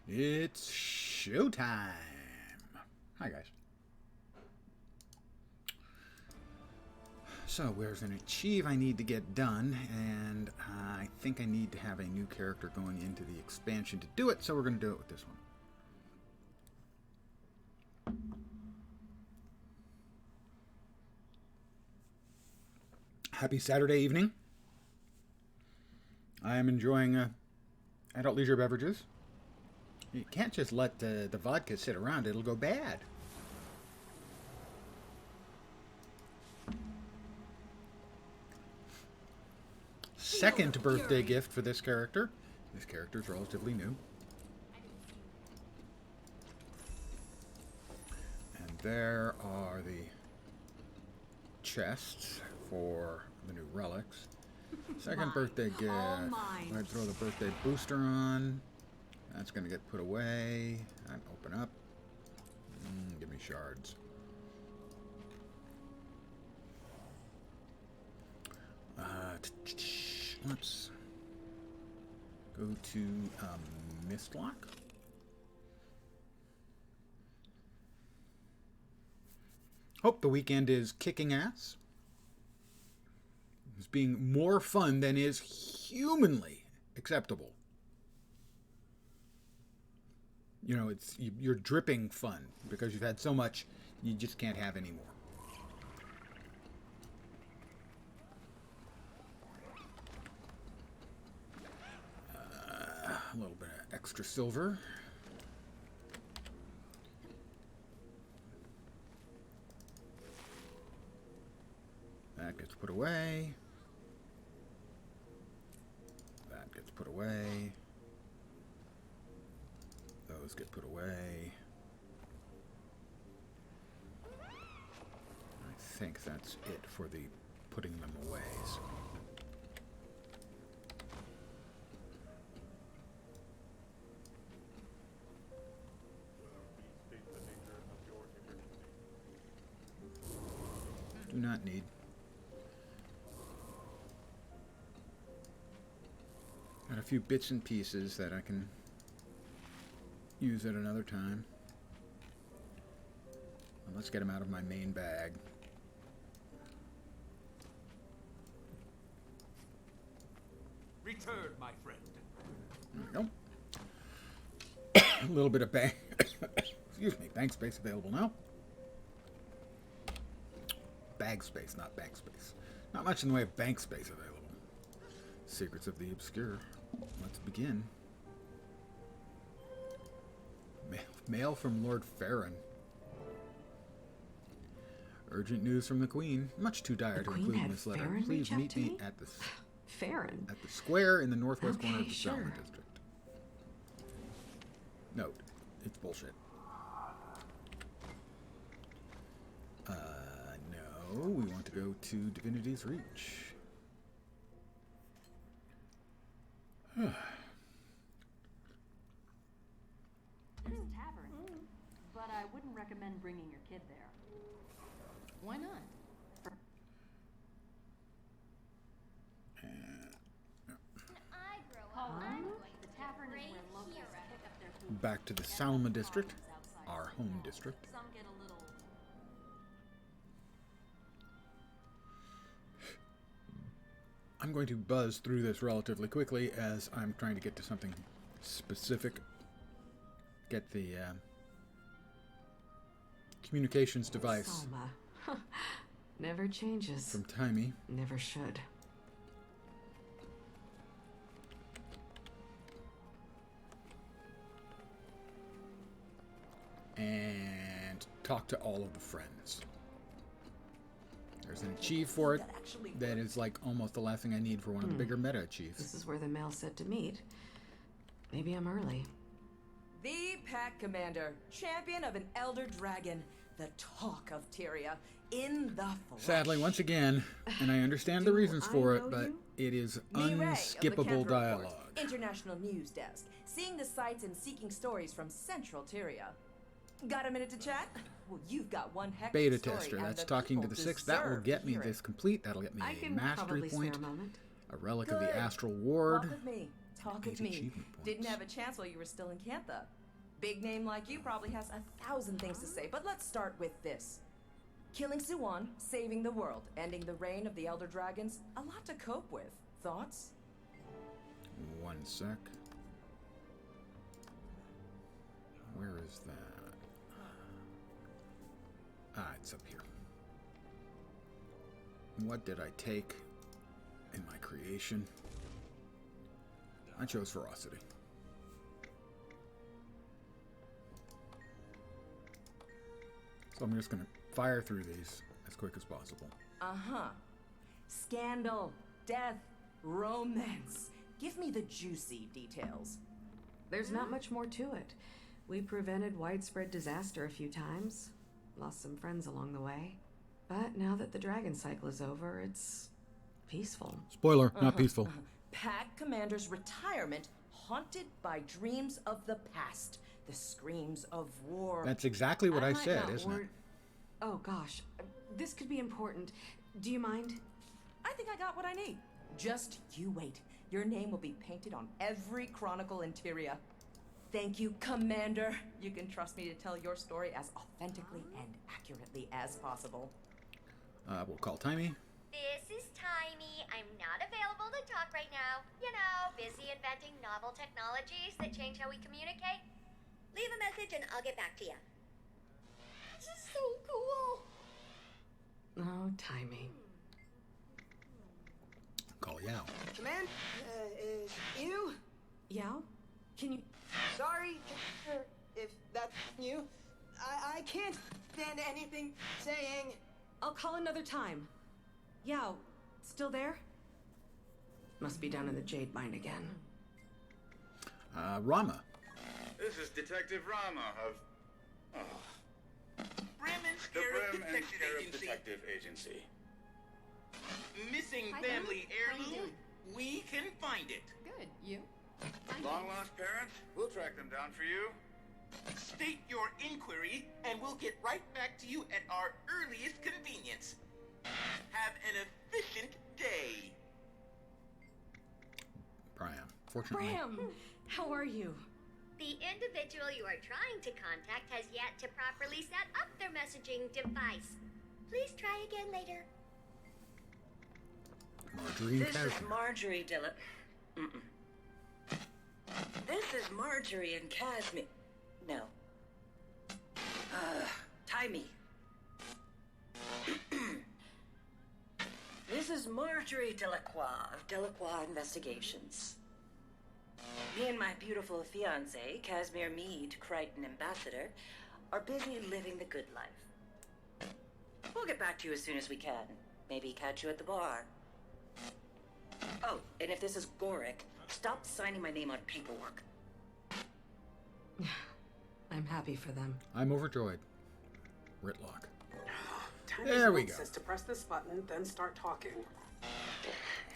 It's showtime. Hi, guys. So, where's an achieve I need to get done, and I think I need to have a new character going into the expansion to do it, so we're going to do it with this one. Happy Saturday evening. I am enjoying adult leisure beverages. You can't just let the vodka sit around. It'll go bad. Second birthday gift for this character. This character is relatively new. And there are the chests for the new relics. Second birthday gift. I'm going to throw the birthday booster on. That's going to get put away. And open up. Give me shards. Let's go to Mistlock. Hope the weekend is kicking ass. It's being more fun than is humanly acceptable. You know, you're dripping fun because you've had so much you just can't have anymore. A little bit of extra silver. That gets put away. That gets put away. Those get put away. I think that's it for the putting them away. So. Do not need. Got a few bits and pieces that I can use at another time. Well, let's get them out of my main bag. Return, my friend. There we go. A little bit of bank. Excuse me. Bank space available now. Bag space, not bank space. Not much in the way of bank space available. Secrets of the Obscure. Let's begin. Mail from Lord Farron. Urgent news from the Queen. Much too dire to include in this letter. Farron Please meet me at the Farron at the square in the northwest corner of the sure. Salmon District. Note, it's bullshit. No, we want to go to Divinity's Reach. There's a tavern, but I wouldn't recommend bringing your kid there. Why not? The tavern is where locals pick up their food. Back to the Salma District, our home district. Some get a little... I'm going to buzz through this relatively quickly as I'm trying to get to something specific. Get the communications device Salma. Never changes. from Timey. Never should. And talk to all of the friends. There's an achieve for it that is like almost the last thing I need for one of the bigger meta achieves. This is where the mail said to meet. Maybe I'm early. The Pack Commander, champion of an Elder Dragon, the talk of Tyria, in the flesh. Sadly, once again, and I understand the reasons for it, but it is Lee Ray of the unskippable Canberra dialogue. Report, International News Desk, seeing the sights and seeking stories from Central Tyria. Got a minute to chat? Well, you've got one heck of Beta a story, tester, and that's the talking to people the sixth. That will deserve get to me hear it. this complete. That'll get me I a can mastery probably point, spare a moment. a relic of Good. the Astral Walk Ward. with me. Talk 8 of me. achievement Didn't points. have a chance while you were still in Cantha. Big name like you probably has 1,000 things to say, but let's start with this. Killing Suwon, saving the world, ending the reign of the Elder Dragons, a lot to cope with. Thoughts? 1 sec. Where is that? Ah, it's up here. What did I take in my creation? I chose ferocity. So I'm just going to fire through these as quick as possible. Uh-huh. Scandal, death, romance. Give me the juicy details. There's not much more to it. We prevented widespread disaster a few times. Lost some friends along the way. But now that the dragon cycle is over, it's peaceful. Spoiler, not peaceful. Pack Commander's retirement haunted by dreams of the past. The screams of war. That's exactly what I might said, not isn't it? word- Oh gosh, this could be important. Do you mind? I think I got what I need. Just you wait. Your name will be painted on every Chronicle interior. Thank you, Commander. You can trust me to tell your story as authentically and accurately as possible. We'll call Timey. This is Timey. I'm not available to talk right now. You know, busy inventing novel technologies that change how we communicate. Leave a message and I'll get back to you. This is so cool. Oh, timing. Call Yao. Command, you? Yao? Can you... Sorry, if that's you. I can't stand anything saying. I'll call another time. Yao, still there? Must be down in the Jade Mine again. Rama. This is Detective Rama of Brim and the Scarab Brim and Detective Scarab Agency. Detective Agency. Missing Hi, family Brim. How you heirloom? doing? We can find it. Good. You? Long lost parents? We'll track them down for you. State your inquiry, and we'll get right back to you at our earliest convenience. Have an efficient day. Priam. Fortunately. Bram! How are you? The individual you are trying to contact has yet to properly set up their messaging device. Please try again later. Marjorie and This is Casimir. Marjorie This is Marjorie and Casimir. No. Timey. This is Marjorie Delacroix of Delacroix Investigations. Me and my beautiful fiancé, Casimir Meade, Crichton Ambassador, are busy living the good life. We'll get back to you as soon as we can. Maybe catch you at the bar. Oh, and if this is Gorick, stop signing my name on paperwork. I'm happy for them. I'm overjoyed. Ritlock. Tiny's There we note go. says to press this button, then start talking.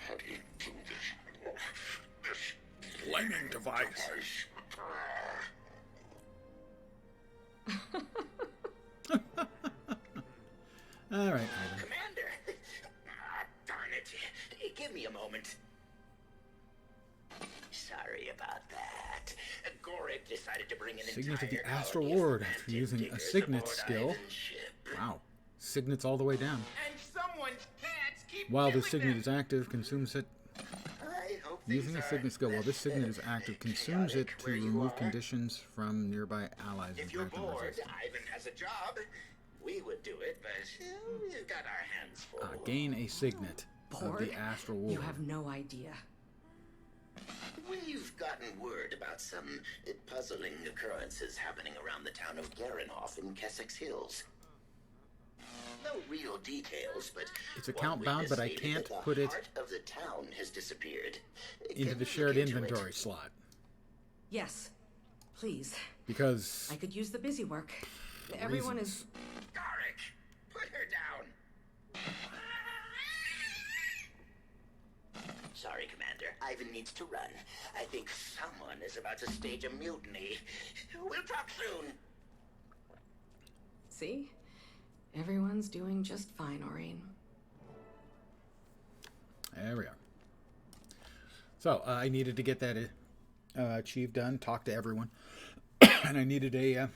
How do you do this? Flaming device. All right, Ivan. Commander! Darn it. Give me a moment. Sorry about that. Gorick decided to bring an Signet of the entire Astral colony of Ward after romantic using a diggers Signet aboard skill. Ivan's ship. Wow. Signet's all the way down. And someone's cats keep While this killing Signet them. is active, consumes it. I hope Using these a are Signet skill while this less Signet is active, consumes it chaotic to where you remove are. conditions from nearby allies and If you're grant them bored, resistance. Ivan has a job. We would do it, but we've got our hands full. Gain a Signet of Bored? the Astral Ward. You have no idea. We've gotten word about some puzzling occurrences happening around the town of Garenhoff in Kessex Hills. No real details, but It's one account bound, witness but I stated can't that the put it heart of the town has disappeared. into Can the you shared look into inventory it? slot. Yes, please. Because I could use the busy work. Everyone is... Gorick, put her down. Sorry, Commander. Ivan needs to run. I think someone is about to stage a mutiny. We'll talk soon. See? Everyone's doing just fine, Aureen. there we are. So I needed to get that achieved, done, talked to everyone. And I needed a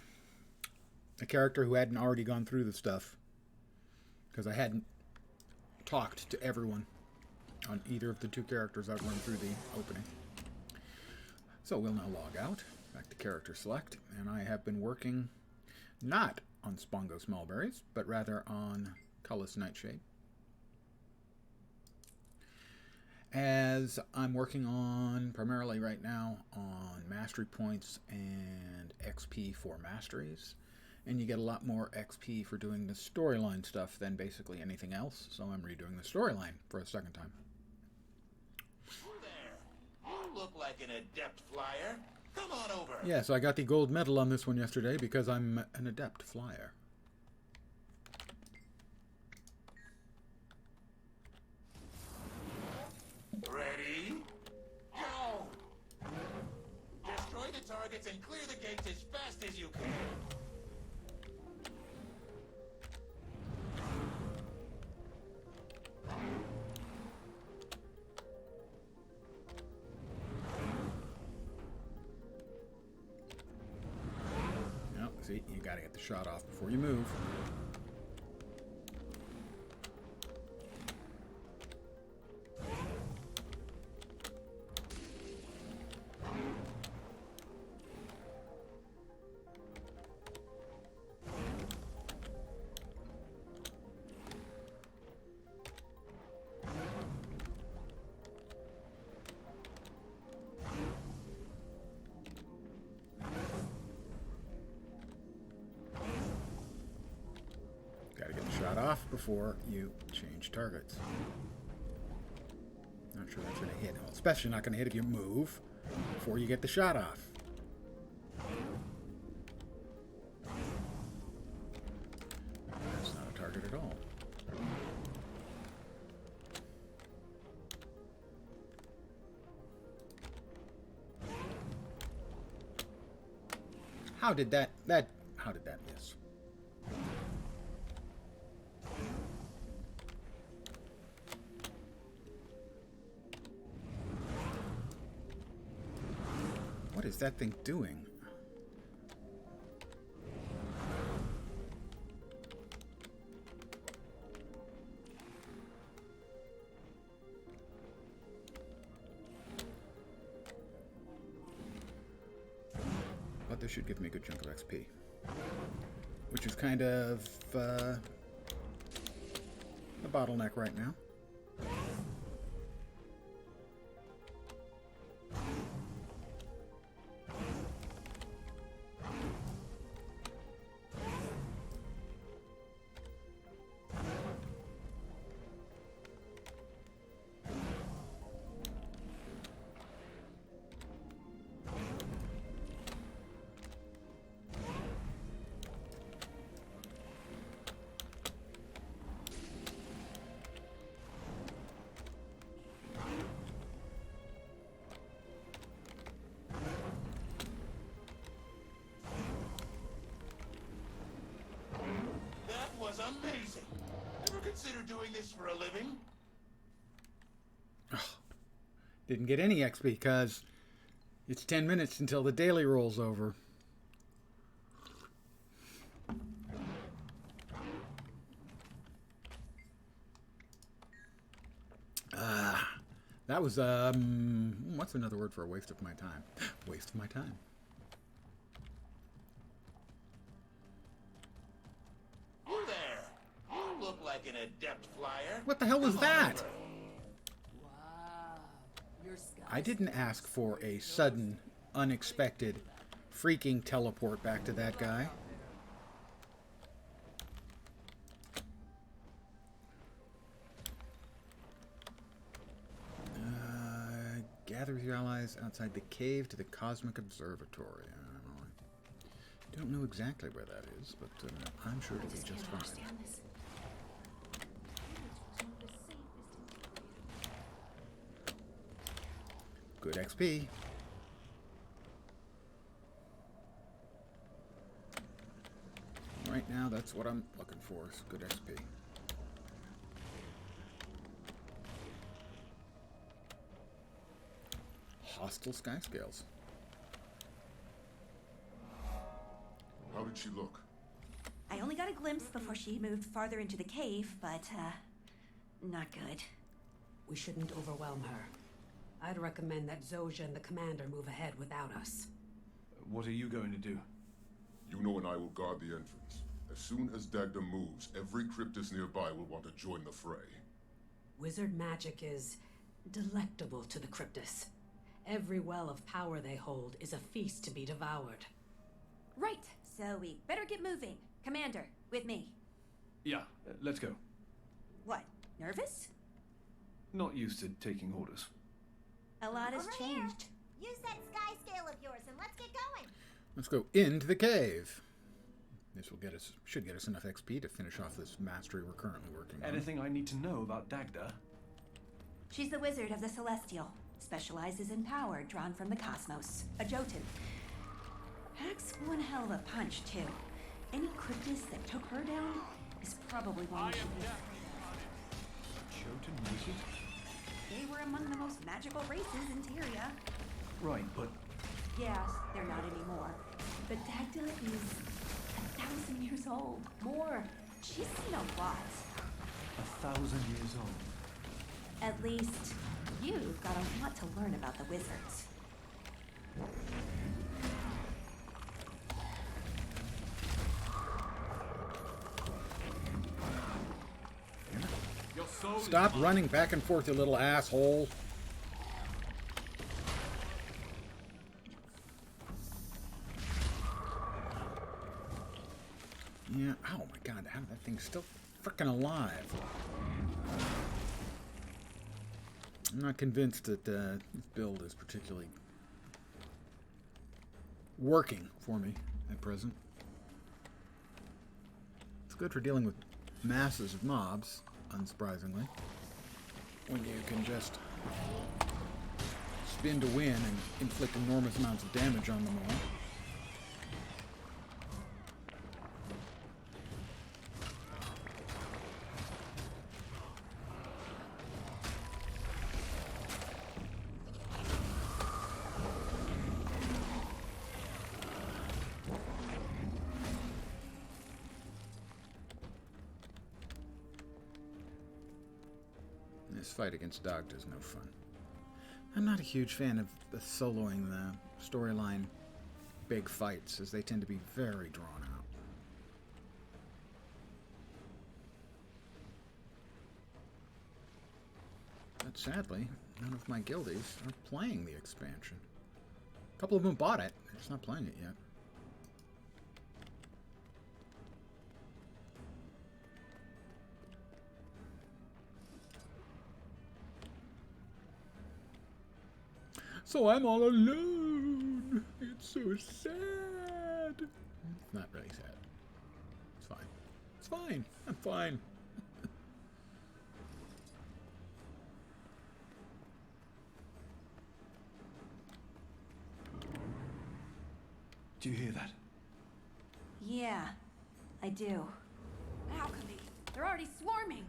character who hadn't already gone through the stuff. Because I hadn't talked to everyone on either of the two characters I've run through the opening. So we'll now log out, back to character select, and I have been working not on Spongos Mulberries, but rather on Cullis Nightshade. As I'm working on, primarily right now, on mastery points and XP for masteries. And you get a lot more XP for doing the storyline stuff than basically anything else. So I'm redoing the storyline for a second time. There. You look like an adept flyer. Come on over. Yeah, so I got the gold medal on this one yesterday because I'm an adept flyer. Ready? Go! Destroy the targets and clear the gates as fast as you can. No, see, you gotta get the shot off before you move. Off before you change targets. Not sure that's going to hit. Well, especially not going to hit if you move before you get the shot off. That's not a target at all. How did that miss? What is that thing doing? But this should give me a good chunk of XP. Which is kind of a bottleneck right now. Amazing. Ever consider doing this for a living? Oh, didn't get any XP because it's 10 minutes until the daily rolls over. That was, what's another word for a waste of my time? Waste of my time. Like an adept flyer. What the hell was that? Wow. Your I didn't ask for a sudden, unexpected, freaking teleport back to that guy. Gather with your allies outside the cave to the Cosmic Observatory. I don't know exactly where that is, but I'm sure it'll be just fine. Good XP. Right now, that's what I'm looking for, is good XP. Hostile sky scales. How did she look? I only got a glimpse before she moved farther into the cave, but, not good. We shouldn't overwhelm her. I'd recommend that Zojja and the commander move ahead without us. What are you going to do? Yuno and I will guard the entrance. As soon as Dagda moves, every cryptus nearby will want to join the fray. Wizard magic is delectable to the cryptus. Every well of power they hold is a feast to be devoured. Right, so we better get moving. Commander, with me. Yeah, let's go. What, nervous? Not used to taking orders. A lot has changed. Use that sky scale of yours and let's get going. Let's go into the cave. This will get us, should get us enough XP to finish off this mastery we're currently working on. Anything I need to know about Dagda? She's the wizard of the Celestial. Specializes in power drawn from the cosmos. A Jotun. Packs one hell of a punch, too. Any cryptus that took her down is probably one we should be afraid of. Jotun wizard? They were among the most magical races in Tyria. Right, but... Yes, they're not anymore. But Dagda is 1,000 years old. More. She's seen a lot. 1,000 years old. At least, you've got a lot to learn about the wizards. Stop running back and forth, you little asshole. Yeah, oh my god, how that thing's still freaking alive. I'm not convinced that this build is particularly working for me at present. It's good for dealing with masses of mobs, unsurprisingly, when you can just spin to win and inflict enormous amounts of damage on them all. This fight against Dagda is no fun. I'm not a huge fan of the soloing the storyline big fights, as they tend to be very drawn out. But sadly, none of my guildies are playing the expansion. A couple of them bought it, they're just not playing it yet. So I'm all alone. It's so sad. It's not really sad. It's fine. It's fine. I'm fine. Do you hear that? Yeah, I do. Alchemy! They're already swarming!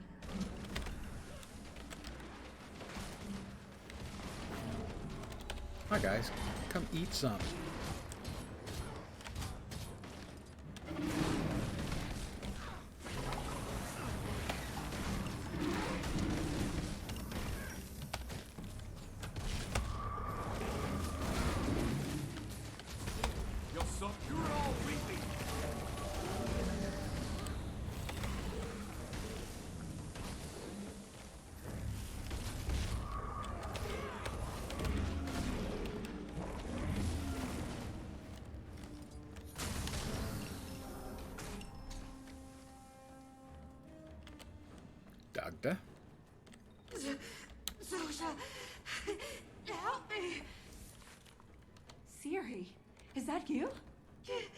Hi guys, come eat some. You're all weeping. Dagda? Zojja! Help me! Siri, is that you? Kill me!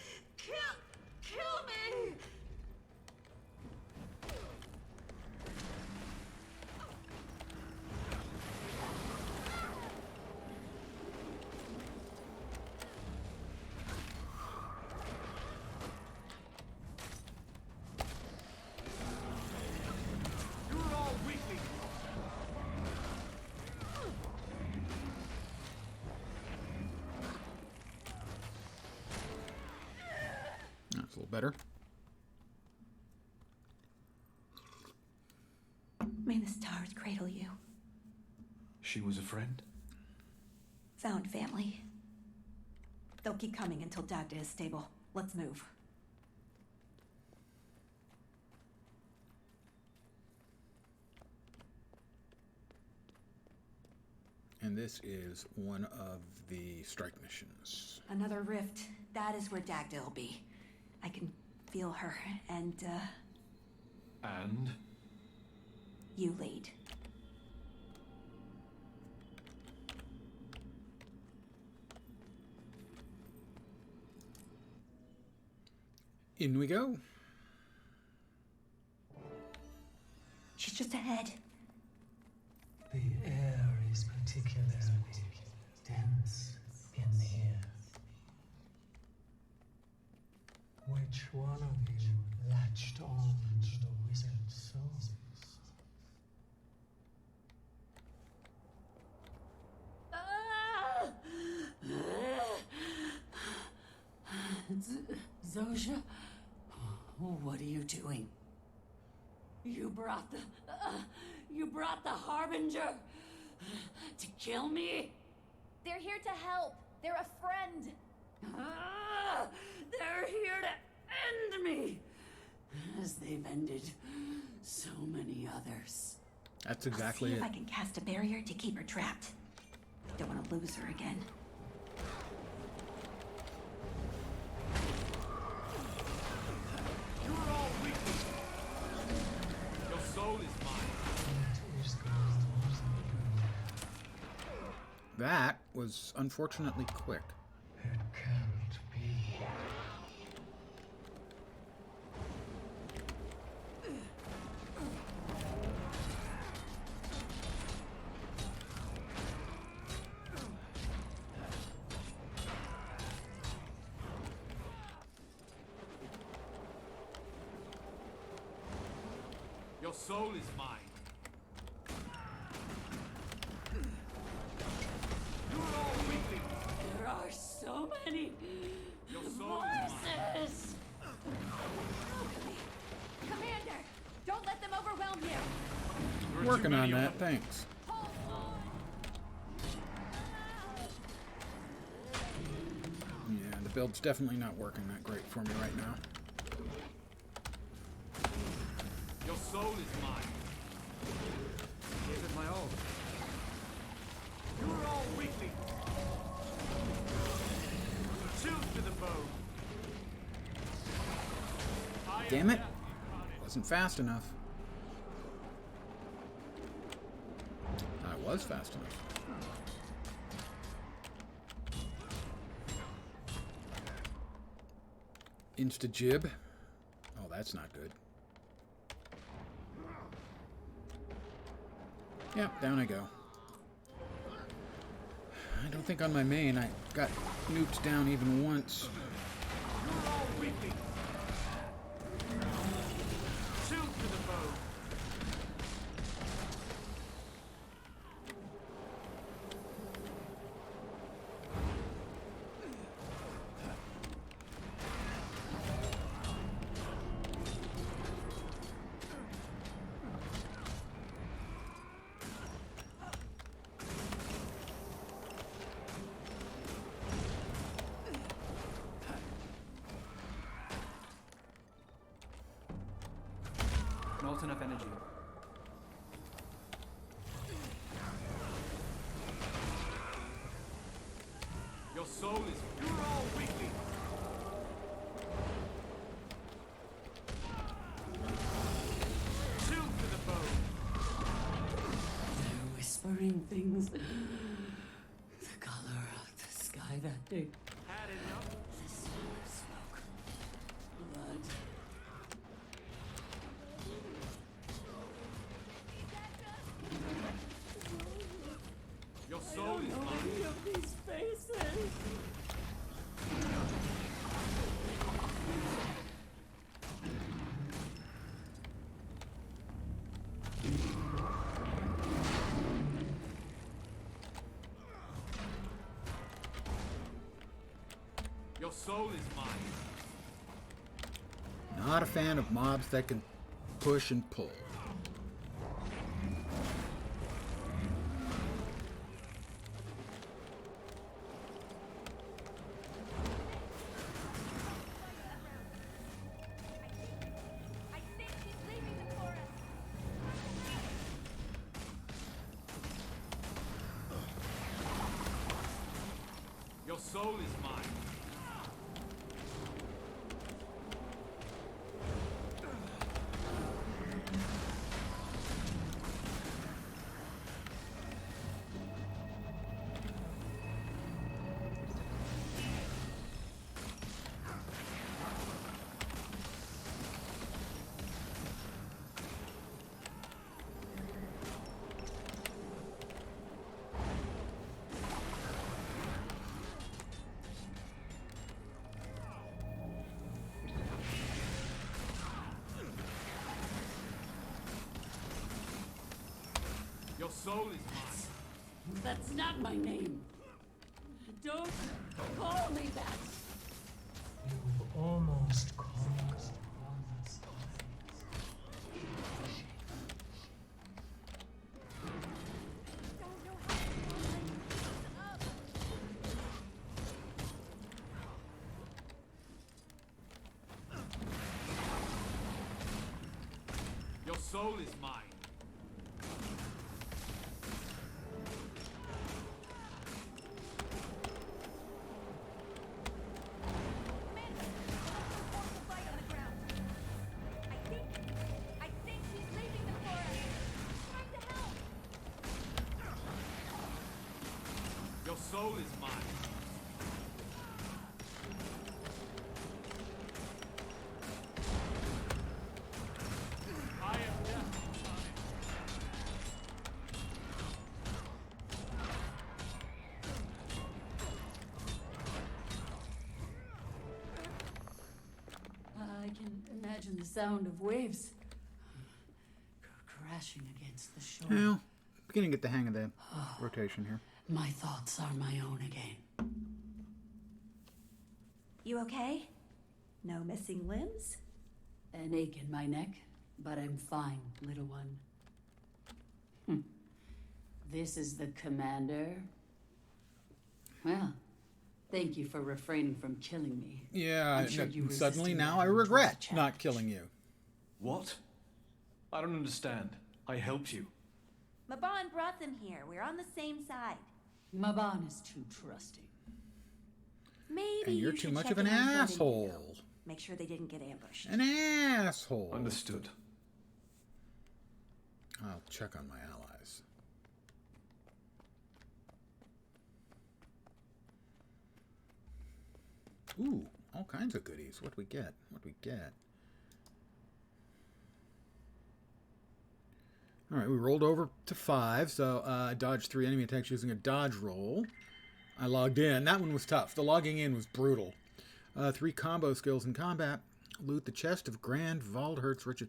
You're all weakling. little better. May the stars cradle you. She was a friend? Found family. They'll keep coming until Dagda is stable. Let's move. And this is one of the strike missions. Another rift. That is where Dagda will be. I can feel her, and, And? you lead. In we go. She's just ahead. The air is particularly dense in here. Which one of you latched on to the wizard's souls? Zosha, what are you doing? You brought the Harbinger to kill me? They're here to help. They're a friend. They're here to end me, as they've ended so many others. That's exactly See it. if I can cast a barrier to keep her trapped. Don't want to lose her again. You are all weak. Your soul is mine. That was unfortunately quick. It can't be. Your soul is mine. You are all weaklings. There are so many Your soul is mine. voices. Commander, don't let them overwhelm you. Working on that, thanks. Yeah, the build's definitely not working that great for me right now. Your soul is mine. Give it my all. You are all weaklings. Choose to the bow. Damn it! Wasn't fast enough. I was fast enough. Insta-jib. Oh, that's not good. Yep, down I go. I don't think on my main I got nuked down even once. You're all weaklings. Choose to the bow. Not enough energy. Your soul is. You are all weaklings. Choose to the bow. They're whispering things. The color of the sky that day. Had enough. The smell of smoke. Blood. Your soul is I don't know mine. any of these faces. Your soul is mine. Not a fan of mobs that can push and pull. Your soul is mine. Your soul is mine. That's not my name. Don't call me that. You almost called us. Your soul is mine. Your soul is mine. I am death. I can imagine the sound of waves crashing against the shore. Well, beginning to get the hang of the rotation here. My thoughts are my own again. You okay? No missing limbs? An ache in my neck, but I'm fine, little one. This is the commander. Well, thank you for refraining from killing me. Yeah, I'm sure you suddenly resisted now my I own regret challenge. not killing you. What? I don't understand. I helped you. Maban brought them here. We're on the same side. Maban is too trusting. Maybe And you're you too should much check of an in on Fred and asshole. Nino. Make sure they didn't get ambushed. An asshole. Understood. I'll check on my allies. Ooh, all kinds of goodies. What do we get? What do we get? All right, we rolled over to 5, so I dodged 3 enemy attacks using a dodge roll. I logged in. That one was tough. The logging in was brutal. 3 combo skills in combat. Loot the chest of Grand Valdhert's riches.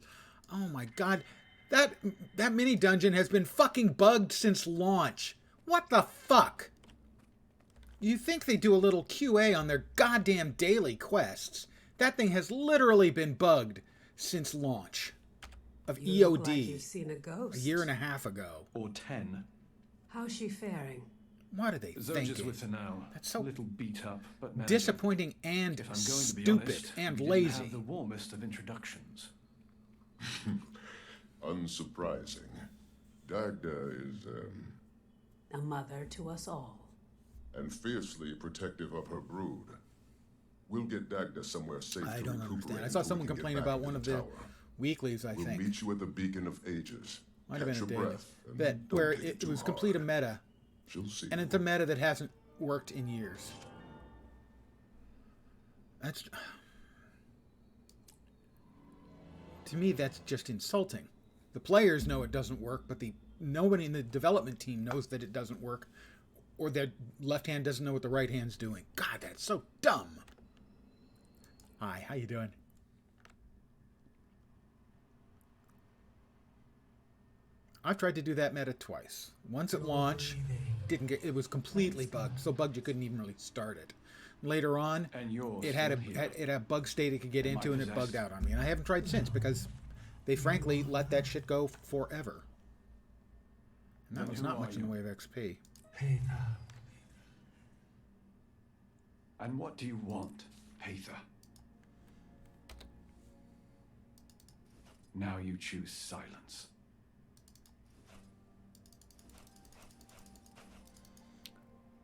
Oh my god. That mini dungeon has been fucking bugged since launch. What the fuck? You think they do a little QA on their goddamn daily quests. That thing has literally been bugged since launch of You look EOD. like you've seen a ghost. A year and a half ago. Or 10. How's she faring? What are they Zoj is thinking? with her now. That's so a little beat up, but manageable. disappointing and If I'm going to be stupid honest, and we didn't lazy. have the warmest of introductions. Unsurprising. Dagda is, A mother to us all. and fiercely protective of her brood. We'll get Dagda somewhere safe I to don't recuperate understand. I until saw someone we can get complain back about into one of the the tower. weeklies, I We'll think. meet you at the Beacon of Ages. Might have been Catch a your day. breath and That don't where take it too was hard. complete a meta. She'll see. And it's a meta that hasn't worked in years. That's... To me, that's just insulting. The players know it doesn't work, but nobody in the development team knows that it doesn't work, or their left hand doesn't know what the right hand's doing. God, that's so dumb. Hi, how you doing? I've tried to do that meta twice. Once at launch, didn't get. It was completely bugged, so bugged you couldn't even really start it. later on, And yours it had still here. it had a bug state it could get into, and it bugged possessed. out on me. And I haven't tried since because they frankly let that shit go forever. And that Then was who not are much in the you? way of XP. Peter. And what do you want, Pather? Now you choose silence.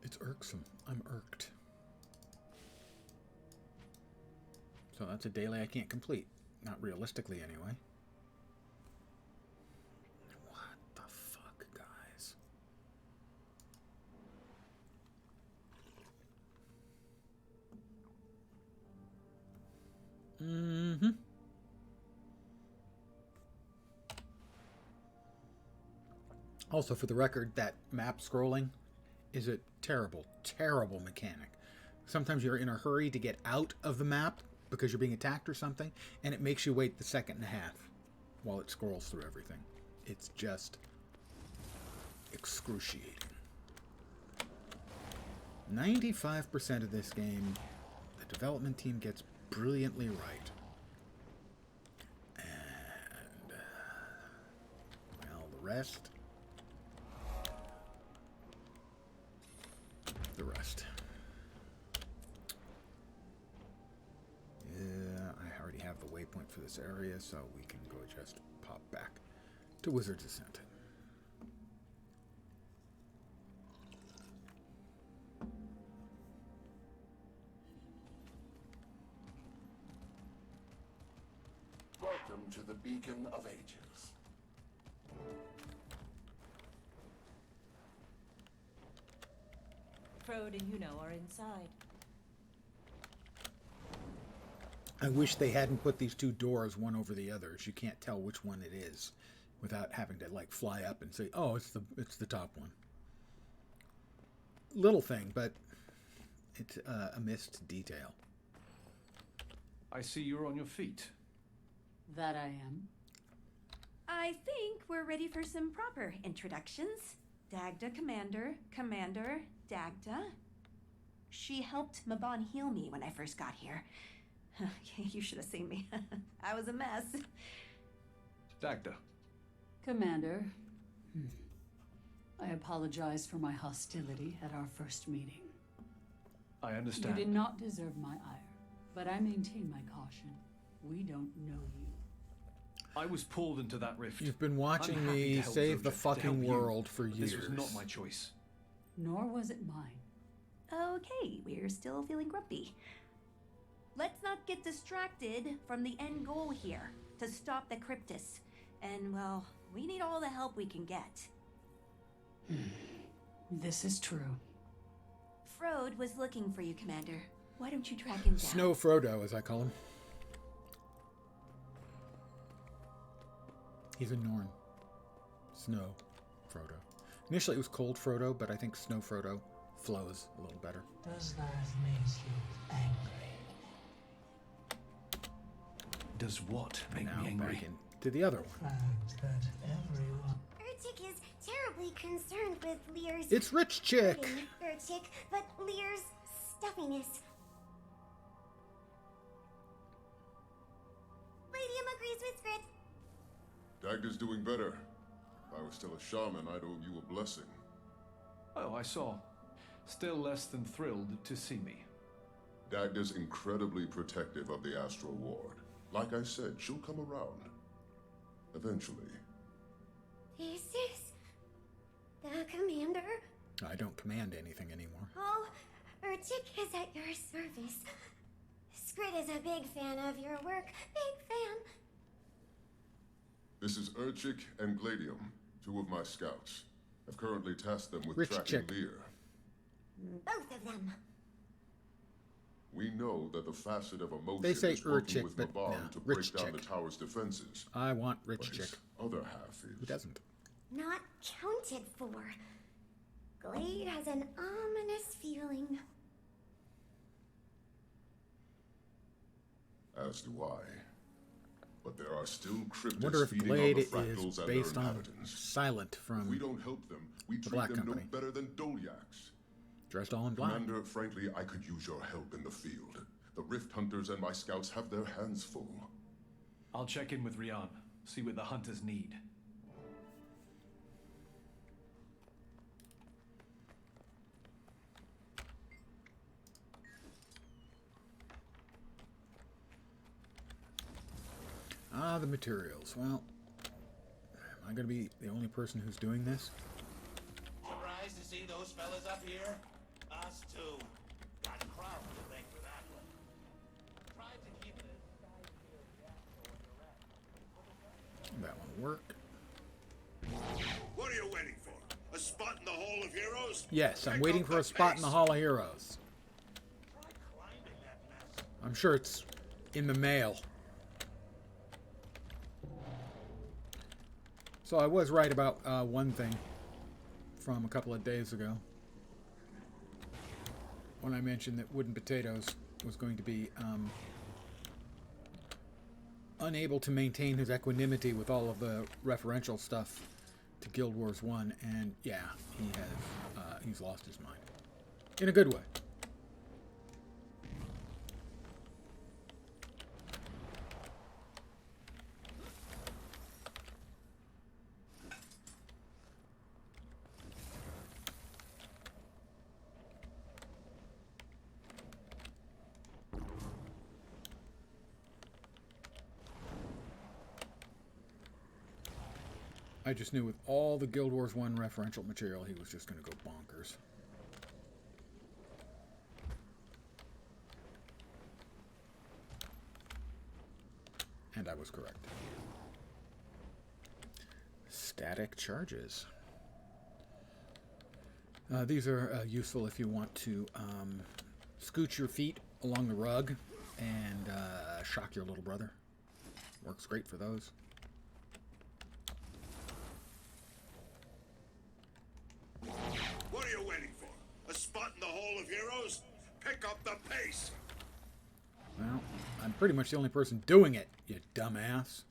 It's irksome. I'm irked. So that's a daily I can't complete. Not realistically, anyway. What the fuck, guys? Mm-hmm. Also, for the record, that map scrolling is a terrible, terrible mechanic. Sometimes you're in a hurry to get out of the map because you're being attacked or something, and it makes you wait the second and a half while it scrolls through everything. It's just excruciating. 95% of this game, the development team gets brilliantly right. And, well, the rest... Yeah, I already have the waypoint for this area, so we can go just pop back to Wizard's Ascent. Welcome to the Beacon of Ages. Frode and Yuno are inside. I wish they hadn't put these two doors one over the other, so you can't tell which one it is without having to like fly up and say, "Oh, it's the top one." Little thing, but it's a missed detail. I see you're on your feet. That I am. I think we're ready for some proper introductions. Dagda Commander, Commander Dagda. She helped Mabon heal me when I first got here. You should have seen me. I was a mess. Dagda. Commander, I apologize for my hostility at our first meeting. I understand. You did not deserve my ire, but I maintain my caution. We don't know you. I was pulled into that rift. You've been watching I'm happy me to help save the Zojek, to fucking help you, world for but years. This was not my choice. Nor was it mine. Okay, we're still feeling grumpy. Let's not get distracted from the end goal here, to stop the Cryptus. And, well, we need all the help we can get. This is true. Frode was looking for you, Commander. Why don't you track him down? Snow Frodo, as I call him. He's a Norn. Snow Frodo. Initially it was Cold Frodo, but I think Snow Frodo flows a little better. Does that make you angry? Does what make Now me angry? back to the other one. Fact that everyone... Urchik is terribly concerned with Lear's... It's Rich Chick! hurting Urchik, but Lear's stuffiness. Ladium agrees with Skrit. Dagda's doing better. If I was still a shaman, I'd owe you a blessing. Oh, I saw. Still less than thrilled to see me. Dagda's incredibly protective of the Astral Ward. Like I said, she'll come around. Eventually. This is... the commander? I don't command anything anymore. Oh, Urchik is at your service. Skrit is a big fan of your work. Big fan. This is Urchik and Gladium, two of my scouts. I've currently tasked them with Rich tracking Chick. Lear. Both of them. We know that the facet of emotion They say is working Urchik, with but Mabon no, to Rich break down Chick. the tower's defenses. I want Rich But Chick. his other half is... Who doesn't? Not counted for. Glade has an ominous feeling. As do I. But there are still I wonder cryptids if feeding Glade on the is fractals and based their on inhabitants. Silent If from we don't help them, we the treat Black them Company. no better than Dolyaks. dressed all in black. Commander, frankly, I could use your help in the field. The Rift Hunters and my scouts have their hands full. I'll check in with Rian, see what the hunters need. Ah, the materials. Well, am I going to be the only person who's doing this? Surprised to see those fellas up here? Us too. Got Crown to thank for that one. Tried to keep it as That one will work. What are you waiting for? A spot in the Hall of Heroes? Yes, I'm waiting for a spot in the Hall of Heroes. I'm sure it's in the mail. So I was right about one thing from a couple of days ago when I mentioned that Wooden Potatoes was going to be unable to maintain his equanimity with all of the referential stuff to Guild Wars 1, and yeah, he's lost his mind. In a good way. I just knew with all the Guild Wars 1 referential material, he was just going to go bonkers. And I was correct. Static charges. These are useful if you want to scooch your feet along the rug and shock your little brother. Works great for those. What are you waiting for? A spot in the Hall of Heroes? Pick up the pace! Well, I'm pretty much the only person doing it, you dumbass.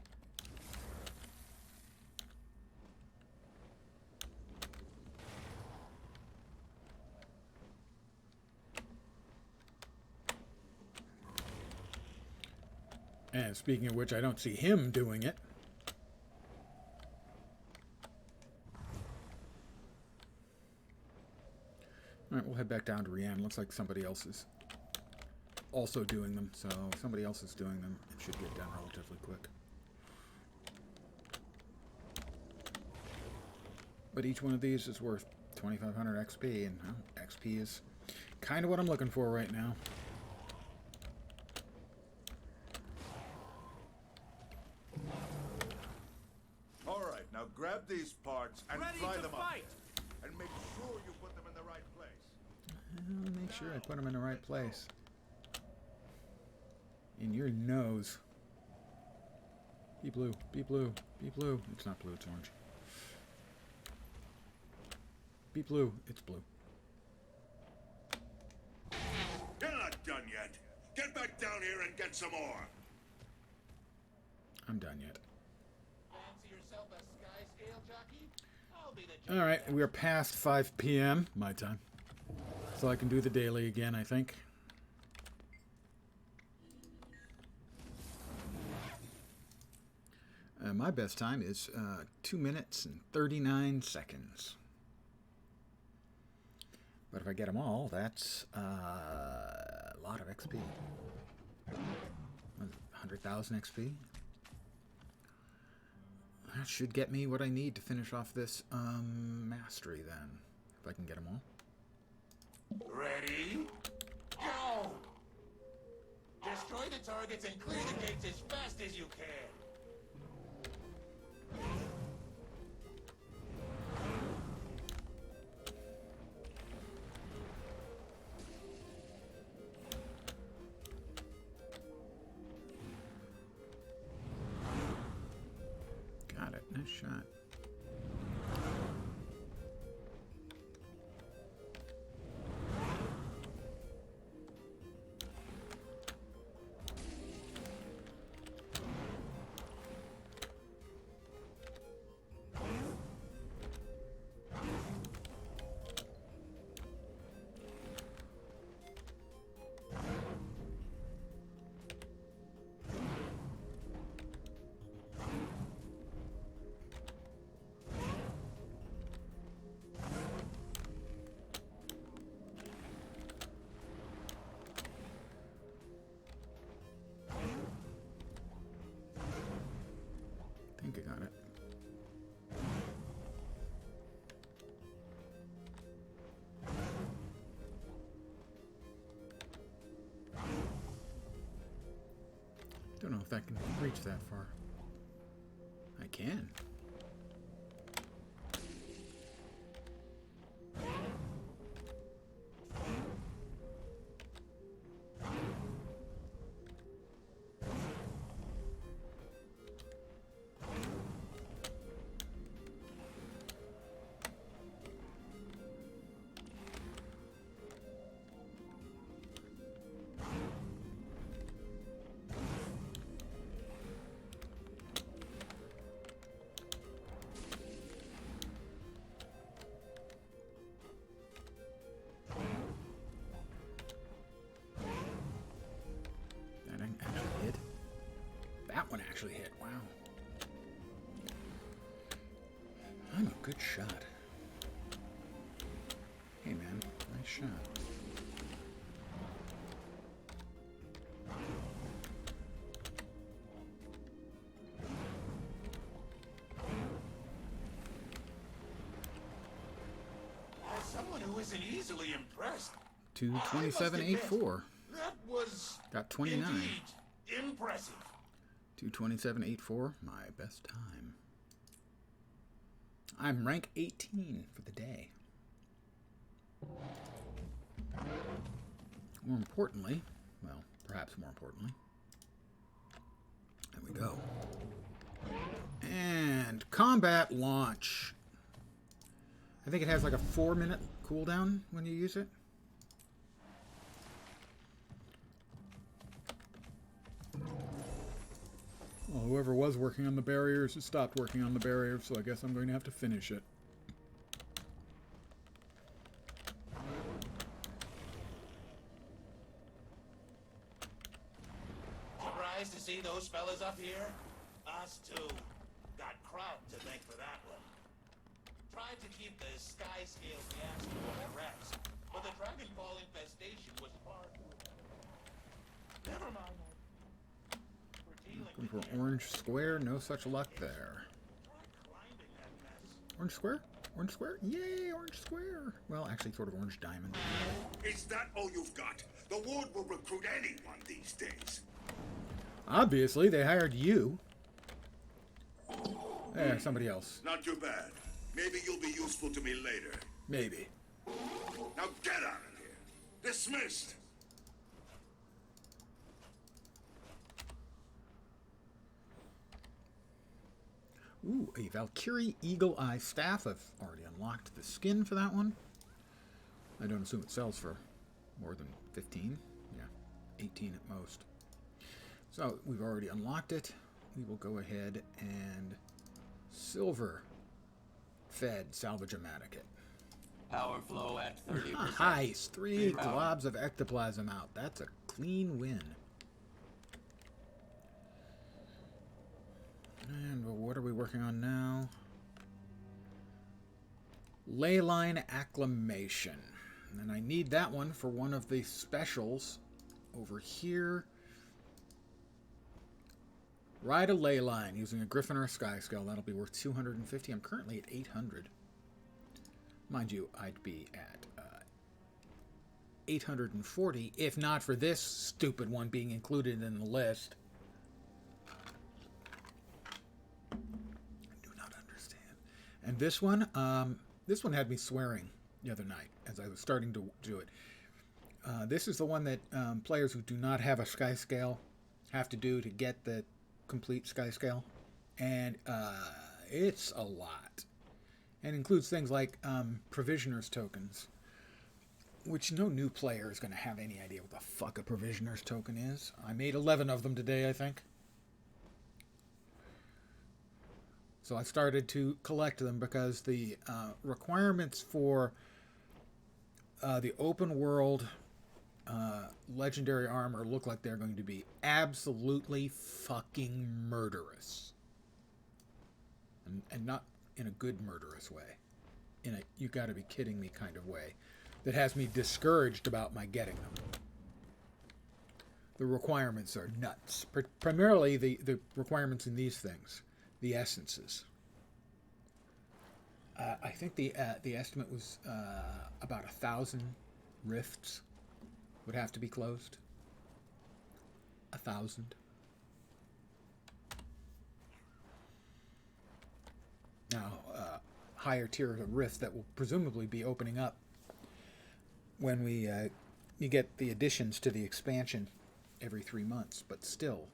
And speaking of which, I don't see him doing it. Alright, we'll head back down to Rian. Looks like somebody else is also doing them. So if somebody else is doing them, it should get done relatively quick. But each one of these is worth 2,500 XP, and well, XP is kind of what I'm looking for right now. Alright, now grab these parts and Ready fly to them fight. up. And make sure you put them in the right place. I'll make sure I put them in the right place. In your nose. Be blue, be blue, be blue. It's not blue, it's orange. Be blue, it's blue. You're not done yet. Get back down here and get some more. I'm done yet. Fancy yourself a sky scale jockey? I'll be the Alright, we are past 5 p.m. my time. So I can do the daily again, I think. My best time is 2 minutes and 39 seconds. But if I get them all, that's a lot of XP. 100,000 XP. That should get me what I need to finish off this mastery then. If I can get them all. Ready? Go! Destroy the targets and clear the gates as fast as you can. Got it. Nice shot. don't know if that can reach that far. I can. That one actually hit. Wow. I'm a good shot. Hey man, nice shot. As someone who isn't easily impressed, 227.84. that was Got 29. indeed impressive. 227.84, my best time. I'm rank 18 for the day. More importantly, well, perhaps more importantly, there we go. And combat launch. I think it has like a 4-minute cooldown when you use it. Well, whoever was working on the barriers has stopped working on the barriers, so I guess I'm going to have to finish it. Surprised to see those fellas up here? Us too. Got Kraut to thank for that one. Tried to keep the sky scale fiasco at rest, but the Dragonfall infestation was far too... Never mind. Looking for orange square, no such luck there. Orange square? Orange square? Yay, orange square! Well, actually, sort of orange diamond. Is that all you've got? The Ward will recruit anyone these days. Obviously, they hired you. There, somebody else. Not too bad. Maybe you'll be useful to me later. Maybe. Now get out of here. Dismissed. Ooh, a Valkyrie Eagle Eye Staff. I've already unlocked the skin for that one. I don't assume it sells for more than 15. Yeah, 18 at most. So we've already unlocked it. We will go ahead and silver fed salvage-o-matic it. Power flow at 30%. Nice! 3 globs of ectoplasm out. That's a clean win. And what are we working on now? Leyline Acclamation. And I need that one for one of the specials over here. Ride a Leyline using a Griffin or a Sky Scale. That'll be worth 250. I'm currently at 800. Mind you, I'd be at 840 if not for this stupid one being included in the list. And this one had me swearing the other night as I was starting to do it. This is the one that players who do not have a Sky Scale have to do to get the complete Sky Scale. And it's a lot. And includes things like Provisioner's Tokens, which no new player is going to have any idea what the fuck a Provisioner's Token is. I made 11 of them today, I think. So I started to collect them because the requirements for the open world legendary armor look like they're going to be absolutely fucking murderous. And not in a good murderous way. In a you gotta be kidding me kind of way that has me discouraged about my getting them. The requirements are nuts. Primarily the requirements in these things. The essences. I think the estimate was about 1,000 rifts would have to be closed. 1,000. higher tier of rifts that will presumably be opening up when you get the additions to the expansion every 3 months. But still,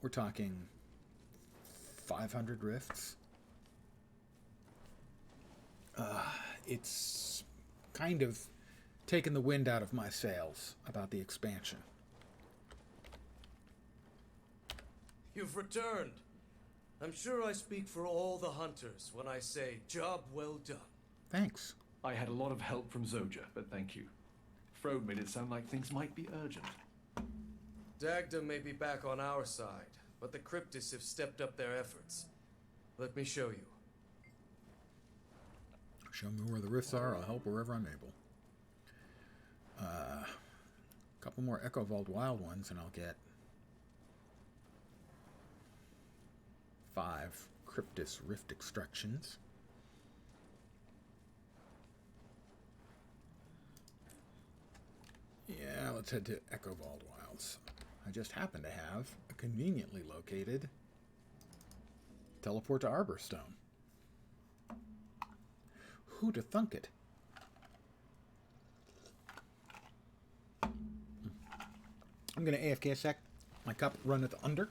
we're talking 500 rifts. It's kind of taken the wind out of my sails about the expansion. You've returned. I'm sure I speak for all the hunters when I say, job well done. Thanks. I had a lot of help from Zoja, but thank you. Frode made it sound like things might be urgent. Dagda may be back on our side, but the Cryptists have stepped up their efforts. Let me show you. Show me where the rifts are. I'll help wherever I'm able. A couple more Echo Vault Wild ones, and I'll get 5 Cryptis Rift Extractions. Yeah, let's head to Echo Vault Wilds. I just happen to have a conveniently located teleport to Arborstone. Who'd have thunk it? I'm going to AFK a sec. My cup runneth under.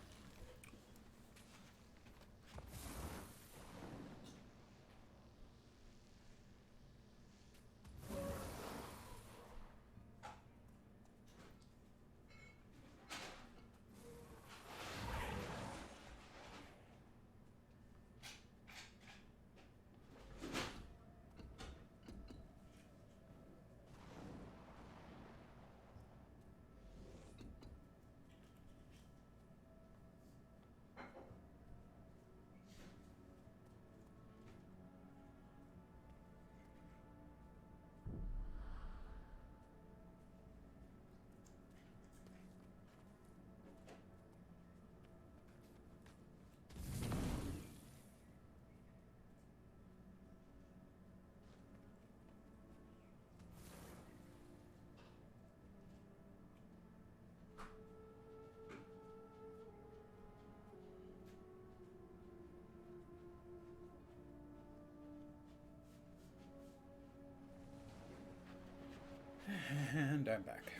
And I'm back.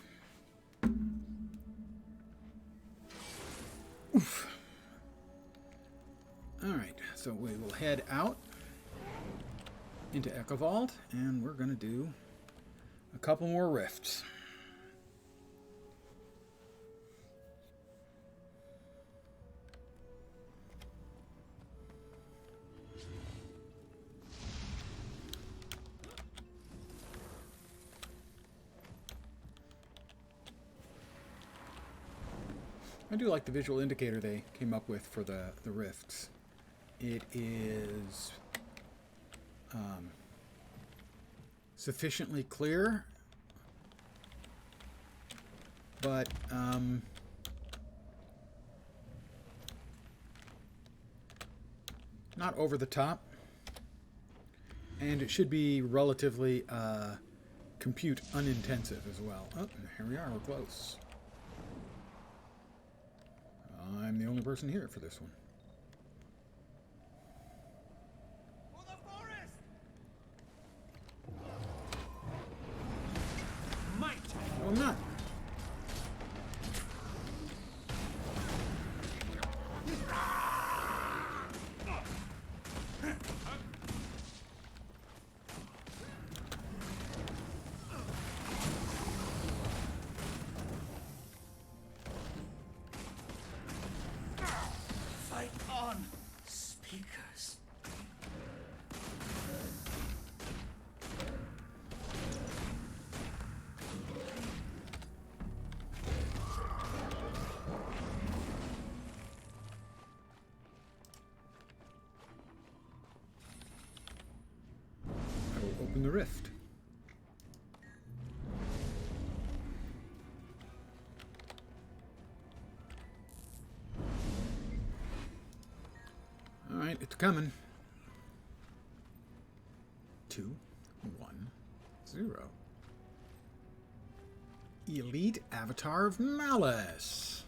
Oof. Alright, so we will head out into Echo Vault, and we're going to do a couple more rifts. I do like the visual indicator they came up with for the rifts. It is sufficiently clear, but not over the top. And it should be relatively compute unintensive as well. Oh, here we are, we're close. I'm the only person here for this one. Might. No, I'm not. Fight on, speakers. I will open the rift. Alright, it's coming. 2, 1, 0. Elite Avatar of Malice.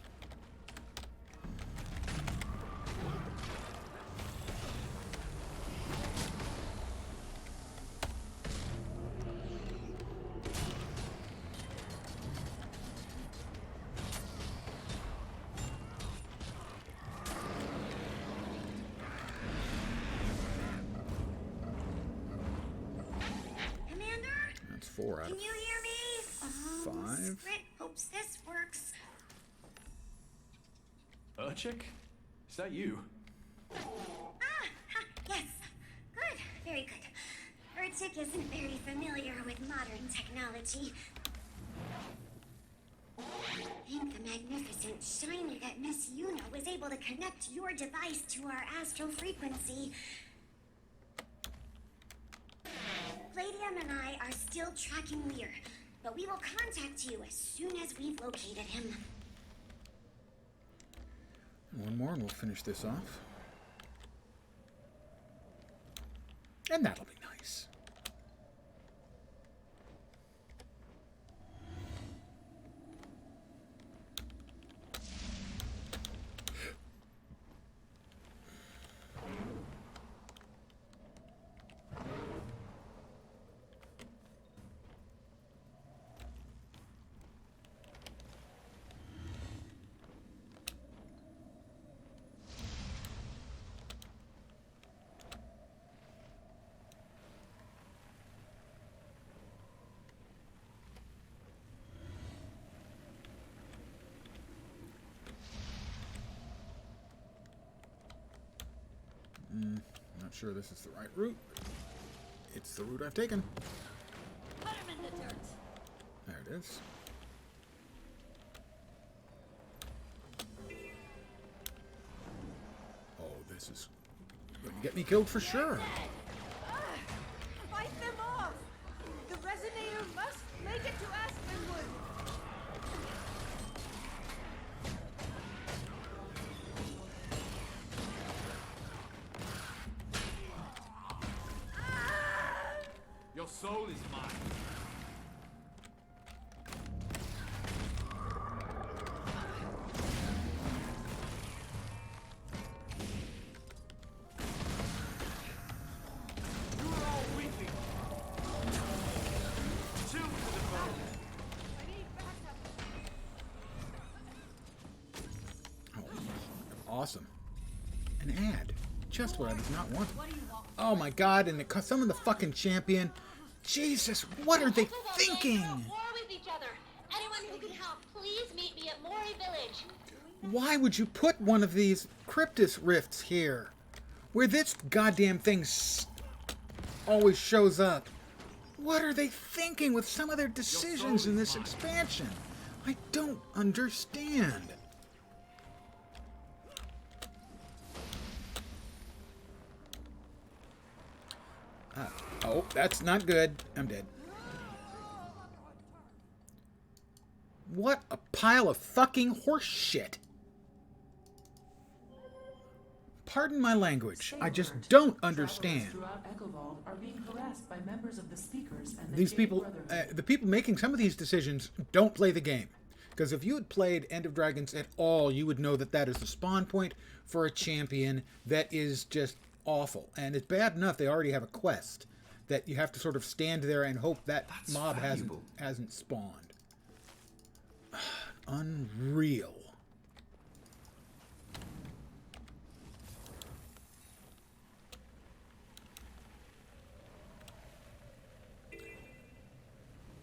4 out Can of you hear me? 5. Secret hopes this works. Urchik? Is that you? Yes. Good. Very good. Urtik isn't very familiar with modern technology. Thank the magnificent shiner that Miss Yuna was able to connect your device to our astral frequency. Palladium and I are still tracking Lear, but we will contact you as soon as we've located him. One more and we'll finish this off. And that'll be nice. Not sure this is the right route. It's the route I've taken. Put him in the dirt. There it is. Oh, this is going to get me killed for sure. Fight them off! The resonator must make it to Aspenwood! Your soul is mine. You are all weeping. Chill to the bone. I need backup. Oh, awesome. An ad. Just what I was not wanting. Oh my god, and it cost some of the fucking champion. Jesus, what are they thinking? War with each other. Anyone who can help, please meet me at Mori Village. Why would you put one of these Cryptus rifts here? Where this goddamn thing always shows up. What are they thinking with some of their decisions in this expansion? I don't understand. Oh, that's not good. I'm dead. What a pile of fucking horse shit. Pardon my language. I just don't understand. These people, the people making some of these decisions don't play the game. Because if you had played End of Dragons at all, you would know that that is the spawn point for a champion that is just awful. And it's bad enough they already have a quest that you have to sort of stand there and hope that mob hasn't spawned. Unreal.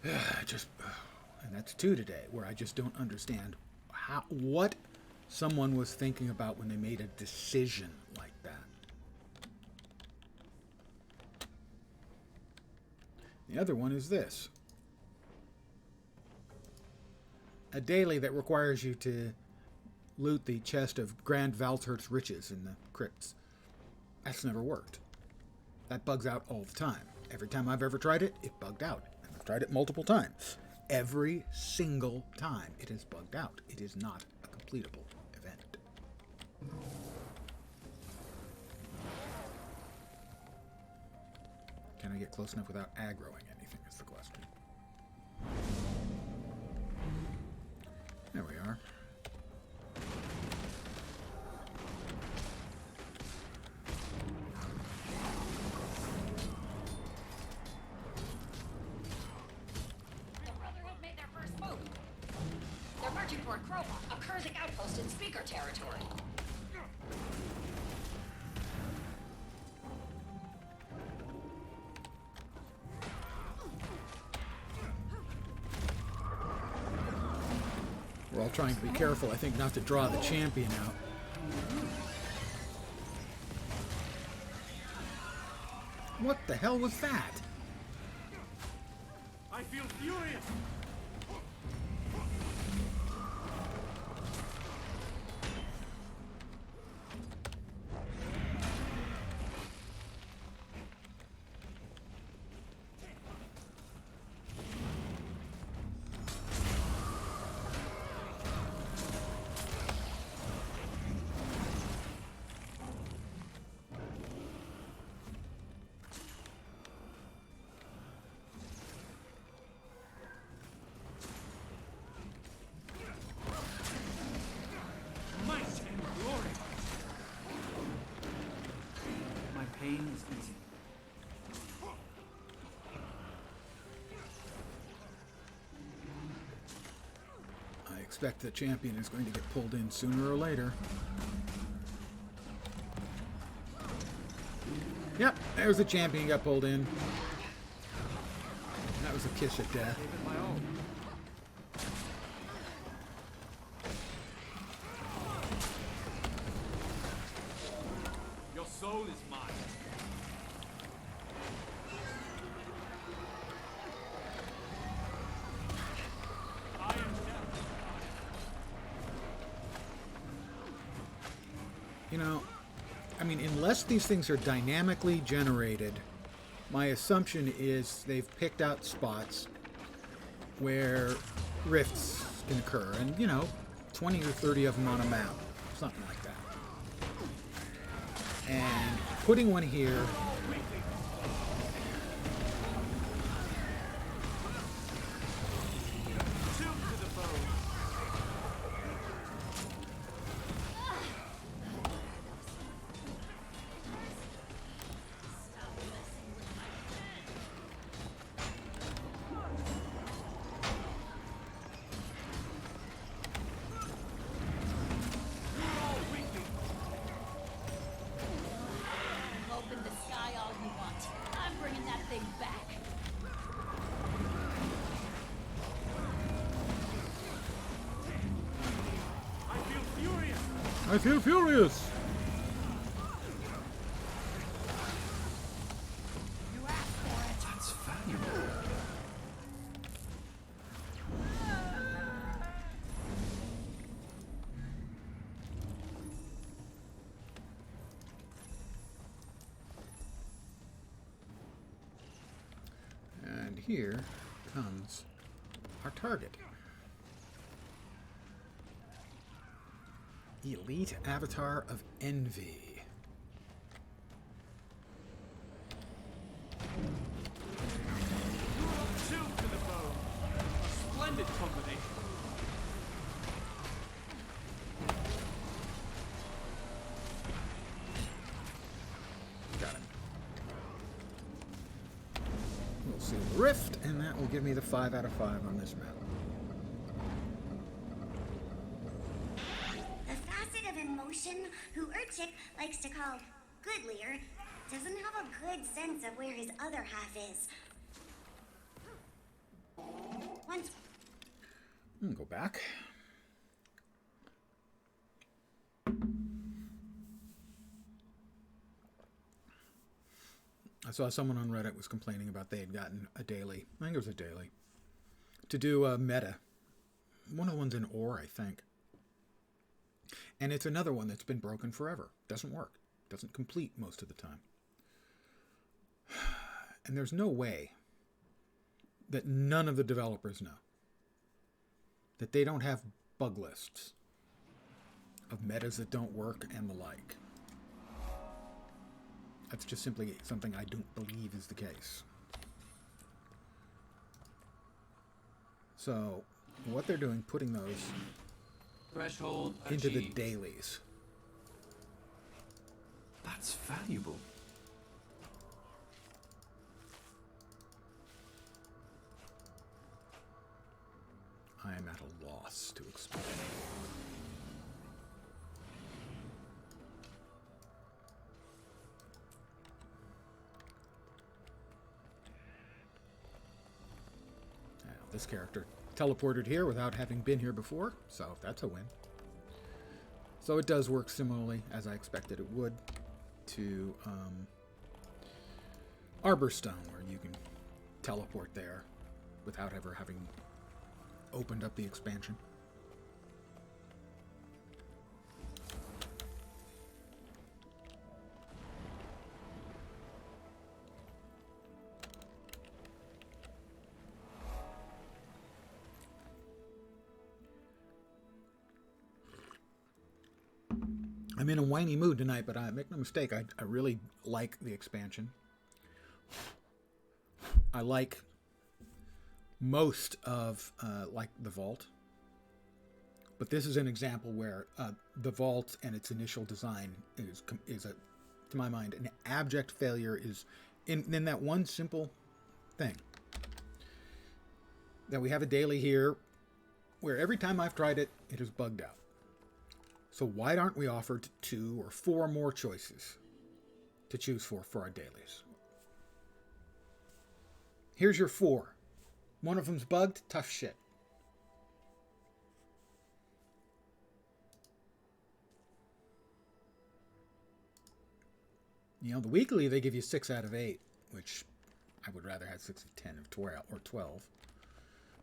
And that's 2 today, where I just don't understand what someone was thinking about when they made a decision like that. The other one is this. A daily that requires you to loot the chest of Grand Valtert's riches in the crypts. That's never worked. That bugs out all the time. Every time I've ever tried it, it bugged out. And I've tried it multiple times. Every single time it has bugged out. It is not a completable event. Can I get close enough without aggroing anything is the question. There we are. The Brotherhood made their first move. They're marching toward Crowbar, a Kurzik outpost in Speaker territory. We're all trying to be careful, I think, not to draw the champion out. What the hell was that? I feel furious! Pain is easy. I expect the champion is going to get pulled in sooner or later. Yep, there's the champion got pulled in. That was a kiss of death. Your soul is mine. You know, I mean, unless these things are dynamically generated, my assumption is they've picked out spots where rifts can occur. And, you know, 20 or 30 of them on a map. Something like that. And putting one here... Open the sky all you want. I'm bringing that thing back. I feel furious. I feel furious! You asked for it. That's valuable. And here comes our target. Elite Avatar of Envy. Two to the bone. A splendid combination. Got him. We'll seal the rift, and that will give me the 5 out of 5 on this map. The facet of emotion who Urchik likes to call Goodlier doesn't have a good sense of where his other half is. Once Go back. I saw someone on Reddit was complaining about they had gotten a daily, I think it was a daily, to do a meta. One of the ones in ore, I think. And it's another one that's been broken forever. Doesn't work. Doesn't complete most of the time. And there's no way that none of the developers know that they don't have bug lists of metas that don't work and the like. That's just simply something I don't believe is the case. So, what they're doing, putting those Threshold into the achieved. dailies. That's valuable. I am at a loss to explain. Now, this character teleported here without having been here before, so that's a win. So it does work similarly, as I expected it would, to Arborstone, where you can teleport there without ever having opened up the expansion. I'm in a whiny mood tonight, but make no mistake, I really like the expansion. I like most of like the vault, but this is an example where the vault and its initial design is to my mind, an abject failure. Is in that one simple thing that we have a daily here, where every time I've tried it, it is bugged out. So why aren't we offered 2 or 4 more choices to choose for our dailies? Here's your 4. One of them's bugged, tough shit. You know, the weekly, they give you 6 out of 8, which I would rather have 6 of 10 or 12.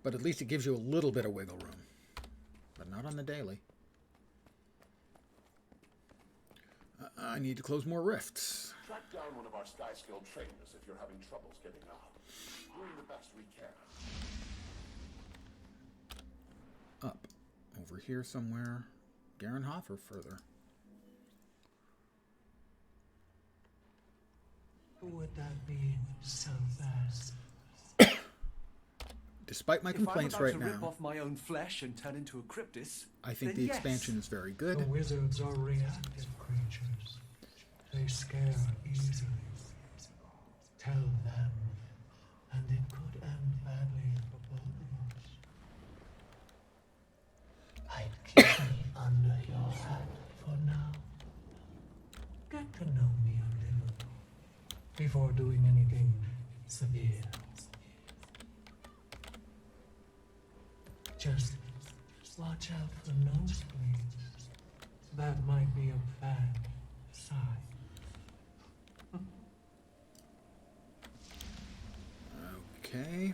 But at least it gives you a little bit of wiggle room. But not on the daily. I need to close more rifts. Track down one of our Sky Skill trainers if you're having troubles getting out. Doing the best we can. Up. Over here somewhere. Garenhof or further? Would that be so fast? Despite my complaints right if I'm about to rip now, off my own flesh and turn into a cryptis, I think then the yes. expansion is very good. The wizards are reactive creatures. They scare easily. Tell them, and it could end badly for both of us. I'd keep me under your hat for now. Get to know me a little before doing anything severe. Just watch out for nosebleeds. That might be a bad sign. Okay.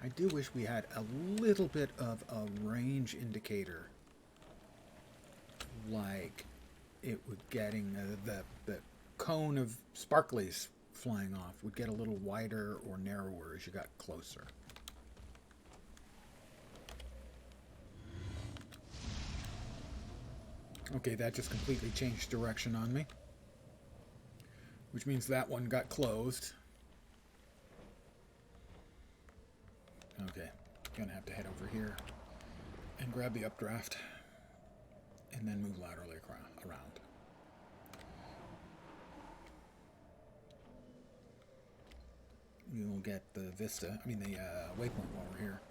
I do wish we had a little bit of a range indicator. Like it would getting the cone of sparklies flying off would get a little wider or narrower as you got closer. Okay, that just completely changed direction on me. Which means that one got closed. Okay, gonna have to head over here and grab the updraft and then move laterally around. We will get the vista, the waypoint while we're here.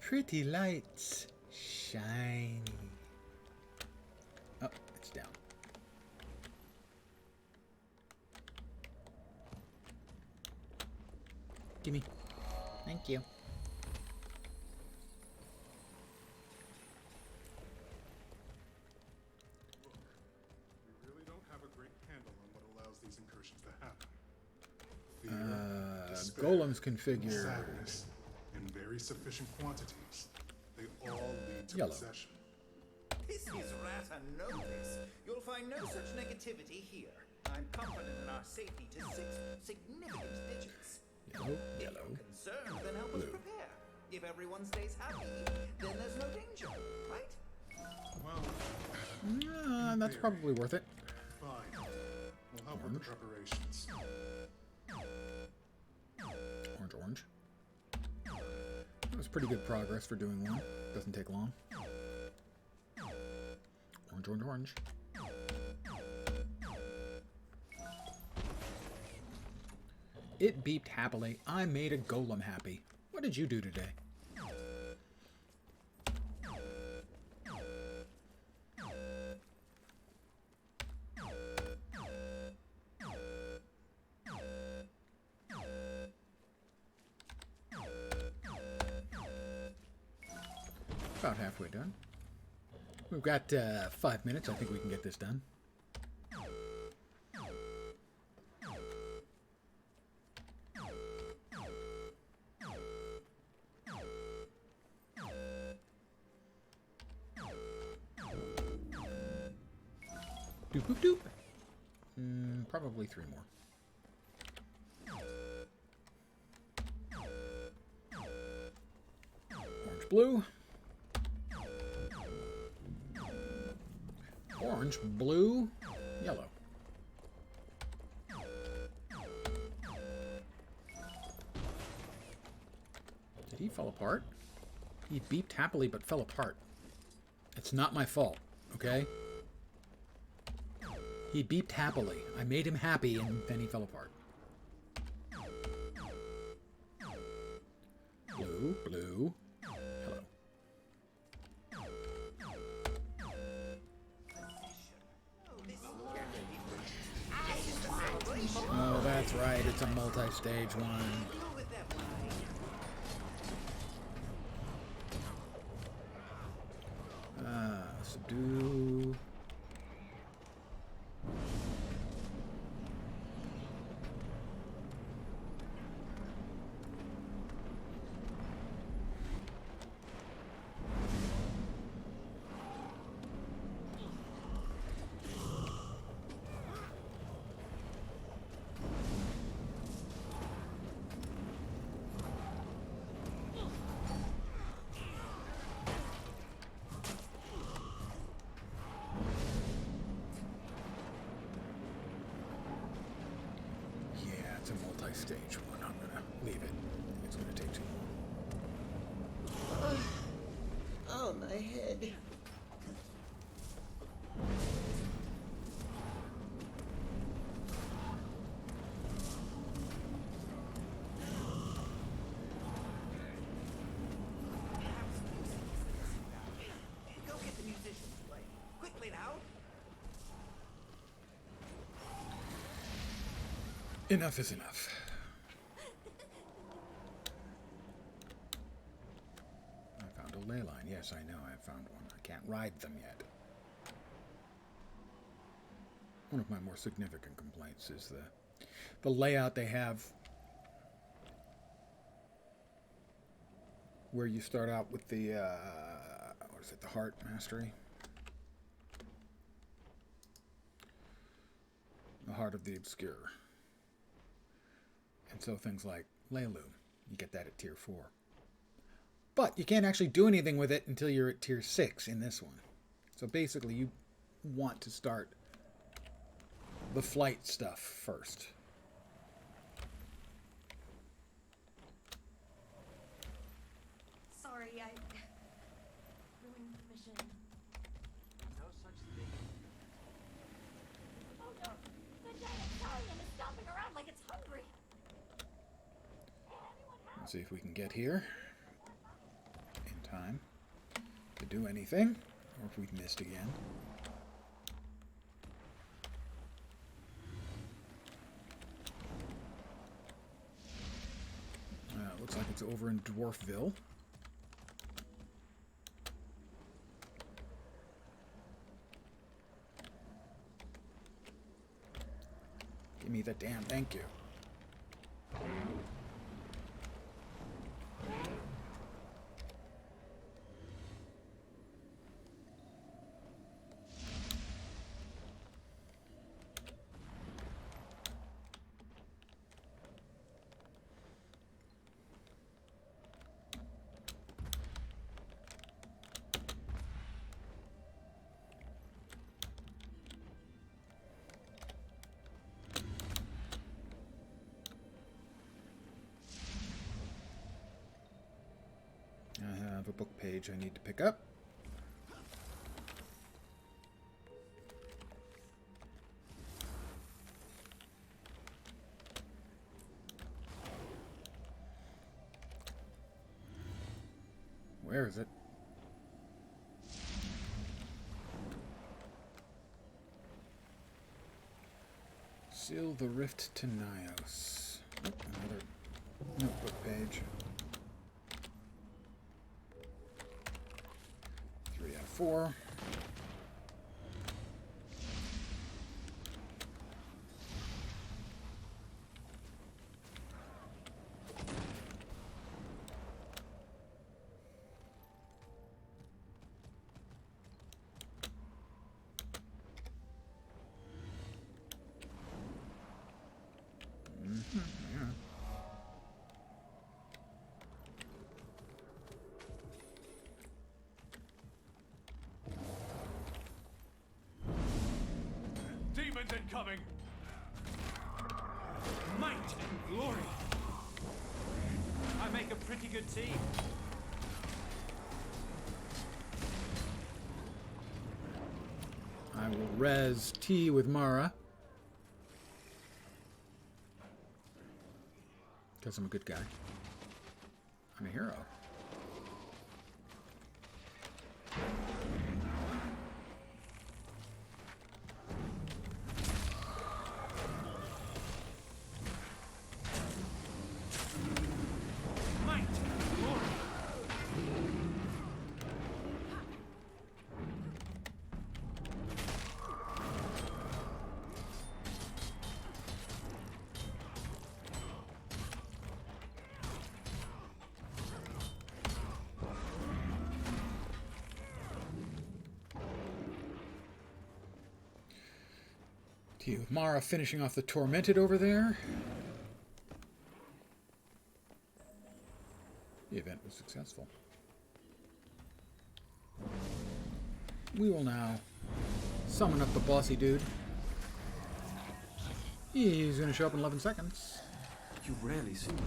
Pretty lights. Shiny. Oh, it's down. Gimme. Thank you. We really don't have a great handle on what allows these incursions to happen. Fear, despair, Golems configured. sadness, in very sufficient quantities. They all lead to Yellow. possession. This is rather notice. You'll find no such negativity here. I'm confident in our safety to 6 significant digits. Yellow, If yellow. you're concerned, then help us prepare. If everyone stays happy, then there's no danger, right? Well, That's probably worth it. fine. We'll help with the preparations. Orange. That was pretty good progress for doing one. Doesn't take long. Orange. It beeped happily. I made a golem happy. What did you do today? About halfway done. We've got 5 minutes. I think we can get this done. Doop, doop, doop. Probably 3 more. Orange, blue. Orange, blue, yellow. Did he fall apart? He beeped happily but fell apart. It's not my fault, okay? He beeped happily. I made him happy and then he fell apart. Blue, blue, yellow. Oh, that's right. It's a multi-stage one. Subdue. Stage one. I'm gonna leave it. It's gonna take too long. Oh, my head. Go get the musicians playing. Quickly now. Enough is enough. I found a ley line. Yes, I know. I found one. I can't ride them yet. One of my more significant complaints is the layout they have, where you start out with the what is it? The heart mastery. The heart of the obscure. And so things like Leilu, you get that at tier 4. But you can't actually do anything with it until you're at tier 6 in this one. So basically you want to start the flight stuff first. Sorry, I ruined the mission. No such thing. Oh no, the giant stallion is stomping around like it's hungry. Let's see if we can get here in time to do anything, or if we've missed again. Looks like it's over in Dwarfville. Give me the damn thank you. I have a book page I need to pick up. Where is it? Seal the Rift to Nios. Oh, another notebook page. before. Yeah. Demons incoming! Might and glory! I make a pretty good team. I will res T with Mara. Because I'm a good guy. I'm a hero. Might and glory! T with Mara finishing off the Tormented over there. The event was successful. We will now summon up the bossy dude. He's going to show up in 11 seconds. You rarely see me.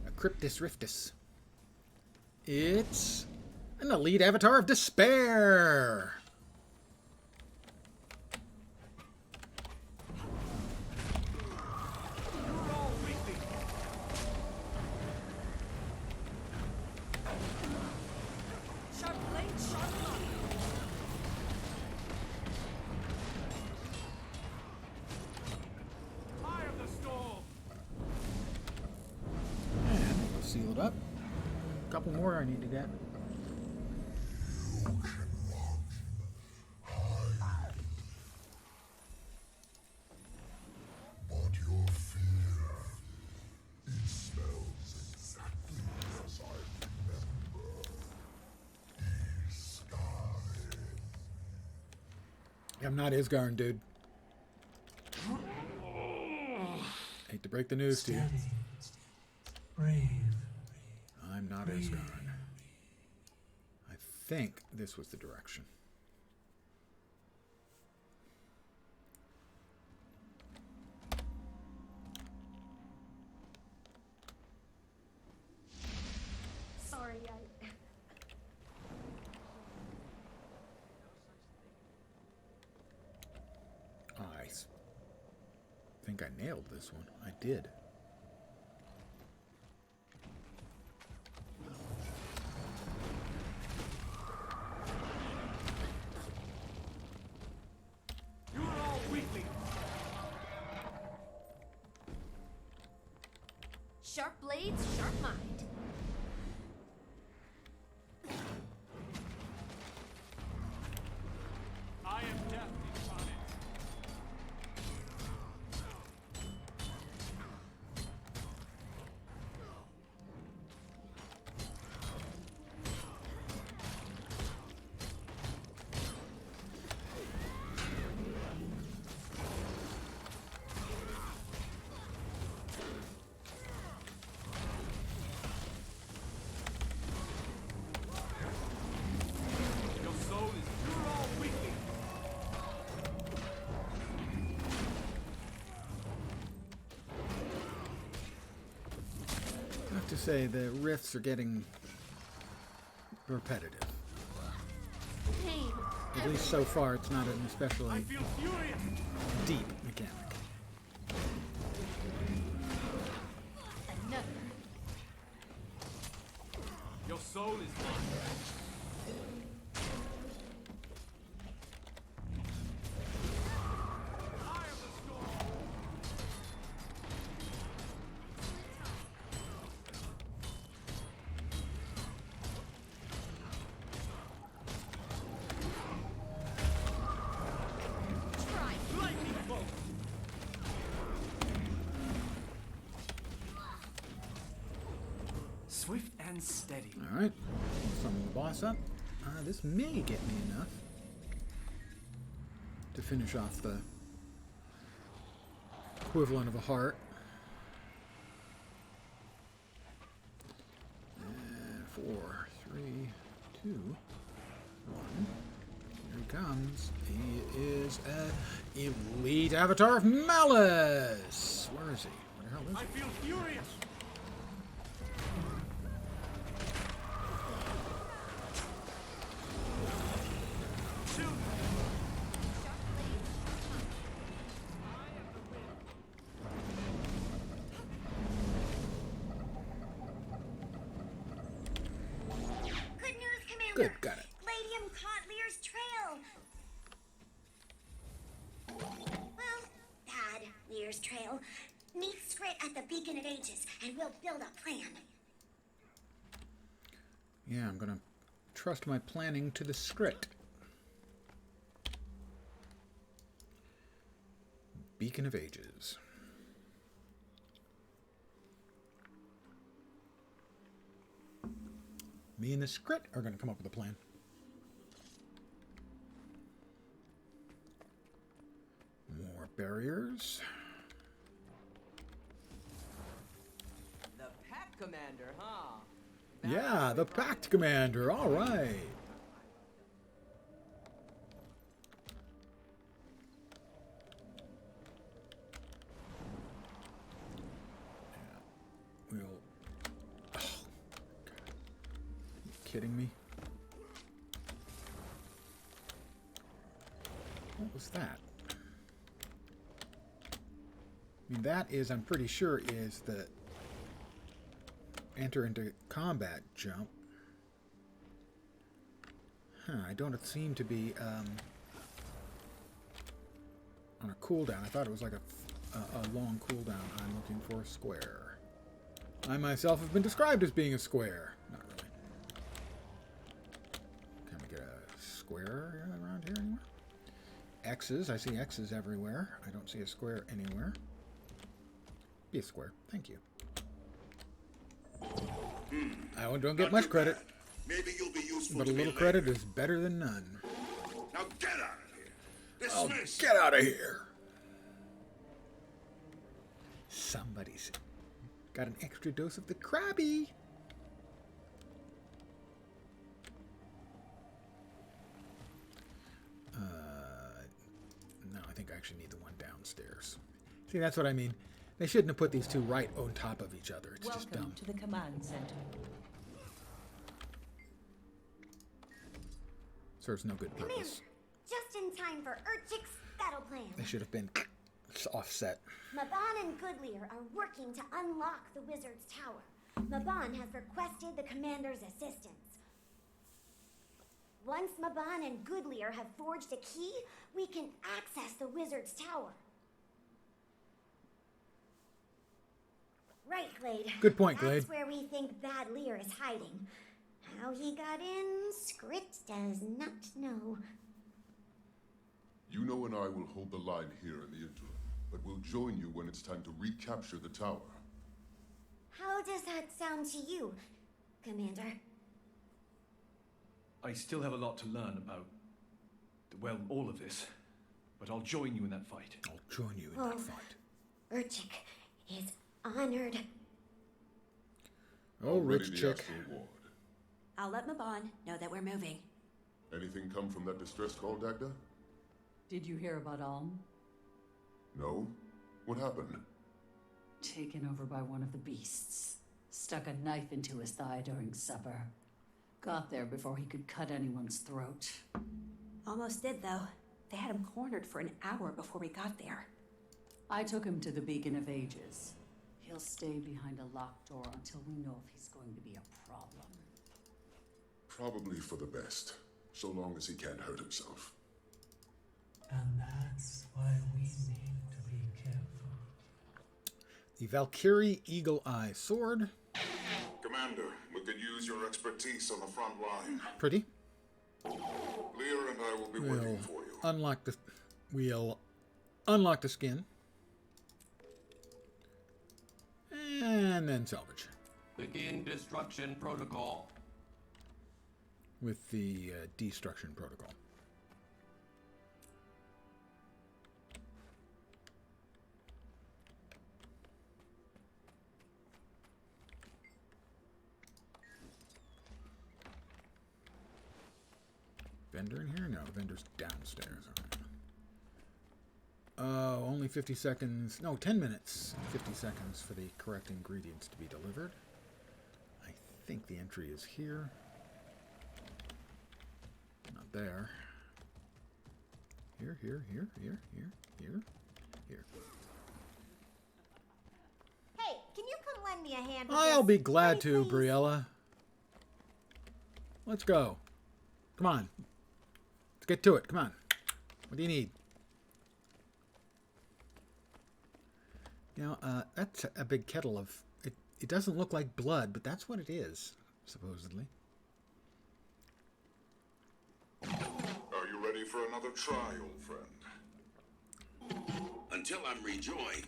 A Cryptus Riftus. It's an elite avatar of despair. Sharp blade, sharp line. Eye of the storm! And we'll seal it up. A couple more I need to get. But your fear, it smells exactly as I remember. I'm not Isgarn, dude. Hate to break the news to you. Brave. I'm not Isgarn. I think this was the direction. Sorry, I think I nailed this one. I did. You're all weakling! Sharp blades, sharp mind. I am death incarnate. Your soul is you're all weakling. I have to say, the riffs are getting repetitive. Pain. At least so far, it's not an I especially feel furious. deep mechanic. Another. Your soul is mine. Eye of the storm. Swift and steady. Alright. Summon the boss up. This may get me enough to finish off the equivalent of a heart. And 4, 3, 2, 1. Here he comes. He is an elite avatar of Malice. Where is he? Where the hell is he? I feel furious. Good news, Commander. Good, got it. Gladium caught Lear's trail. Well, bad Lear's trail. Meet Scrit at the Beacon of Ages, and we'll build a plan. Yeah, I'm gonna trust my planning to the script. Beacon of Ages. Me and the script are gonna come up with a plan. More barriers. The Pact Commander, huh? Yeah, the Pact Commander. All right. We'll. Oh, God. You kidding me? What was that? I mean, that is, I'm pretty sure, is the enter into combat jump. Huh, I don't seem to be on a cooldown. I thought it was like a long cooldown. I'm looking for a square. I myself have been described as being a square. Not really. Can we get a square around here anywhere? X's. I see X's everywhere. I don't see a square anywhere. Be a square. Thank you. I don't get much credit. Maybe you'll be useful But a to me little later. credit is better than none. Now get out of here. Oh, Dismiss. get out of here. Somebody's got an extra dose of the Krabby. No, I think I actually need the one downstairs. See, that's what I mean. They shouldn't have put these two right on top of each other. It's just dumb. Welcome to the command center. Serves no good Commander, purpose. just in time for Urchik's battle plan. They should have been offset. Maban and Goodlear are working to unlock the wizard's tower. Maban has requested the commander's assistance. Once Maban and Goodlear have forged a key, we can access the wizard's tower. Right, Glade. Good point, Glade. That's where we think Bad Lear is hiding. How he got in, Scrit does not know. You know and I will hold the line here in the interim, but we'll join you when it's time to recapture the tower. How does that sound to you, Commander? I still have a lot to learn about, well, all of this, but I'll join you in that fight. I'll join you in that fight. Urchik is honored. Oh, rich the chick. Astral Ward. I'll let Maban know that we're moving. Anything come from that distress call, Dagda? Did you hear about Alm? No? What happened? Taken over by one of the beasts. Stuck a knife into his thigh during supper. Got there before he could cut anyone's throat. Almost did, though. They had him cornered for an hour before we got there. I took him to the Beacon of Ages. He'll stay behind a locked door until we know if he's going to be a problem. Probably for the best, so long as he can't hurt himself. And that's why we need to be careful. The Valkyrie Eagle Eye Sword. Commander, we could use your expertise on the front line. Pretty. Lear and I will be waiting for you. We'll unlock the skin. And then salvage. Begin destruction protocol. With the destruction protocol. Vendor in here? No, vendor's downstairs. Oh, only 50 seconds. No, 10 minutes. 50 seconds for the correct ingredients to be delivered. I think the entry is here. Not there. Here. Hey, can you come lend me a hand with I'll this? be glad Pretty to, please? Briella. Let's go. Come on. Let's get to it. Come on. What do you need? You know, that's a big kettle of... It doesn't look like blood, but that's what it is, supposedly. Are you ready for another try, old friend? Until I'm rejoined,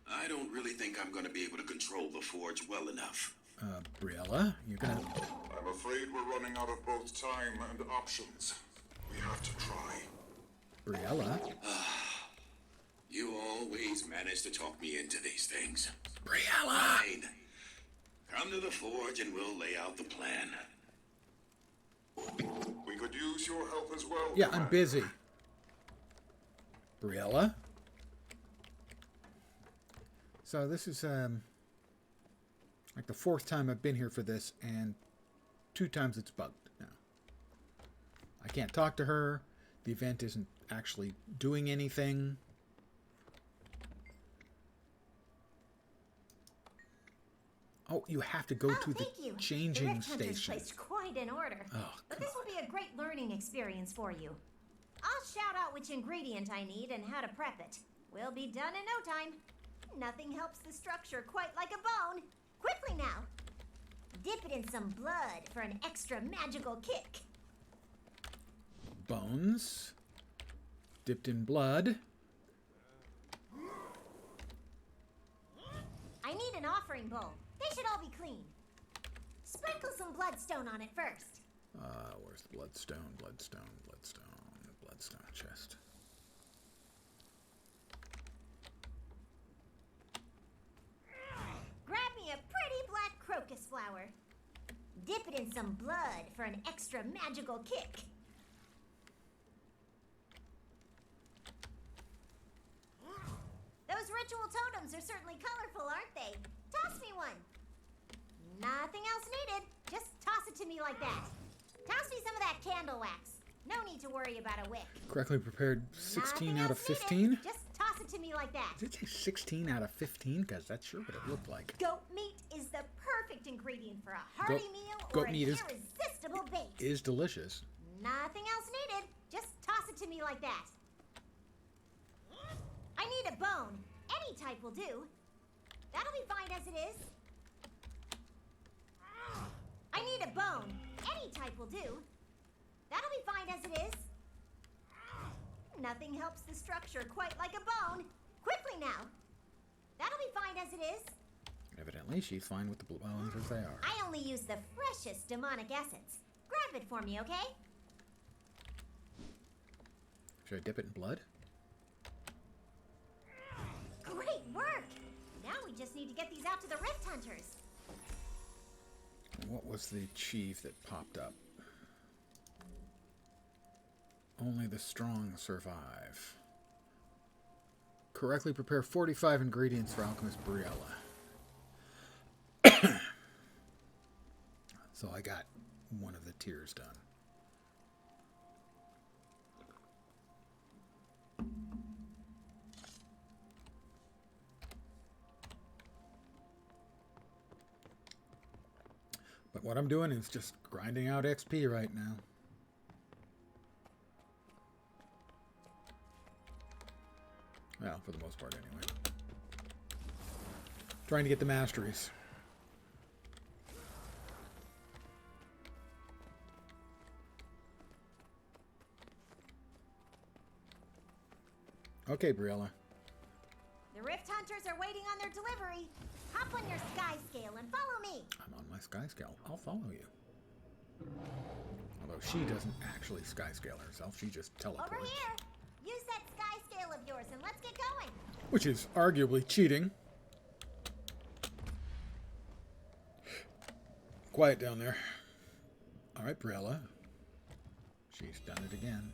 I don't really think I'm going to be able to control the forge well enough. Briella, you're gonna... I'm afraid we're running out of both time and options. We have to try. Briella? You always manage to talk me into these things. Briella! Fine. Come to the forge and we'll lay out the plan. We could use your help as well. Yeah, I'm busy. Briella? So this is like the 4th time I've been here for this, and 2 times it's bugged now. I can't talk to her. The event isn't actually doing anything. Oh, you have to go to the changing the Rift Hunter's station. placed quite in order. Oh, but this will be a great learning experience for you. I'll shout out which ingredient I need and how to prep it. We'll be done in no time. Nothing helps the structure quite like a bone. Quickly now. Dip it in some blood for an extra magical kick. Bones. Dipped in blood. I need an offering bowl. They should all be clean. Sprinkle some bloodstone on it first. Where's the bloodstone? Bloodstone chest. Grab me a pretty black crocus flower. Dip it in some blood for an extra magical kick. Those ritual totems are certainly colorful, aren't they? Toss me one. Nothing else needed. Just toss it to me like that. Toss me some of that candle wax. No need to worry about a wick. Correctly prepared 16 Nothing out of else needed. 15? Just toss it to me like that. Did it say 16 out of 15? Because that's sure what it looked like. Goat meat is the perfect ingredient for a hearty meal or goat an meat irresistible bait. is delicious. Nothing else needed. Just toss it to me like that. I need a bone. Any type will do. That'll be fine as it is. I need a bone. Any type will do. That'll be fine as it is. Nothing helps the structure quite like a bone. Quickly now. That'll be fine as it is. Evidently, she's fine with the bones as they are. I only use the freshest demonic essence. Grab it for me, okay? Should I dip it in blood? Great work! Now we just need to get these out to the Rift Hunters. What was the chief that popped up? Only the strong survive. Correctly prepare 45 ingredients for Alchemist Briella. So I got one of the tiers done. But what I'm doing is just grinding out XP right now. Well, for the most part anyway. Trying to get the masteries. Okay, Briella. The The Rift Hunters are waiting on their delivery. Hop on your sky scale and follow me. I'm on my sky scale. I'll follow you. Although she doesn't actually sky scale herself, she just teleports. Over here. Use that sky scale of yours and let's get going. Which is arguably cheating. Quiet down there. All right, Briella. She's done it again.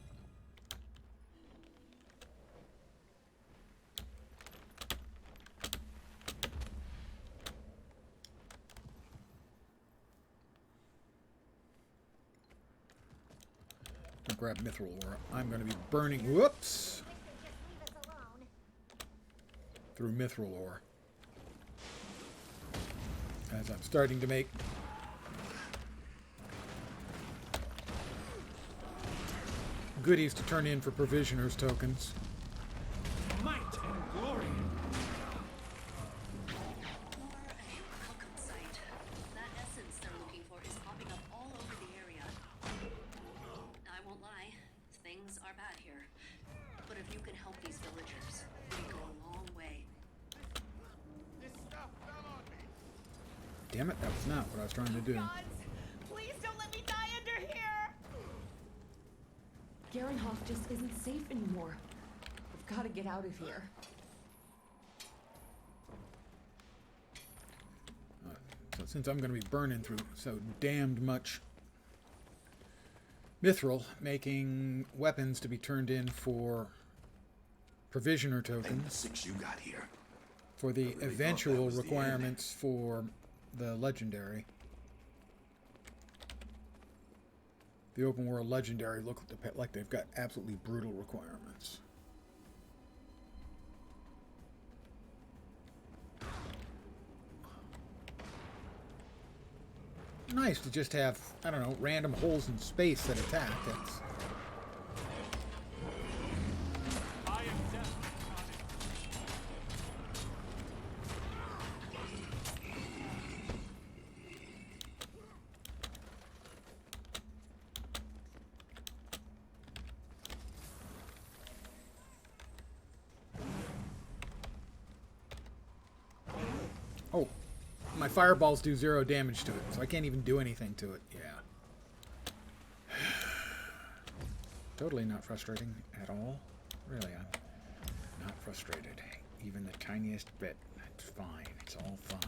I'll grab mithril ore. I'm going to be burning. Whoops! Through mithril ore. As I'm starting to make goodies to turn in for provisioners tokens. Might and glory. That essence they're looking for is popping up all over the area. I won't lie, things are bad here. But if you can help these villagers, we go a long way. This stuff fell on me. Damn it, that was not what I was trying to do. Gods, please don't let me die under here! Garenhof just isn't safe anymore. We've got to get out of here. So since I'm going to be burning through so damned much mithril, making weapons to be turned in for provisioner tokens. The 6 you got here. For the really eventual requirements for the legendary. The open world legendary look like they've got absolutely brutal requirements. Nice to just have, I don't know, random holes in space that attack. That's oh, my fireballs do 0 damage to it, so I can't even do anything to it. Yeah. Totally not frustrating at all. Really, I'm not frustrated. Even the tiniest bit. It's fine. It's all fine.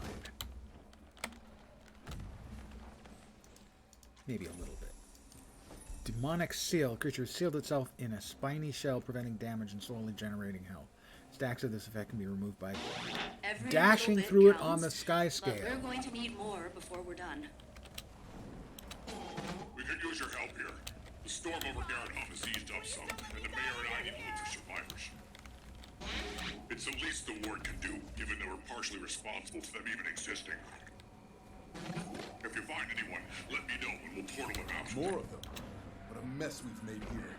Maybe a little bit. Demonic seal. Creature sealed itself in a spiny shell, preventing damage and slowly generating health. Stacks of this effect can be removed by dashing through it on the sky scale. But we're going to need more before we're done. We could use your help here. The storm over Garenhof has eased up some, and the mayor and I need to look for survivors. It's the least the ward can do, given they were partially responsible for them even existing. If you find anyone, let me know and we'll portal them out. More of them. What a mess we've made here.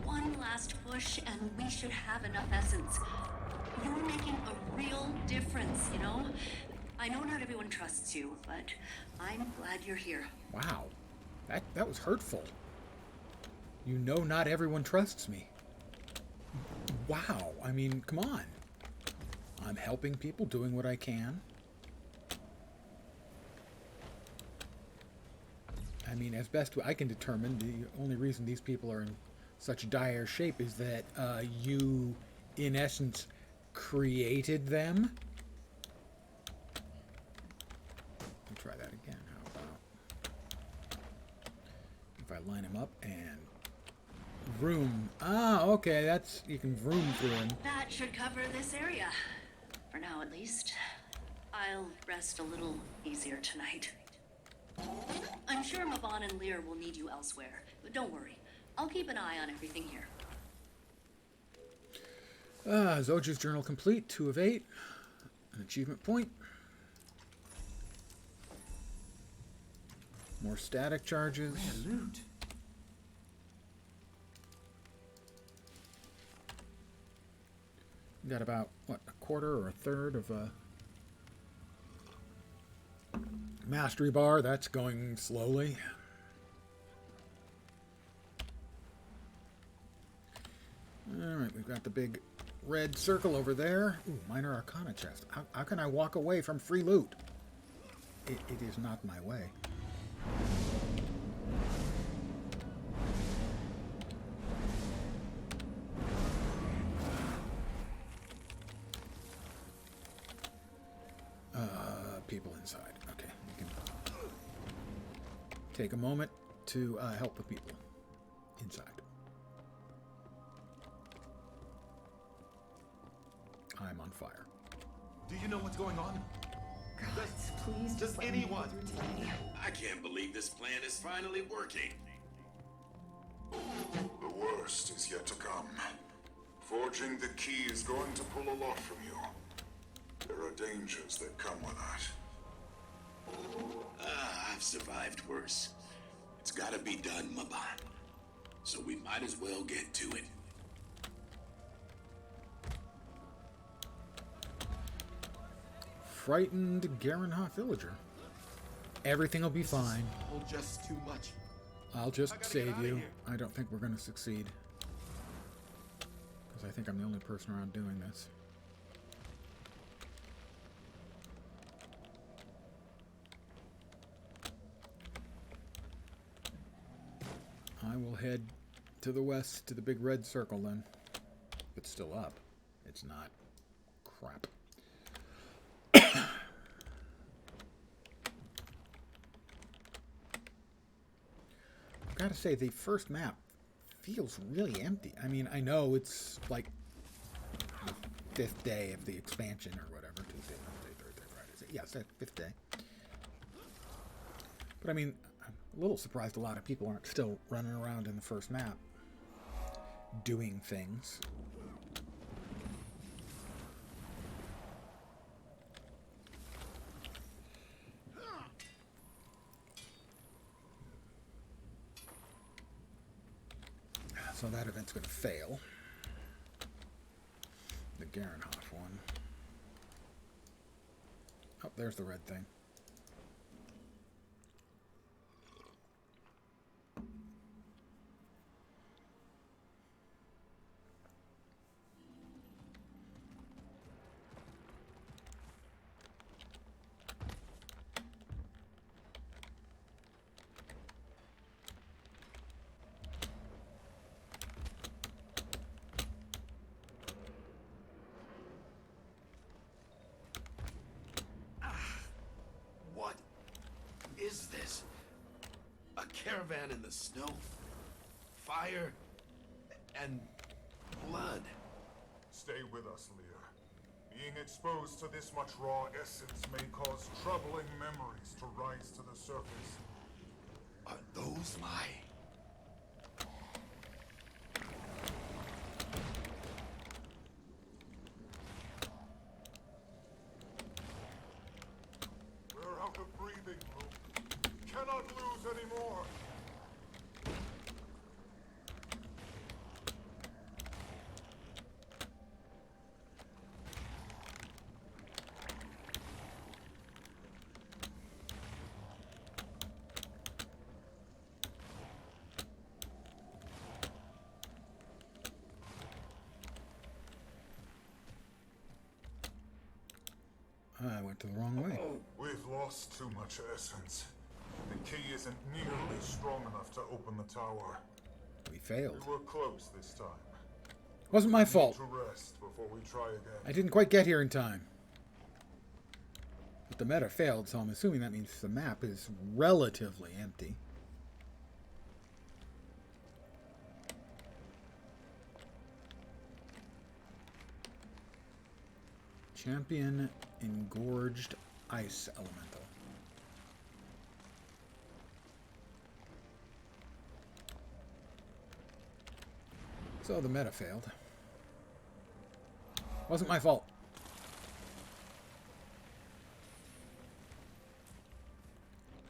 One last push and we should have enough essence. You're making a real difference, you know? I know not everyone trusts you, but I'm glad you're here. Wow. That was hurtful. You know not everyone trusts me. Wow. I mean, come on. I'm helping people, doing what I can. I mean, as best I can determine, the only reason these people are in such dire shape is that you, in essence, created them. I'll try that again. How about if I line them up and vroom? Ah, okay, that's, you can vroom through them. That should cover this area. For now, at least. I'll rest a little easier tonight. I'm sure Maban and Lear will need you elsewhere, but don't worry. I'll keep an eye on everything here. Zoja's journal complete, 2 of 8. An achievement point. More static charges. Rare loot. Got about, what, a quarter or a third of a mastery bar. That's going slowly. Alright, we've got the big red circle over there. Ooh, minor arcana chest. How can I walk away from free loot? It is not my way. People inside. Okay, we can take a moment to help the people inside. I'm on fire. Do you know what's going on? God, please Does anyone? I can't believe this plan is finally working. The worst is yet to come. Forging the key is going to pull a lot from you. There are dangers that come with that. I've survived worse. It's gotta be done, Maban. So we might as well get to it. Frightened Garenhoff villager. Everything will be fine. All just too much. I'll just save you. I don't think we're going to succeed. Because I think I'm the only person around doing this. I will head to the west to the big red circle then. It's still up. It's not. Crap. I've got to say, the first map feels really empty. I mean, I know it's like the 5th day of the expansion or whatever. Tuesday, Wednesday, Thursday, Friday. Yes, that 5th day. But I mean, I'm a little surprised a lot of people aren't still running around in the first map doing things. So that event's going to fail. The Garenhoff one. Oh, there's the red thing. What is this? A caravan in the snow, fire, and blood. Stay with us, Lear. Being exposed to this much raw essence may cause troubling memories to rise to the surface. Are those my... We're out of breathing room. Cannot lose anymore. I went the wrong way. We've lost too much essence. The key isn't nearly strong enough to open the tower. We failed. We were close this time. Wasn't my We fault. need to rest before we try again. I didn't quite get here in time. But the meta failed, so I'm assuming that means the map is relatively empty. Champion Engorged Ice Elemental. So the meta failed. Wasn't my fault.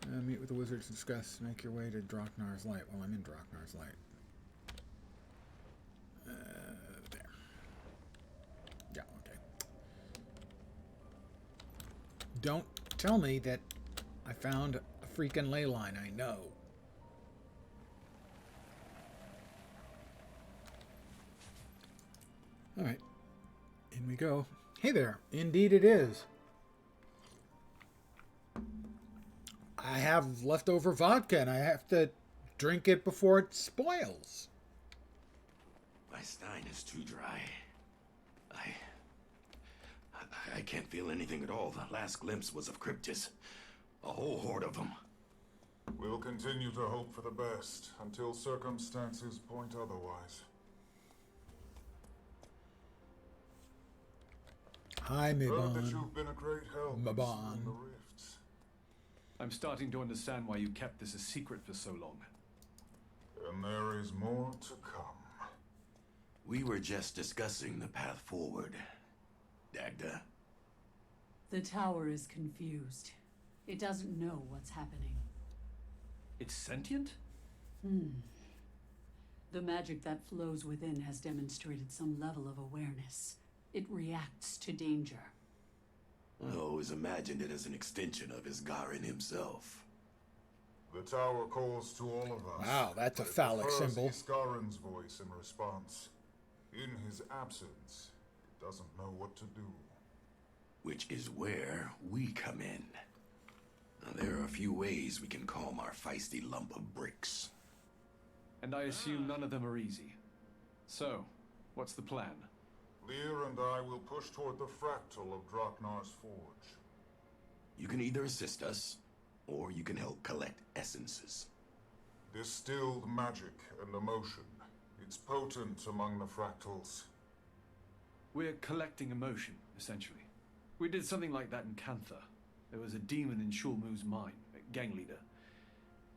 Meet with the wizards to discuss. Make your way to Draknar's Light. Well, I'm in Draknar's Light. There. Yeah, okay. Don't tell me that I found a freaking ley line. I know. Alright. In we go. Hey there. Indeed it is. I have leftover vodka and I have to drink it before it spoils. My stein is too dry. I can't feel anything at all. The last glimpse was of Cryptis. A whole horde of them. We'll continue to hope for the best until circumstances point otherwise. Hi, Heard that Mabon. you've been a great help in Mabon. sealing the rifts. I'm starting to understand why you kept this a secret for so long. And there is more to come. We were just discussing the path forward, Dagda. The tower is confused. It doesn't know what's happening. It's sentient? The magic that flows within has demonstrated some level of awareness. It reacts to danger. I always imagined it as an extension of Isgarin himself. The tower calls to all of us. Wow, that's a but it phallic prefers symbol. Isgarin's voice in response. In his absence, it doesn't know what to do. Which is where we come in. Now, there are a few ways we can calm our feisty lump of bricks. And I assume none of them are easy. So, what's the plan? Lear and I will push toward the fractal of Draknar's forge. You can either assist us, or you can help collect essences. Distilled magic and emotion. It's potent among the fractals. We're collecting emotion, essentially. We did something like that in Cantha. There was a demon in Shulmu's mine, a gang leader.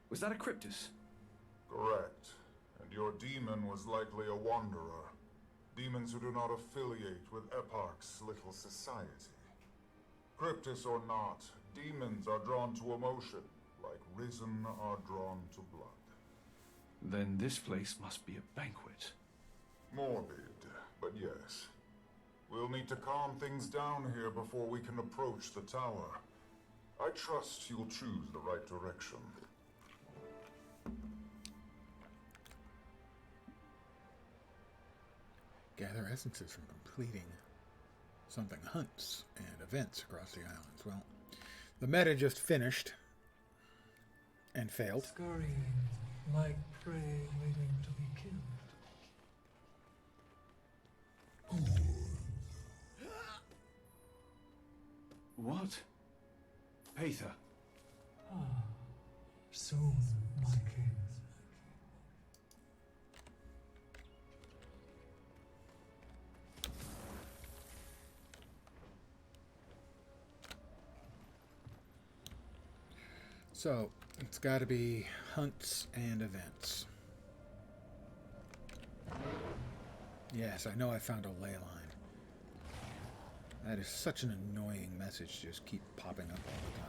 Was that a Cryptis? Correct. And your demon was likely a wanderer. Demons who do not affiliate with Eparch's little society. Cryptis or not, demons are drawn to emotion, like Risen are drawn to blood. Then this place must be a banquet. Morbid, but yes. We'll need to calm things down here before we can approach the tower. I trust you'll choose the right direction. Gather essences from completing something hunts and events across the islands. Well, the meta just finished and failed. Scurrying like prey waiting to be killed. What? Paether. Soon, my king. So, it's got to be hunts and events. Yes, I know I found a ley line. That is such an annoying message to just keep popping up all the time.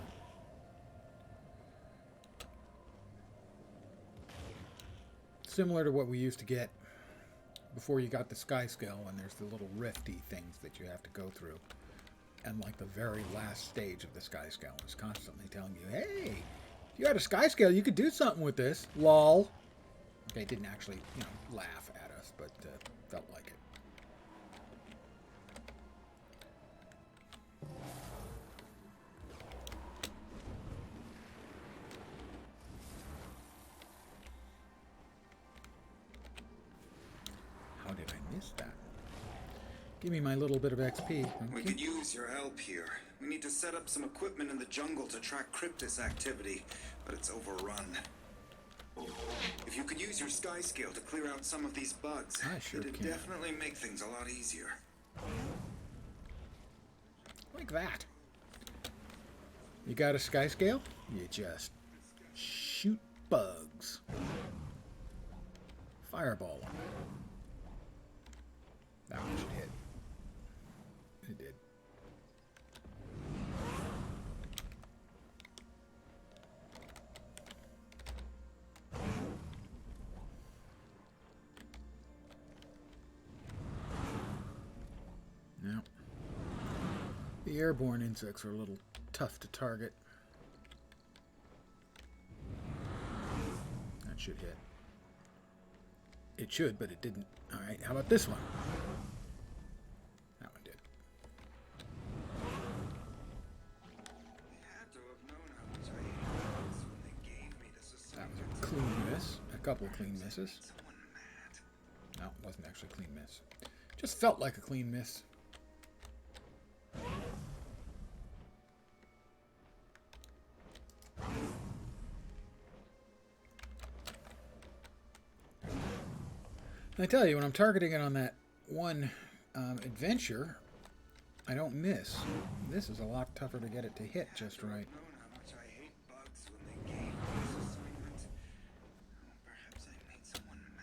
Similar to what we used to get before you got the sky scale, when there's the little rifty things that you have to go through. And like the very last stage of the sky scale is constantly telling you, hey, if you had a sky scale, you could do something with this. Lol. Okay, didn't actually, laugh at us, but felt like it. How did I miss that? Give me my little bit of XP. We could use your help here. We need to set up some equipment in the jungle to track Cryptis activity, but it's overrun. If you could use your sky scale to clear out some of these bugs, I sure it'd can. definitely make things a lot easier. Like that. You got a sky scale? You just shoot bugs. Fireball them. That one should hit. It did. Now, the airborne insects are a little tough to target. That should hit. It should, but it didn't. Alright, how about this one? couple of clean misses. No, it wasn't actually a clean miss. Just felt like a clean miss. I tell you, when I'm targeting it on that one adventure, I don't miss. This is a lot tougher to get it to hit just right.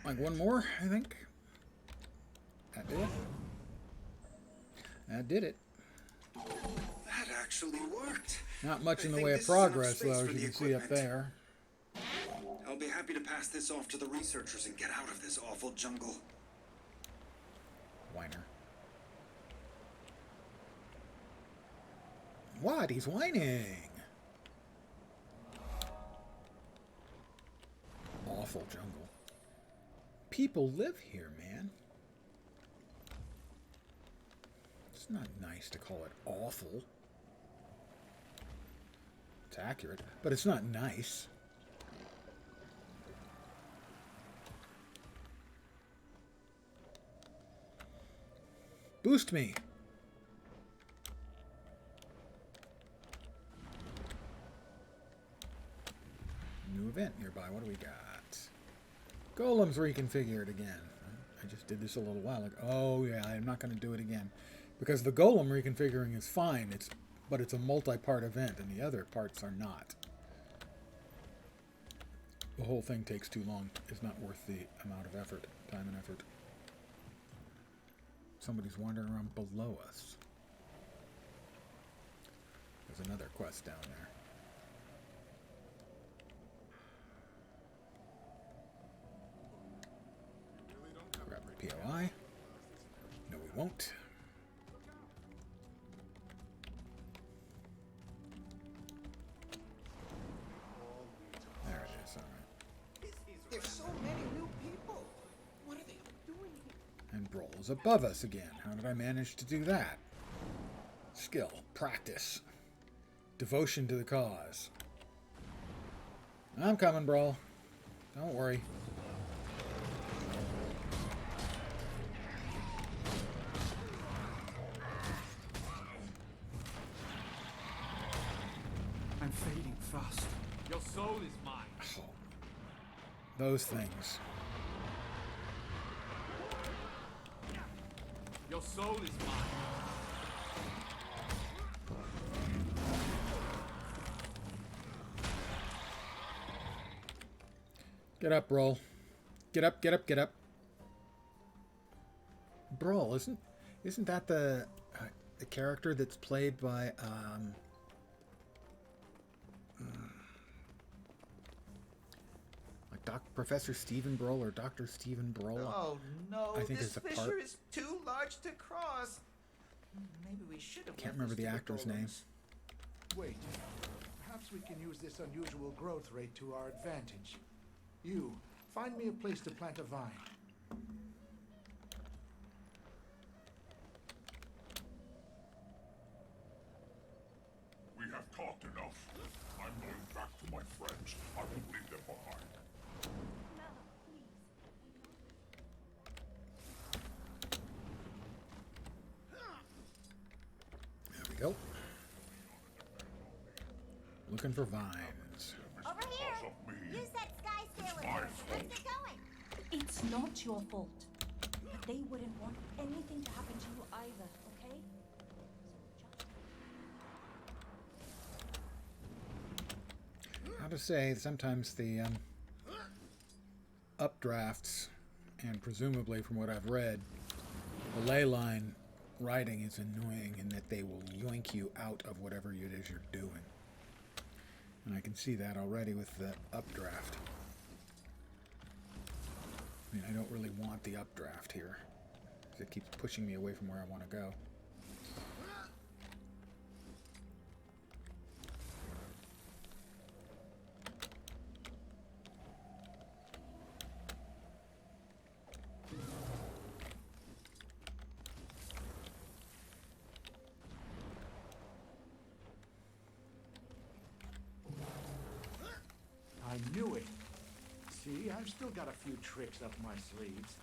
Like one more, I think. That did it. That did it. That actually worked. Not much in the I way think of this is enough progress, space though, for as you the can see up equipment. there. I'll be happy to pass this off to the researchers and get out of this awful jungle. Whiner. What? He's whining. Awful jungle. People live here, man. It's not nice to call it awful. It's accurate, but it's not nice. Boost me. New event nearby. What do we got? Golem's reconfigured again. I just did this a little while ago. Oh yeah, I'm not going to do it again. Because the golem reconfiguring is fine, but it's a multi-part event, and the other parts are not. The whole thing takes too long. It's not worth the amount of effort, time and effort. Somebody's wandering around below us. There's another quest down there. Grab the POI. No, we won't. There it is, alright. There's so many new people. What are they doing here? And Brawl is above us again. How did I manage to do that? Skill, practice, devotion to the cause. I'm coming, Brawl. Don't worry. I'm fading fast. Your soul is mine. Oh, those things. Your soul is mine. Get up, Brawl. Get up, get up, get up. Brawl, isn't that the character that's played by like Professor Stephen Brawl or Dr. Stephen Brawl? Oh no, I think this it's a part. fissure is too large to cross. Maybe we should have. Can't remember the actor's name. Wait. Perhaps we can use this unusual growth rate to our advantage. You, find me a place to plant a vine. We have talked enough. I'm going back to my friends. I won't leave them behind. There we go. Looking for vines. Over here! Use that sky scale of yours. Let's get going! It's not your fault. They wouldn't want anything to happen to you either, okay? How to say, sometimes the updrafts, and presumably from what I've read, the ley line riding is annoying in that they will yoink you out of whatever it is you're doing. And I can see that already with the updraft. I mean, I don't really want the updraft here, because it keeps pushing me away from where I want to go. I knew it. See, I I've still got a few tricks up my sleeves.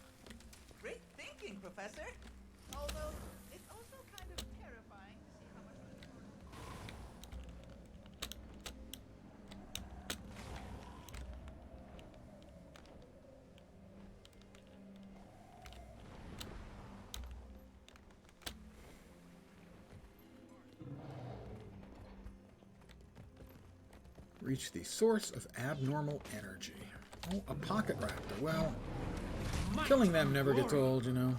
Great thinking, Professor. Although, it's also kind of terrifying to see how much of the Reach the source of abnormal energy. Oh, a pocket raptor. Well, killing them never gets old, you know.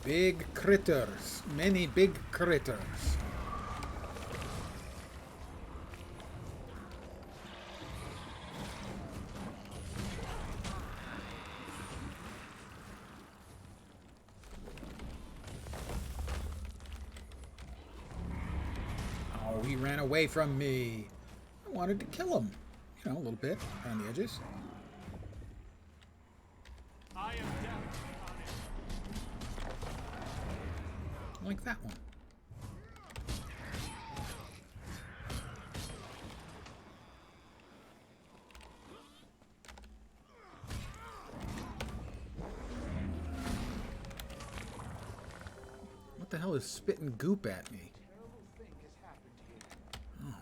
Big critters. Many big critters. Oh, he ran away from me. I wanted to kill him. You know, a little bit on the edges. I am down on it. Like that one. What the hell is spitting goop at me? Oh.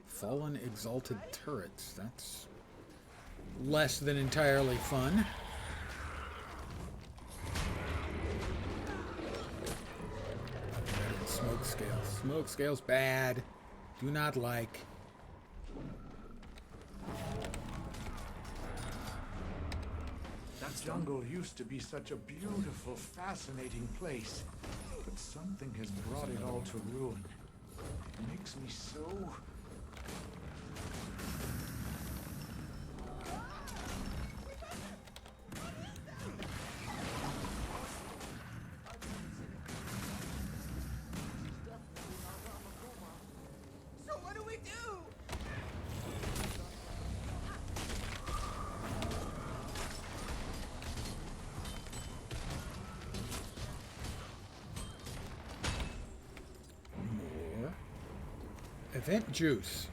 Fallen exalted turrets. That's less than entirely fun. Smoke scales. Smoke scales bad. Do not like. That jungle used to be such a beautiful, fascinating place. But something has brought it all to ruin. It makes me so... So what do we do? More event juice.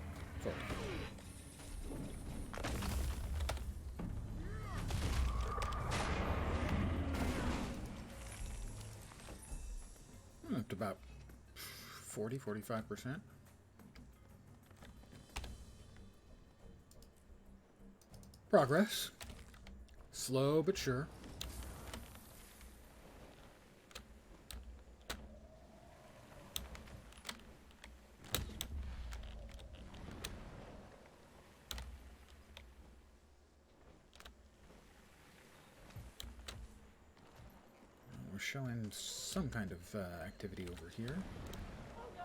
Up to about 40–45%. Progress. Slow but sure. We're showing some kind of activity over here.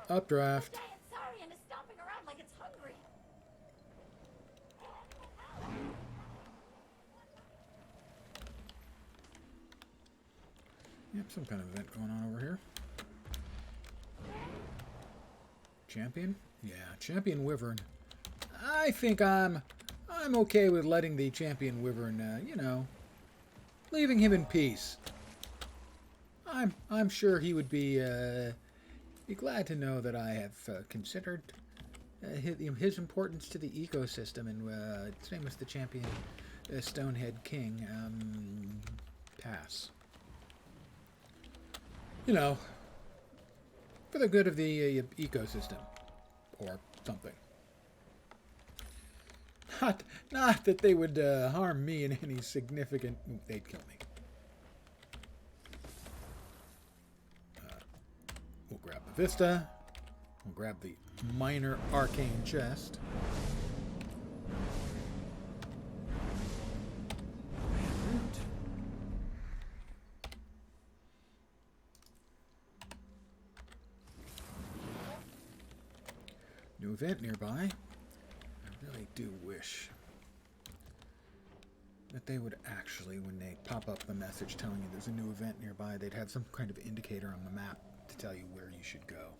Updraft. Giant saurian is stomping around like it's hungry. Yep, some kind of event going on over here. Champion? Yeah, champion wyvern. I think I'm okay with letting the champion wyvern, you know, leaving him in peace. I'm sure he would be glad to know that I have considered his importance to the ecosystem, and same as the champion Stonehead King. Pass. You know, for the good of the ecosystem, or something. Not that they would harm me in any significant. They'd kill me. We'll grab the Vista. We'll grab the minor arcane chest. New event nearby. I really do wish that they would actually, when they pop up the message telling you there's a new event nearby, they'd have some kind of indicator on the map to tell you where you should go.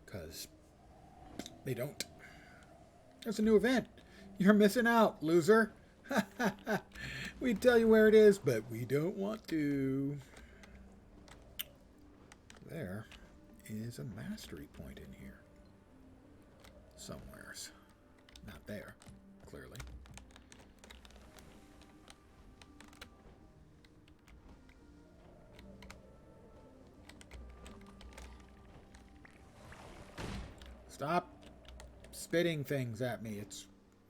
Because they don't. There's a new event. You're missing out, loser. We tell you where it is, but we don't want to. There is a mastery point in here. Somewheres. Not there, clearly. Stop spitting things at me. It's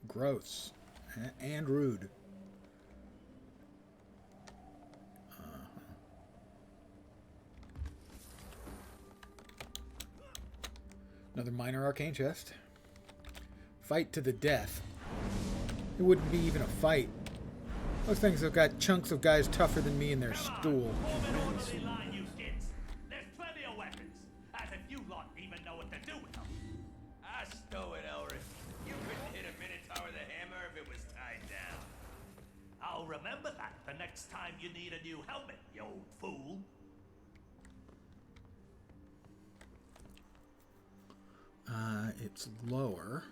gross and rude. Another minor arcane chest. Fight to the death. It wouldn't be even a fight. Those things have got chunks of guys tougher than me in their stool. There's plenty of weapons, as if you lot even know what to do with them. I stow it, Elric. You couldn't hit a Minotaur with a hammer if it was tied down. I'll remember that the next time you need a new helmet, you old fool. It's lower.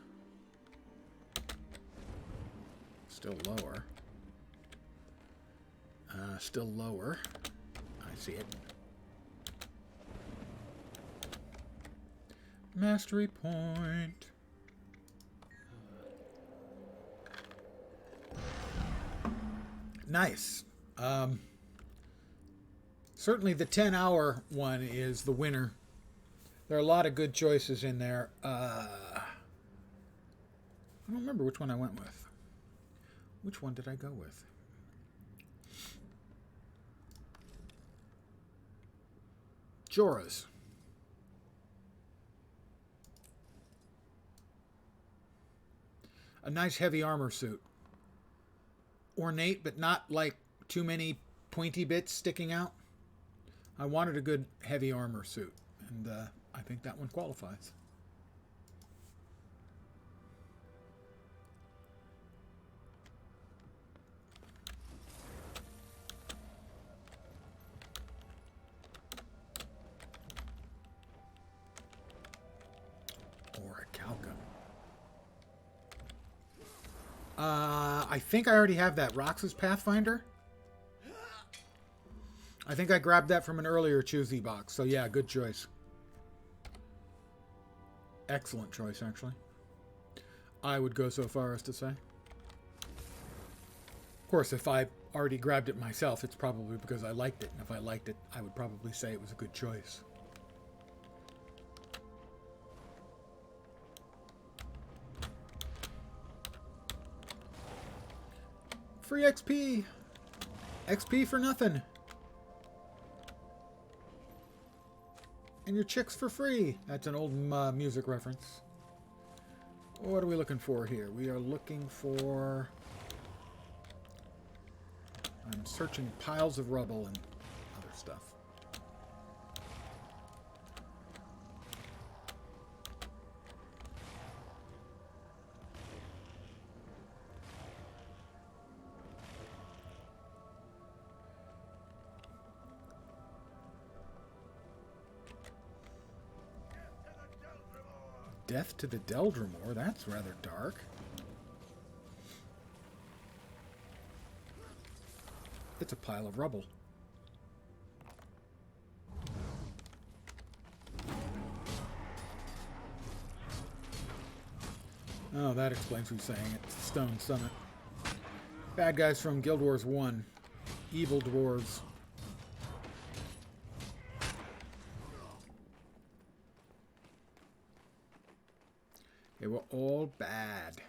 Still lower. Still lower. I see it. Mastery point. Nice. Certainly the 10-hour one is the winner. There are a lot of good choices in there. I don't remember which one I went with. Which one did I go with? Jorah's. A nice heavy armor suit. Ornate, but not like too many pointy bits sticking out. I wanted a good heavy armor suit, and I think that one qualifies. Or a Calcum. I think I already have that. Roxas Pathfinder? I think I grabbed that from an earlier Choosy box. So yeah, good choice. Excellent choice, actually. I would go so far as to say. Of course, if I already grabbed it myself, it's probably because I liked it. And if I liked it, I would probably say it was a good choice. Free XP! XP for nothing! And your chicks for free! That's an old music reference. What are we looking for here? We are looking for... I'm searching piles of rubble and other stuff. Death to the Deldrimor? That's rather dark. It's a pile of rubble. Oh, that explains who's saying it. It's Stone Summit. Bad guys from Guild Wars 1. Evil dwarves. They were all bad.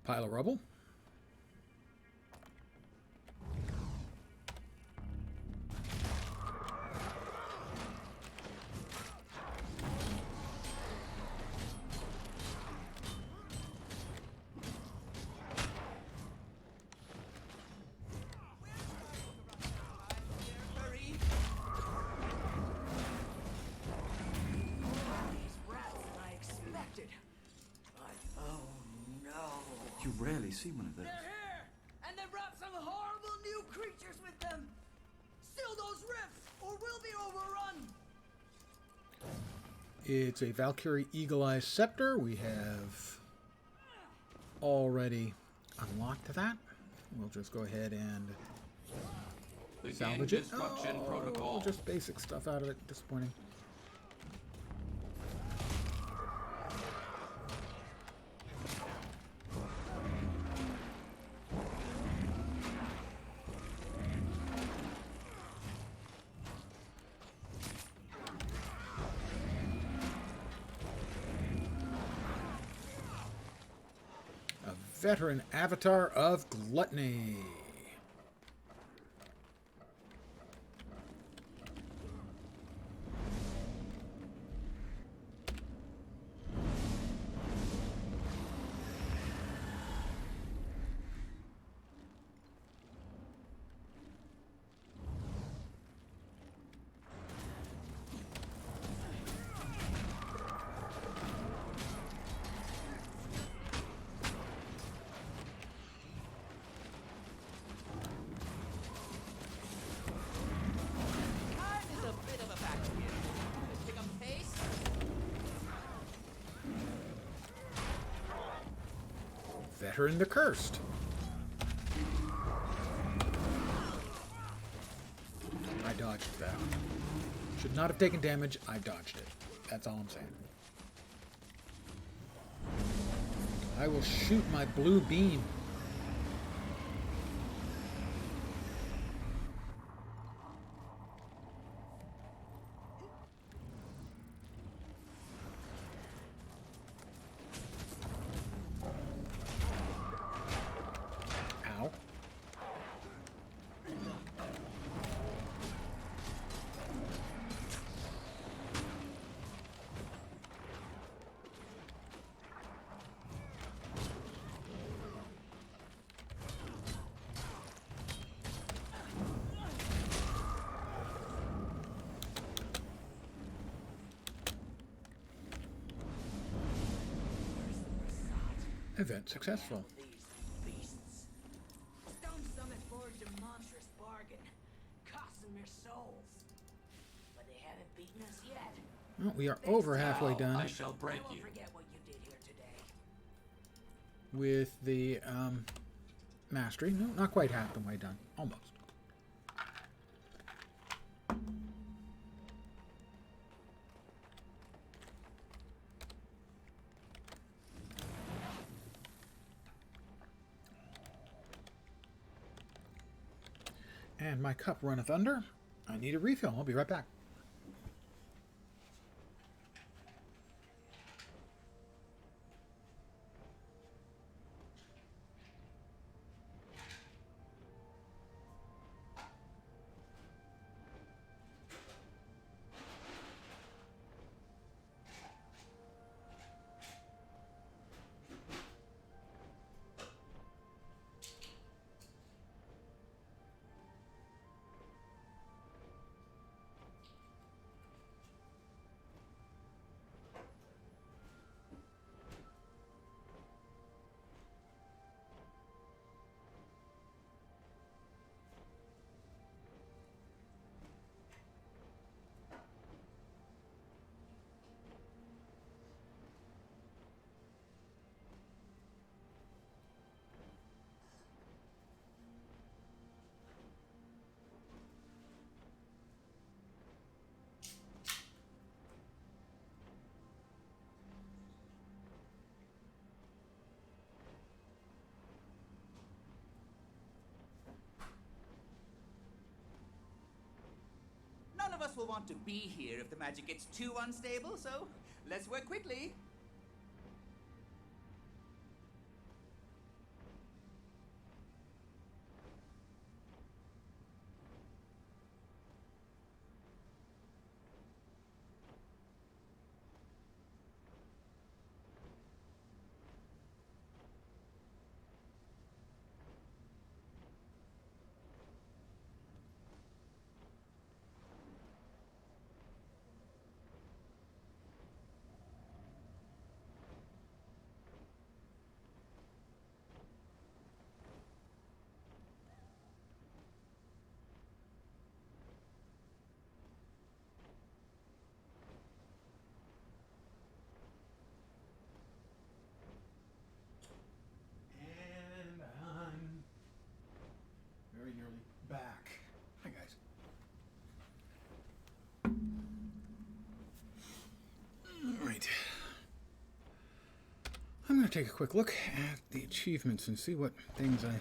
Pile of rubble. You rarely see one of those. They're here! And they brought some horrible new creatures with them! Seal those rifts, or we'll be overrun! It's a Valkyrie Eagle-Eye Scepter. We have already unlocked that. We'll just go ahead and salvage it. Oh, just basic stuff out of it. Disappointing. Veteran Avatar of Gluttony. Veteran the Cursed. I dodged that. Should not have taken damage. I dodged it. That's all I'm saying. I will shoot my blue beam. Event successful. Stone Summit forged a monstrous bargain, costing their souls. But they haven't beaten us yet. Well, we are over halfway done. I shall break I won't you. forget what you did here today. With the mastery. No, not quite half the way done. Almost. And my cup runneth under. I need a refill. I'll be right back. None of us will want to be here if the magic gets too unstable, so let's work quickly. back. Hi, guys. All right. I'm going to take a quick look at the achievements and see what things I...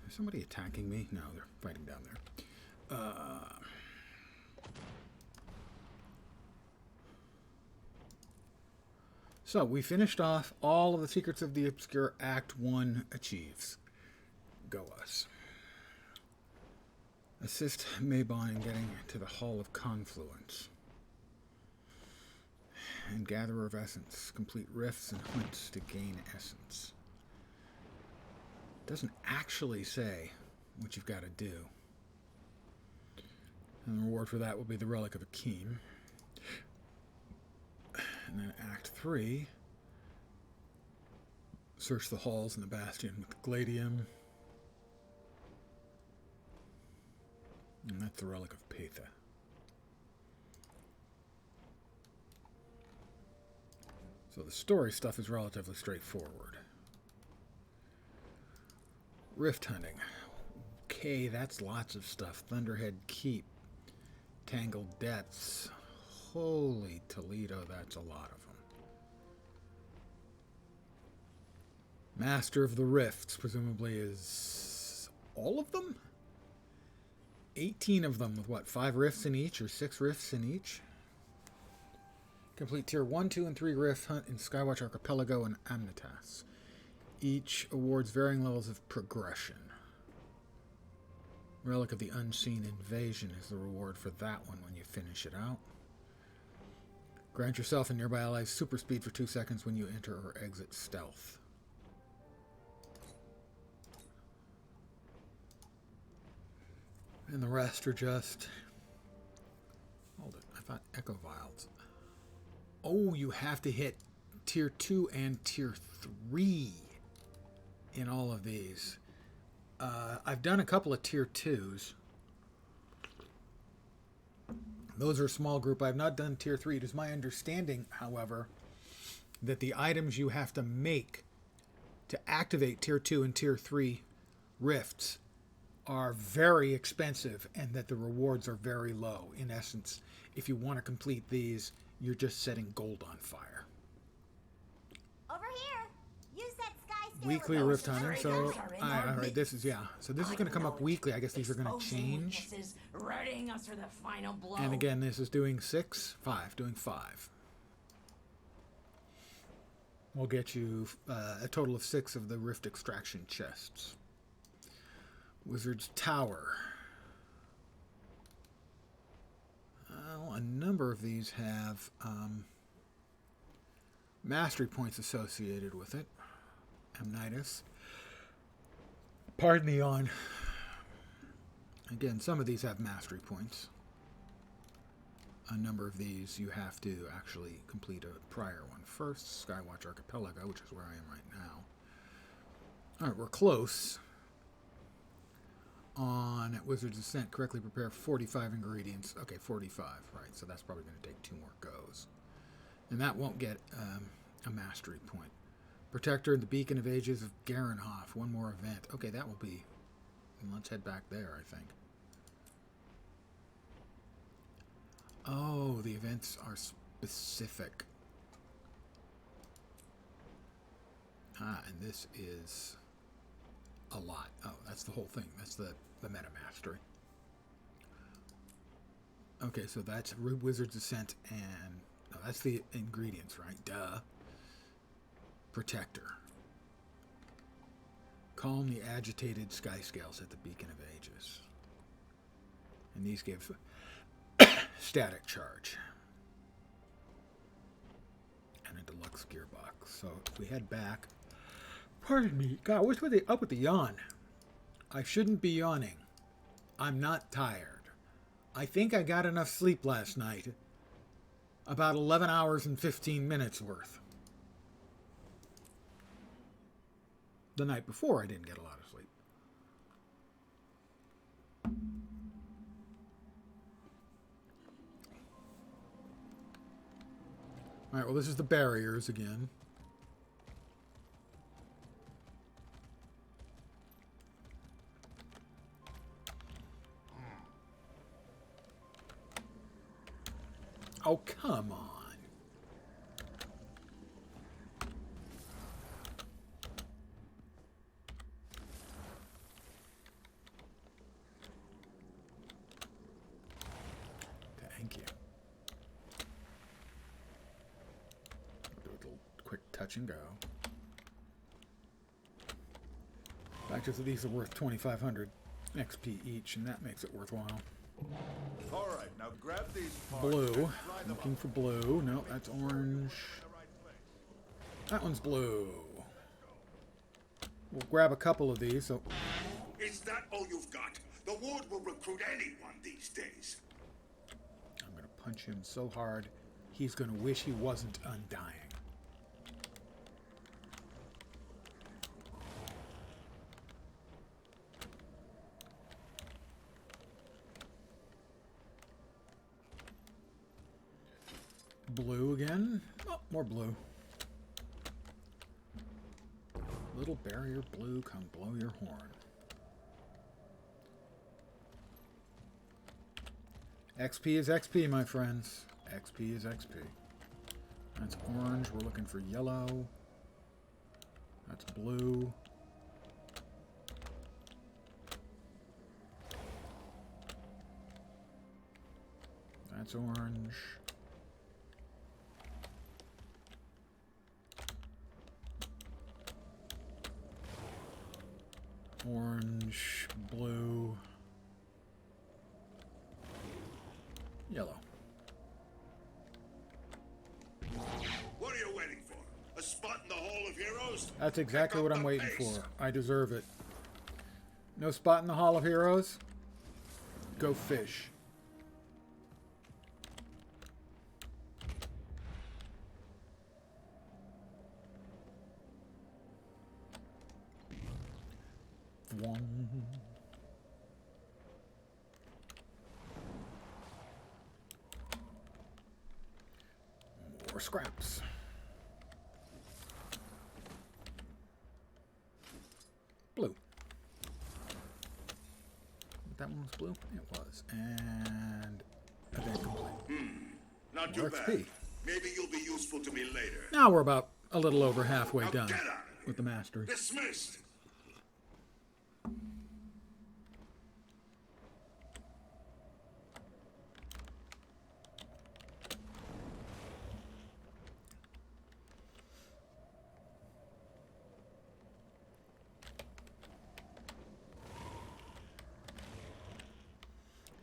Is somebody attacking me? No, they're fighting down there. So, we finished off all of the Secrets of the Obscure Act 1 achieves. Go us. Assist Mabon in getting to the Hall of Confluence. And Gatherer of Essence. Complete rifts and hunts to gain essence. It doesn't actually say what you've got to do. And the reward for that will be the Relic of Akeem. And then Act 3. Search the halls and the bastion with the Gladium. And that's the Relic of Patha. So the story stuff is relatively straightforward. Rift hunting. Okay, that's lots of stuff. Thunderhead Keep. Tangled Depths. Holy Toledo, that's a lot of them. Master of the Rifts, presumably is all of them? 18 of them with what, 5 rifts in each or 6 rifts in each? Complete tier 1, 2, and 3 rift hunt in Skywatch Archipelago and Amnitas. Each awards varying levels of progression. Relic of the Unseen Invasion is the reward for that one when you finish it out. Grant yourself and nearby allies super speed for 2 seconds when you enter or exit stealth. And the rest are just... Hold it, I thought Echo Vials. Oh, you have to hit tier 2 and tier 3 in all of these. I've done a couple of tier 2s. Those are a small group. I've not done tier 3. It is my understanding, however, that the items you have to make to activate tier 2 and tier 3 rifts are very expensive and that the rewards are very low. In essence, if you want to complete these, you're just setting gold on fire. Over here. Use that sky scale. Weekly rift hunting. So, alright, this is, yeah. So this is going to come up weekly. I guess these are going to change. Readying us for the final blow. And again, this is doing 5, doing 5. We'll get you a total of 6 of the rift extraction chests. Wizard's Tower. A number of these have mastery points associated with it. Amnitas. Pardon the yawn. Again, some of these have mastery points. A number of these you have to actually complete a prior one first. Skywatch Archipelago, which is where I am right now. Alright, we're close. On Wizard's Ascent, correctly prepare 45 ingredients. Okay, 45, right. So that's probably going to take 2 more goes. And that won't get a mastery point. Protector, the Beacon of Ages of Garenhof. 1 more event. Okay, that will be... Let's head back there, I think. Oh, the events are specific. Ah, and this is a lot. Oh, that's the whole thing. That's the meta mastery. Okay, so that's Wizard's Ascent and... No, that's the ingredients, right? Duh. Protector. Calm the agitated sky scales at the Beacon of Ages. And these give static charge. And a deluxe gearbox. So if we head back... Pardon me. God, what's up with the yawn? I shouldn't be yawning. I'm not tired. I think I got enough sleep last night. About 11 hours and 15 minutes worth. The night before, I didn't get a lot of sleep. All right, well, this is the barriers again. Oh, come on. Thank you. Do a little quick touch and go. Fact is, these are worth 2,500 XP each, and that makes it worthwhile. All right, now grab these parts Blue. and fly them Looking up. for blue. No, that's orange. That one's blue. We'll grab a couple of these. So Is that all you've got? The Ward will recruit anyone these days. I'm going to punch him so hard, he's going to wish he wasn't undying. Blue again. Oh, more blue. Little barrier blue, come blow your horn. XP is XP, my friends. XP is XP. That's orange. We're looking for yellow. That's blue. That's orange. Orange, blue, yellow. What are you waiting for? A spot in the Hall of Heroes? That's exactly what I'm waiting for. I deserve it. No spot in the Hall of Heroes? Go fish. More scraps. Blue. That one was blue? It was. And event complete. Not too More bad. XP. Maybe you'll be useful to me later. Now we're about a little over halfway Now done get out of with the mastery. Dismissed.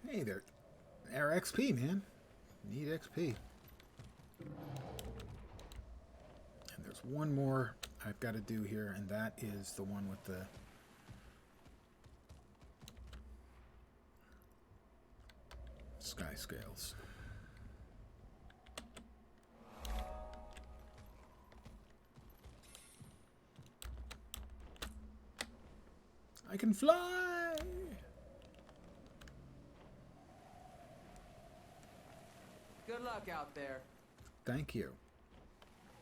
Hey there. Air XP, man. Need XP. And there's one more I've got to do here, and that is the one with the sky scales. I can fly! Good luck out there. Thank you.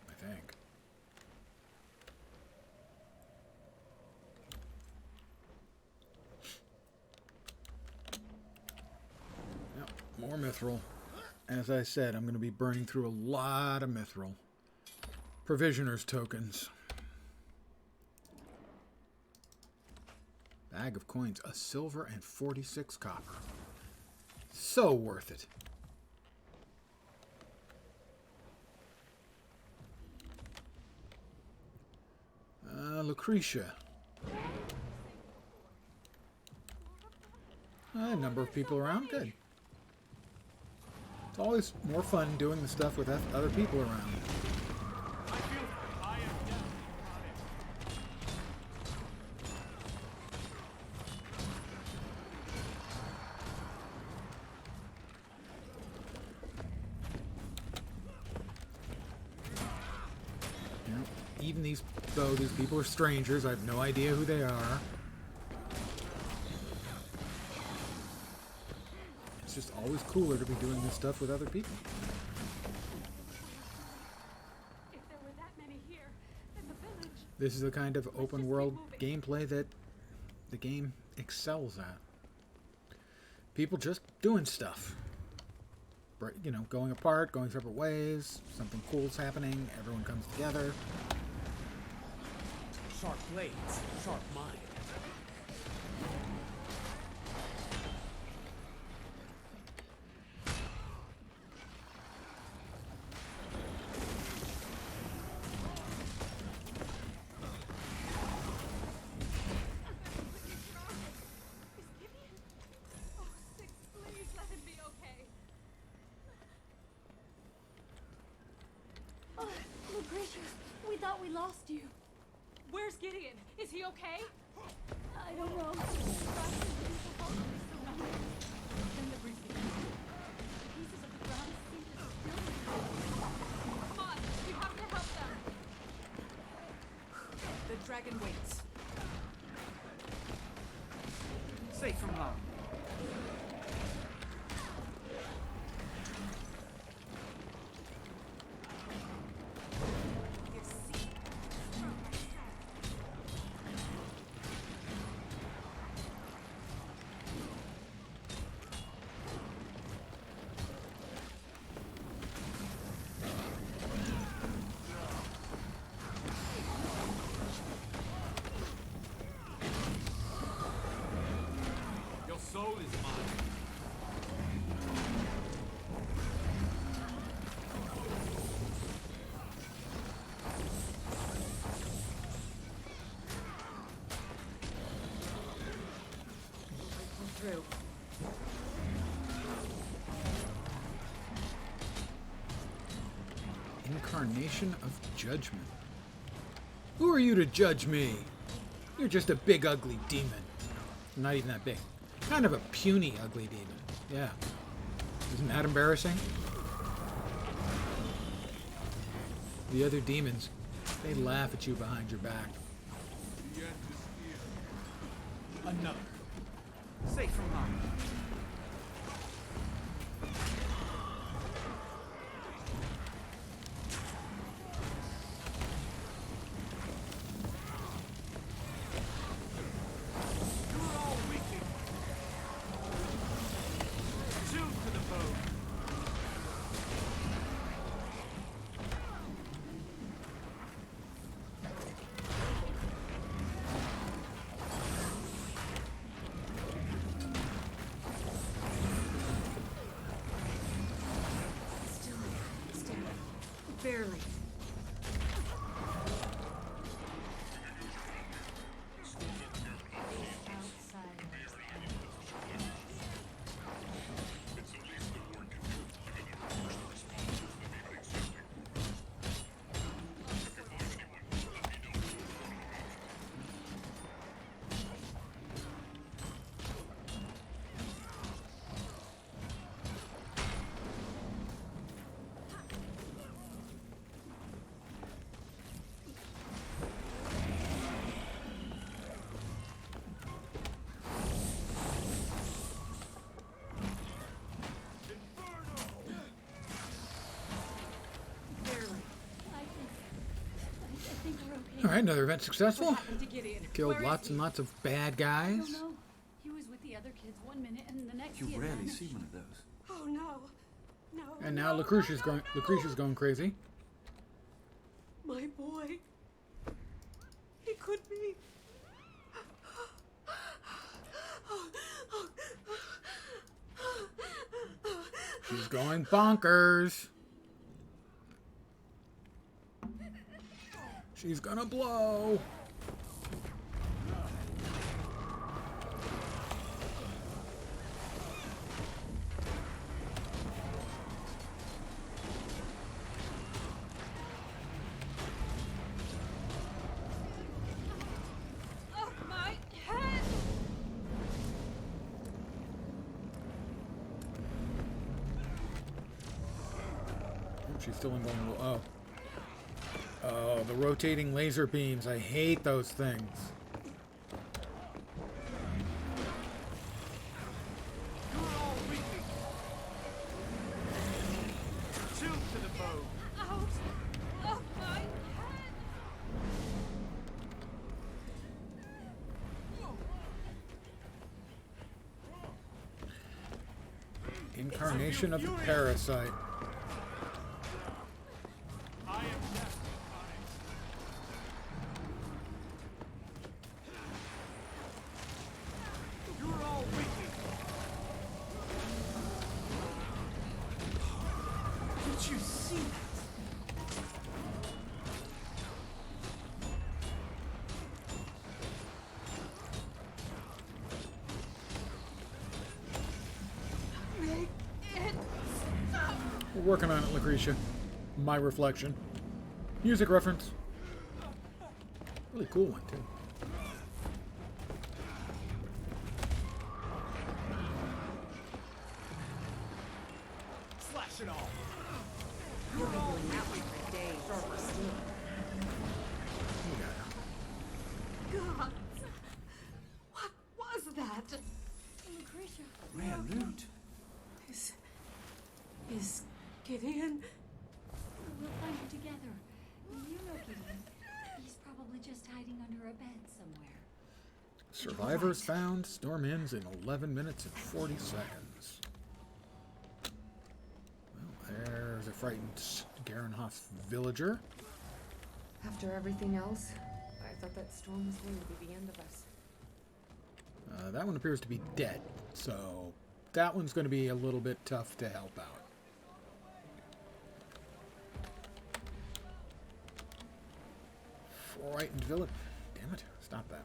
I think. Yep, more mithril. As I said, I'm going to be burning through a lot of mithril. Provisioners tokens. Bag of coins, a silver and 46 copper. So worth it. Lucretia. A number of people around. Good. It's always more fun doing the stuff with other people around. Even though these people are strangers, I have no idea who they are. It's just always cooler to be doing this stuff with other people. If there were that many here, then the village. This is the kind of open world gameplay that the game excels at. People just doing stuff. you know, going apart, going separate ways. Something cool's happening. Everyone comes together. Sharp blades, sharp mind. Lucretius, we thought we lost you. Where's Gideon? Is he okay? I don't know. Then the briefing. Pieces of the ground seem to still be. Come on, you have to help them. The dragon waits. Safe from harm. Soul is mine. Through. Incarnation of judgment. Who are you to judge me? You're just a big ugly demon. Not even that big. Kind of a puny ugly demon. Yeah. Isn't that embarrassing? The other demons, they laugh at you behind your back. Another. Safe from harm. Barely. All right, another event successful. What happened to Gideon? Killed Where lots is and he? lots of bad I guys. don't know. He was with the other kids one minute and the next You he had rarely vanished. see one of those. Oh no. No. And now Lucretia's going crazy. My boy. He could be. She's going bonkers. She's gonna blow. Oh, my head. She's still invulnerable. Oh. Oh, the rotating laser beams. I hate those things. Two to the bow. Out of my head. Incarnation of the parasite. I am death. You're all wicked. Did you see that? We're working on it, Lucretia. My reflection. Music reference. Really cool one, too. Slash it all. You'll be doing that one for days. Sharper still. God. What was that? Lucretia. Rare loot. Is Gideon? We'll find him together. You know Gideon. He's probably just hiding under a bed somewhere. Survivors found. Storm ends in 11 minutes and 40 seconds. Well, there's a frightened Garenhoff villager. After everything else, I thought that storm was going to be the end of us. That one appears to be dead, so that one's going to be a little bit tough to help out. Frightened village. Damn it. Stop that.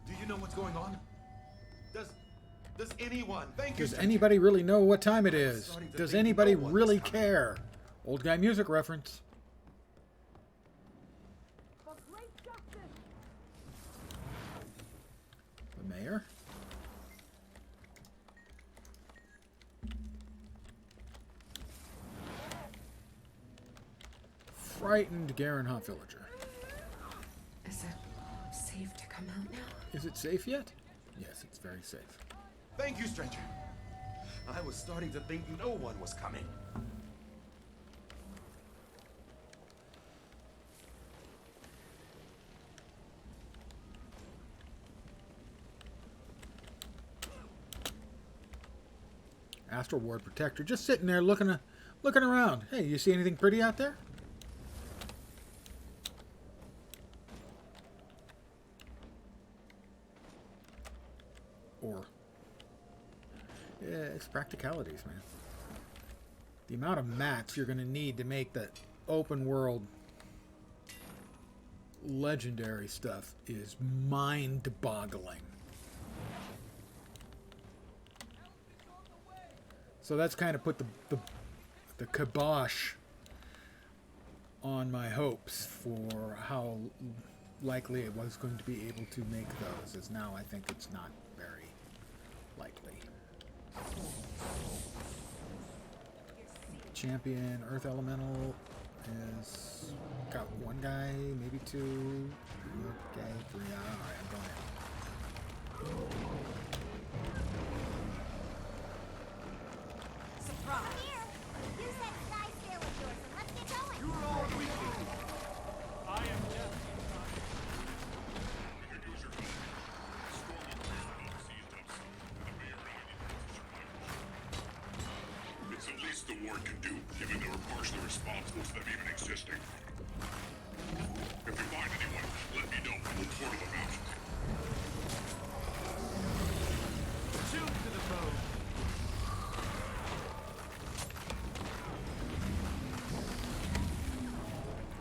Do you know what's going on? Does anyone? Does anybody really know what time it is? Does anybody really care? Old guy music reference. The mayor? Frightened Garenhoff villager. Is it safe to come out now? Is it safe yet? Yes, it's very safe. Thank you, stranger. I was starting to think no one was coming. Astral Ward Protector, just sitting there looking around. Hey, you see anything pretty out there? Or, yeah, it's practicalities, man. The amount of mats you're going to need to make that open world legendary stuff is mind-boggling. So that's kind of put the kibosh on my hopes for how likely it was going to be able to make those, as now I think it's not very likely. Champion Earth Elemental has got one guy, maybe two. Okay, three. Alright, I'm going in. Surprise! Here! Use that sky scale of yours and let's get going! You're all weak. I am death. It's the least the ward can do, given they were partially responsible for them even existing. If you find anyone, let me know and we'll portal them out. Shoot to the bow.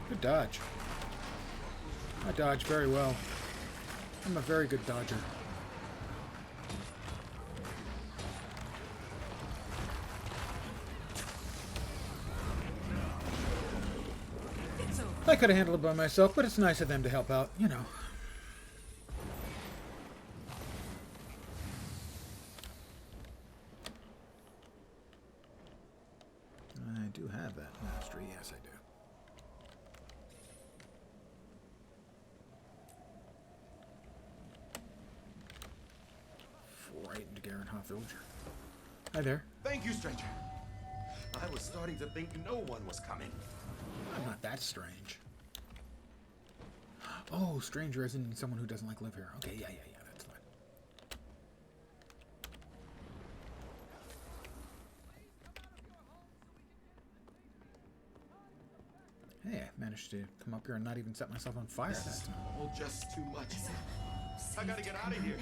Good dodge. I dodge very well. I'm a very good dodger. I could have handled it by myself, but it's nice of them to help out, you know. I do have that mastery, yes I do. Frightened Garenhoff villager. Hi there. Thank you, stranger. I was starting to think no one was coming. I'm not that strange. Oh, Oh, stranger isn't in someone who doesn't like live here. Okay, yeah, that's fine. Hey, I managed to come up here and not even set myself on fire that time. All just too much. I gotta get out of here.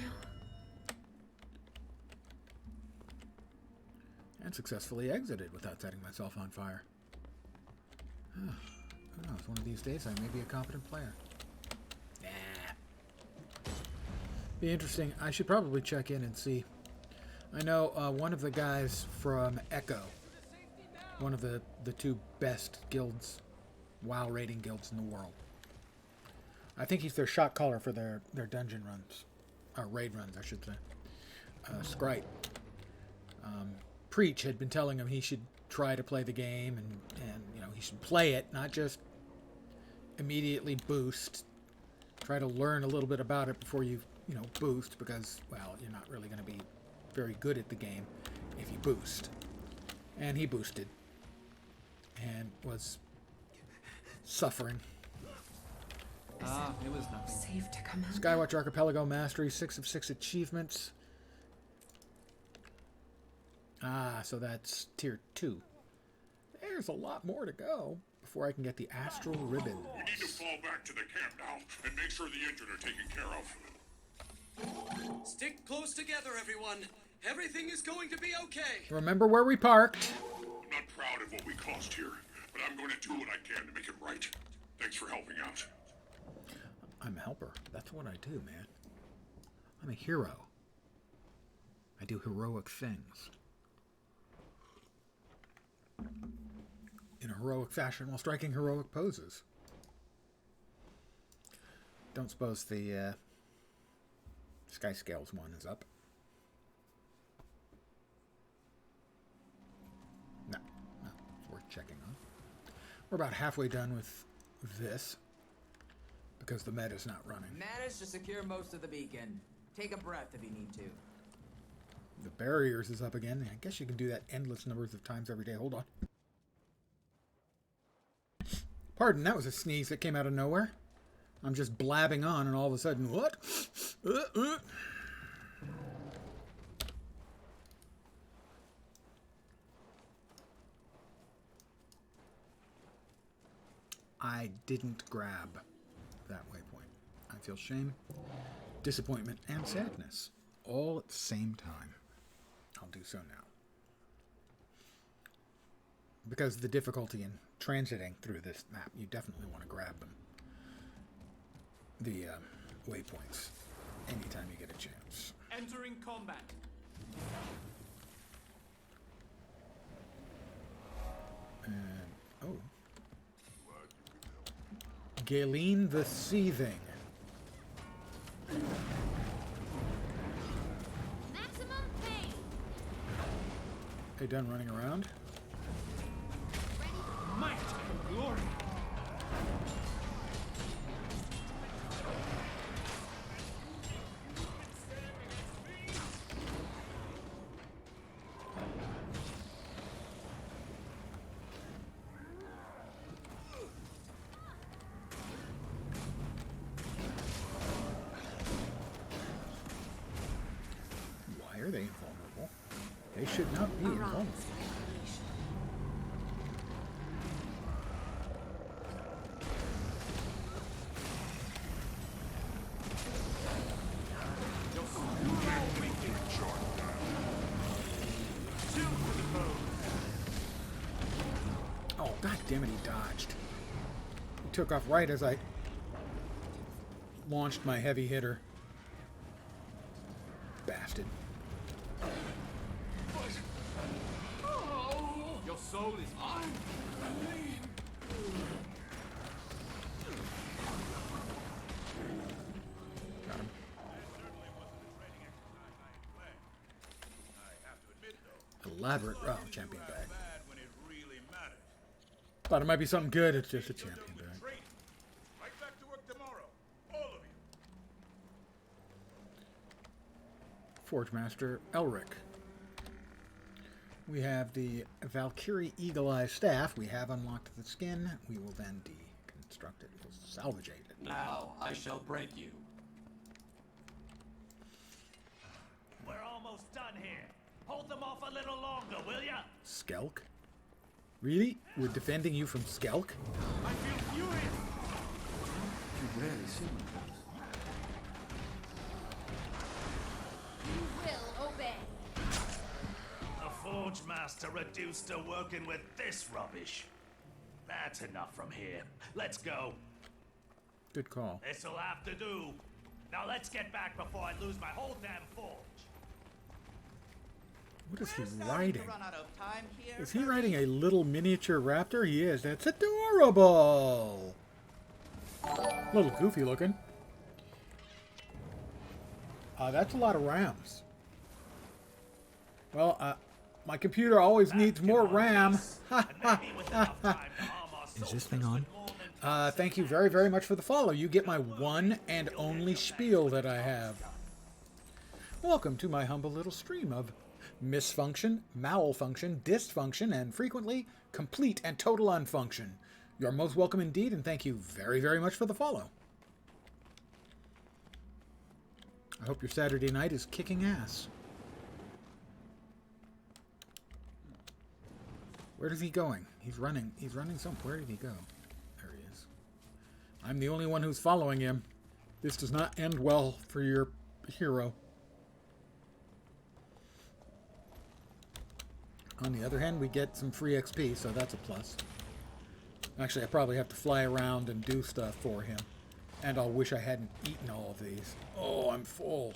And successfully exited without setting myself on fire. Who knows, one of these days I may be a competent player. Nah. Be interesting. I should probably check in and see. I know one of the guys from Echo, one of the two best guilds, WoW rating guilds in the world. I think he's their shot caller for their dungeon runs. Or raid runs, I should say. Scryte. Preach had been telling him he should try to play the game and you know, he should play it, not just immediately boost. Try to learn a little bit about it before you know, boost, because, well, you're not really going to be very good at the game if you boost. And he boosted and was suffering. It was nothing. Safe to come out. Skywatch Archipelago Mastery, 6 of 6 achievements. So that's tier 2. There's a lot more to go before I can get the Astral Ribbon. We need to fall back to the camp now and make sure the injured are taken care of. Stick close together, everyone. Everything is going to be okay. Remember where we parked. I'm not proud of what we caused here, but I'm going to do what I can to make it right. Thanks for helping out. I'm a helper. That's what I do, man. I'm a hero. I do heroic things. In a heroic fashion while striking heroic poses. Don't suppose the Sky Scales one is up. No, it's worth checking on. We're about halfway done with this because the meta's not running. Managed to secure most of the beacon. Take a breath if you need to. The barriers is up again. I guess you can do that endless numbers of times every day. Hold on. Pardon, that was a sneeze that came out of nowhere. I'm just blabbing on and all of a sudden, what? I didn't grab that waypoint. I feel shame, disappointment, and sadness all at the same time. I'll do so now. Because of the difficulty in transiting through this map, you definitely want to grab them. The waypoints anytime you get a chance. Entering combat. And, oh. Galeen the Seething. Maximum pain. They done running around? Might and glory. Why are they invulnerable? They should not be invulnerable. Oh, god damn it, he dodged. He took off right as I launched my heavy hitter. Bastard. Your soul is mine. Got him. Elaborate champion bag. Thought it might be something good, it's just a champion bag. Right back to work tomorrow. All of you. Forge Master Elric. We have the Valkyrie Eagle Eye Staff. We have unlocked the skin. We will then construct it. We'll salvage it. Now I shall break you. We're almost done here. Hold them off a little longer, will ya? Skelk? Really? We're defending you from Skelk? I feel furious. You rarely see one of those. You will obey. The Forge Master reduced to working with this rubbish. That's enough from here. Let's go. Good call. This'll have to do. Now let's get back before I lose my whole damn forge. What is he We're starting riding? to run out of time here. Is he riding a little miniature raptor? He is. That's adorable. A little goofy looking. That's a lot of RAMs. Well, my computer always needs more RAM. Is this thing on? Thank you very, very much for the follow. You get my one and only spiel that I have. Welcome to my humble little stream of misfunction, malfunction, dysfunction, and frequently complete and total unfunction. You're most welcome indeed, and thank you very, very much for the follow. I hope your Saturday night is kicking ass. Where is he going? He's running. He's running somewhere. Where did he go? There he is. I'm the only one who's following him. This does not end well for your hero. On the other hand, we get some free XP, so that's a plus. Actually, I probably have to fly around and do stuff for him. And I'll wish I hadn't eaten all of these. Oh, I'm full.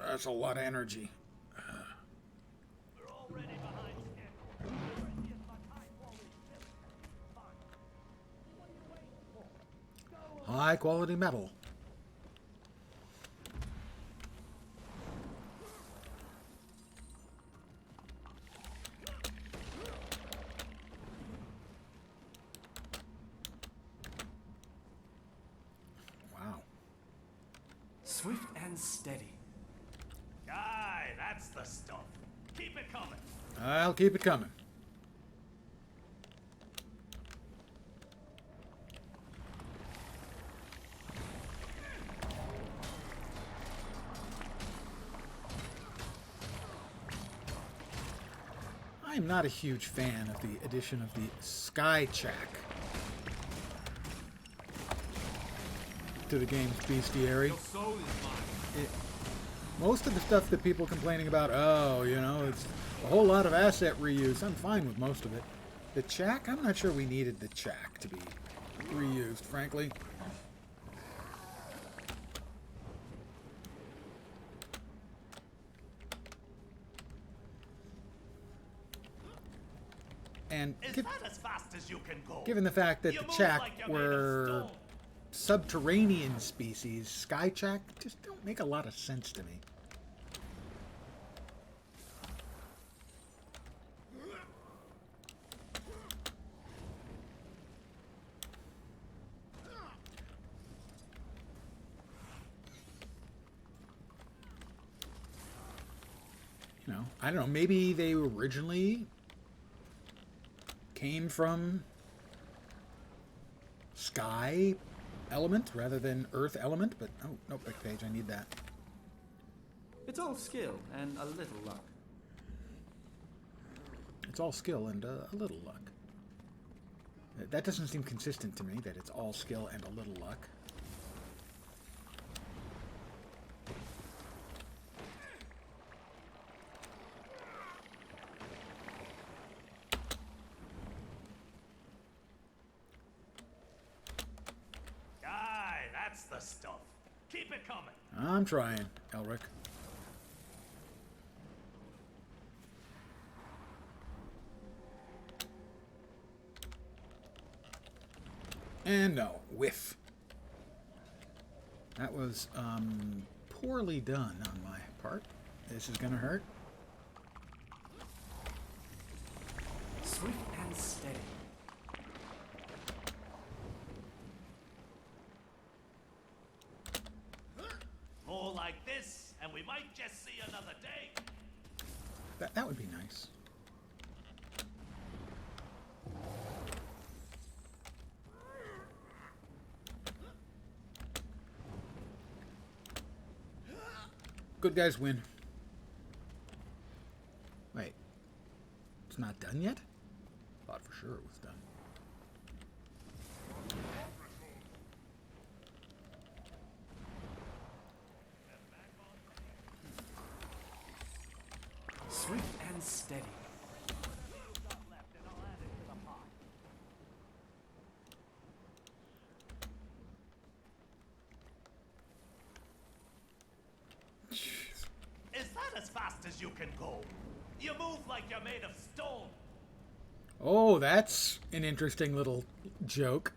That's a lot of energy. High quality metal. Wow. Swift and steady. Aye, that's the stuff. Keep it coming. I'll keep it coming. I'm not a huge fan of the addition of the Sky Check to the game's bestiary. Most of the stuff that people complaining about, oh, you know, it's a whole lot of asset reuse. I'm fine with most of it. The Chack, I'm not sure we needed the Chack to be reused, frankly. And Is that as fast as you can go? given the fact that You the move Chack like you're made of were stone. subterranean species, Sky Chack just don't make a lot of sense to me. You know, I don't know, maybe they originally came from sky element rather than earth element, but oh, no, back page, I need that. It's all skill and a little luck. It's all skill and a little luck. That doesn't seem consistent to me, that it's all skill and a little luck. Aye, that's the stuff. Keep it coming. I'm trying, Elric. And no, whiff. That was poorly done on my part. This is gonna hurt. Swift and steady. More like this, and we might just see another day. That would be nice. Good guys win. Wait. It's not done yet? Thought for sure it was done. Swift and steady. Is that as fast as you can go? You move like you're made of stone. Oh, that's an interesting little joke.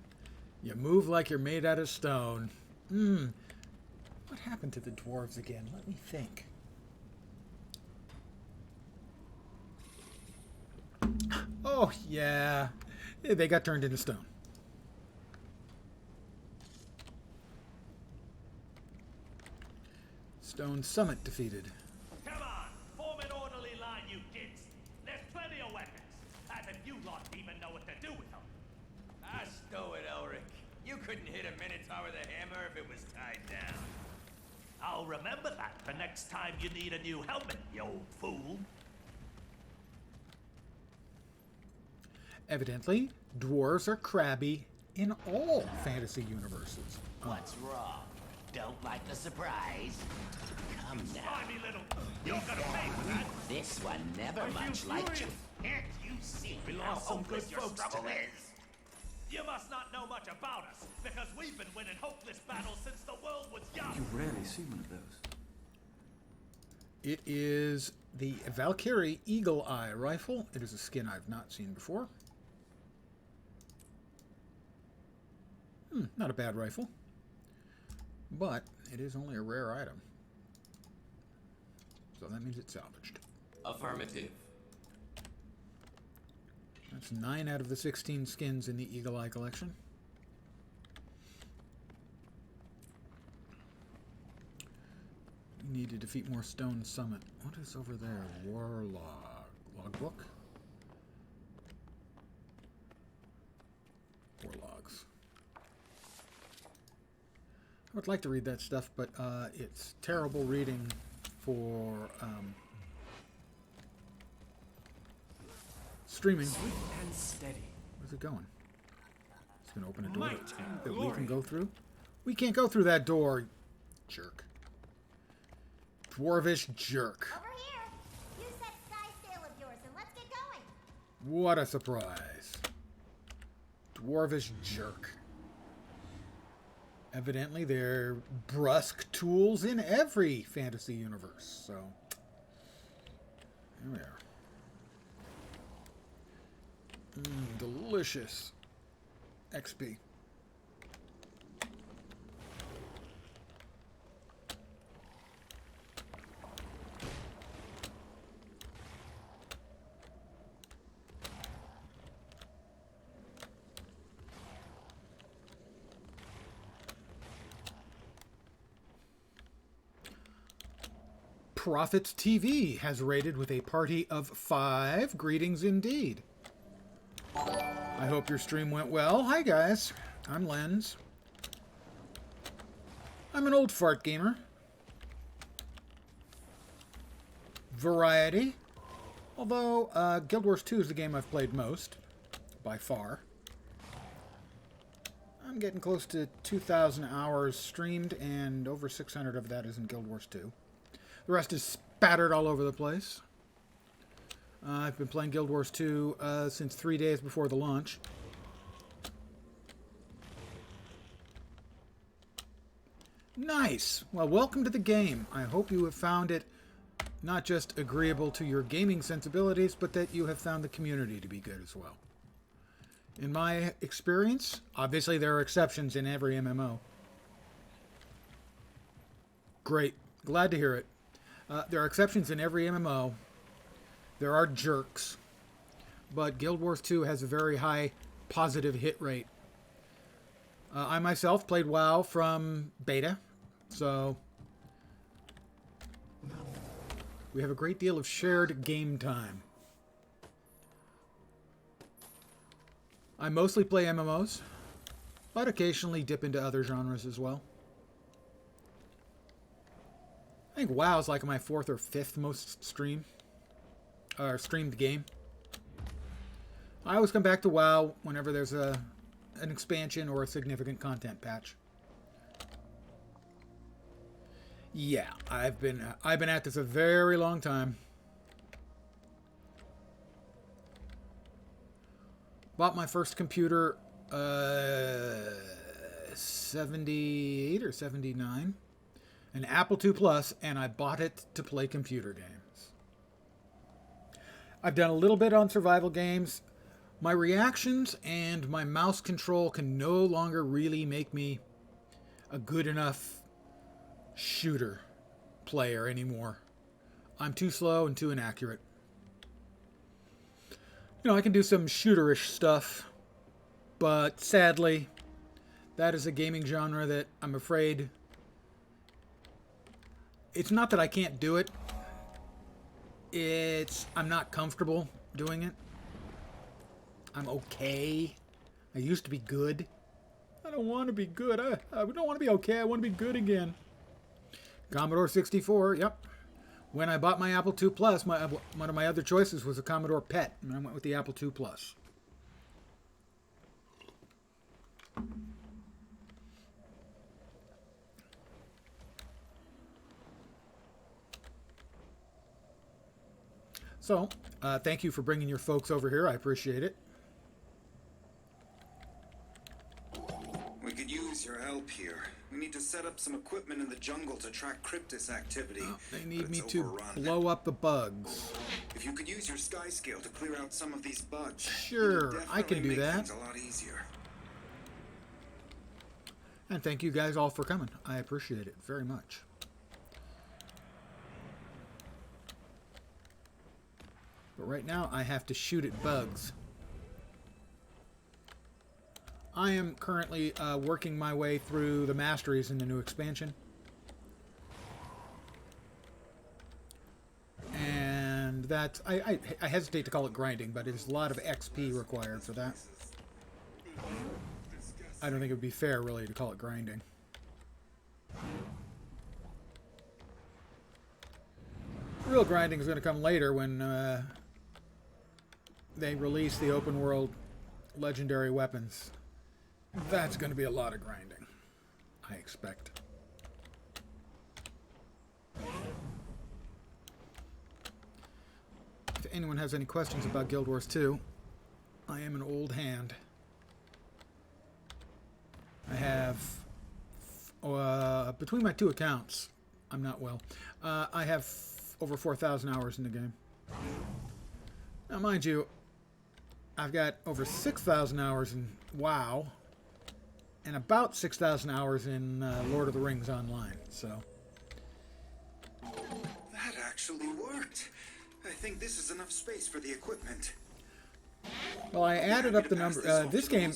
You move like you're made out of stone. What happened to the dwarves again? Let me think. Oh, yeah. They got turned into stone. Stone Summit defeated. Come on, form an orderly line, you kids. There's plenty of weapons. As if you lot even know what to do with them. Stow it, Elric. You couldn't hit a Minotaur with a hammer if it was tied down. I'll remember that for next time you need a new helmet, you old fool. Evidently, dwarves are crabby in all fantasy universes. What's wrong? Don't like the surprise? Come now. Slimy little... You're gonna pay for that. This one never much liked you. Can't you see how hopeless your struggle is? You must not know much about us, because we've been winning hopeless battles since the world was young. You rarely see one of those. It is the Valkyrie Eagle Eye rifle. It is a skin I've not seen before. Not a bad rifle. But it is only a rare item. So that means it's salvaged. Affirmative. That's 9 out of the 16 skins in the Eagle Eye collection. We need to defeat more Stone Summit. What is over there? Logbook? Warlogs. I would like to read that stuff, but it's terrible reading for streaming. Swift and steady. Where's it going? It's going to open a door that we can go through. We can't go through that door, jerk. Dwarvish jerk. Over here. Use that sky sail of yours and let's get going. What a surprise. Dwarvish jerk. Evidently, they're brusque tools in every fantasy universe. So, here we are. Delicious XP. Prophet TV has rated with a party of 5. Greetings indeed. I hope your stream went well. Hi guys, I'm Lens. I'm an old fart gamer. Variety. Although Guild Wars 2 is the game I've played most, by far. I'm getting close to 2,000 hours streamed, and over 600 of that is in Guild Wars 2. The rest is spattered all over the place. I've been playing Guild Wars 2 since 3 days before the launch. Nice! Well, welcome to the game. I hope you have found it not just agreeable to your gaming sensibilities, but that you have found the community to be good as well. In my experience, obviously there are exceptions in every MMO. Great. Glad to hear it. There are exceptions in every MMO. There are jerks. But Guild Wars 2 has a very high positive hit rate. I myself played WoW from beta, so we have a great deal of shared game time. I mostly play MMOs, but occasionally dip into other genres as well. think WoW is like my 4th or 5th most streamed game. I always come back to WoW whenever there's an expansion or a significant content patch. Yeah, I've been at this a very long time. Bought my first computer 78 or 79, an Apple II Plus, and I bought it to play computer games. I've done a little bit on survival games. My reactions and my mouse control can no longer really make me a good enough shooter player anymore. I'm too slow and too inaccurate. You know, I can do some shooterish stuff, but sadly, that is a gaming genre that I'm afraid... It's not that I can't do it. I'm not comfortable doing it. I'm okay. I used to be good. I don't want to be good. I don't want to be okay. I want to be good again. Commodore 64, yep. When I bought my Apple II Plus, one of my other choices was a Commodore PET, and I went with the Apple II Plus. So, thank you for bringing your folks over here. I appreciate it. We could use your help here. We need to set up some equipment in the jungle to track Cryptis activity. They need me to blow up the bugs. If you could use your sky scale to clear out some of these bugs, sure, I can do that. Things a lot easier. And thank you guys all for coming. I appreciate it very much. But right now, I have to shoot at bugs. I am currently working my way through the masteries in the new expansion. And that's... I hesitate to call it grinding, but there's a lot of XP required for that. I don't think it would be fair, really, to call it grinding. Real grinding is going to come later when they release the open world legendary weapons. That's going to be a lot of grinding, I expect. If anyone has any questions about Guild Wars 2, I am an old hand. I have, between my two accounts, I'm not well, I have over 4,000 hours in the game. Now, mind you, I've got over 6,000 hours in WoW, and about 6,000 hours in Lord of the Rings Online, so... That actually worked. I think this is enough space for the equipment. Well, I added up the number. This game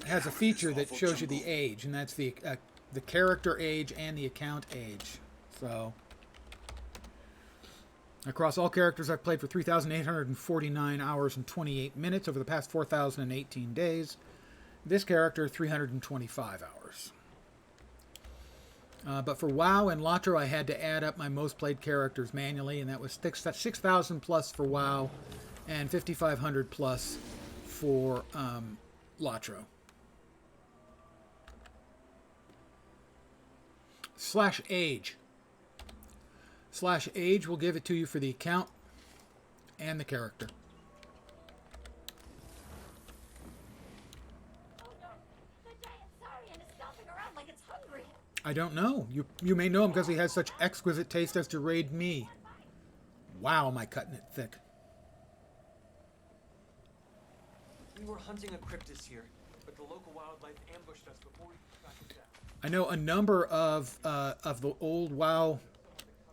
has a feature that shows you the age, and that's the character age and the account age. So, across all characters, I've played for 3,849 hours and 28 minutes over the past 4,018 days. This character, 325 hours. But for WoW and Latro, I had to add up my most played characters manually, and that was 6,000 plus for WoW and 5,500 plus for Latro. /age. /age will give it to you for the account and the character. I don't know. You may know him because he has such exquisite taste as to raid me. Wow, am I cutting it thick. We were hunting a cryptis here, but the local wildlife ambushed us before we could track it down. I know a number of the old WoW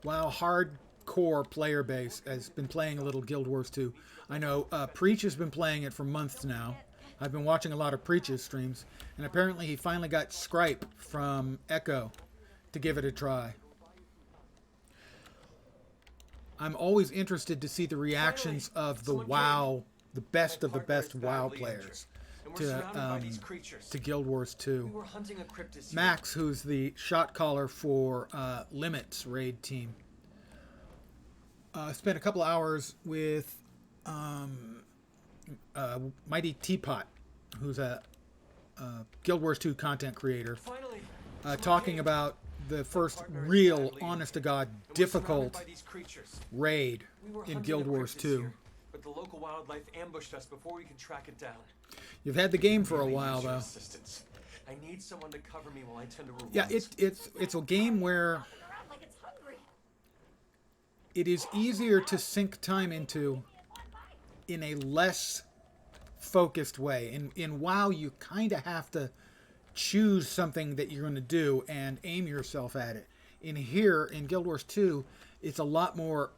hardcore player base has been playing a little Guild Wars 2. I know Preach has been playing it for months now. I've been watching a lot of Preach's streams, and apparently he finally got Scripe from Echo to give it a try. I'm always interested to see the reactions of the WoW, the best of the best WoW players to Guild Wars 2. Max, who's the shot caller for Limit's raid team, spent a couple hours with Mighty Teapot, who's a Guild Wars 2 content creator, talking about the first real, honest-to-God, difficult raid in Guild Wars 2. But the local wildlife ambushed us before we could track it down. You've had the game for a while, though. I need someone to cover me while I tend to ruins. Yeah, it's a game where it is easier to sink time into in a less focused way. In WoW, you kind of have to choose something that you're going to do and aim yourself at it. In here, in Guild Wars 2, it's a lot more...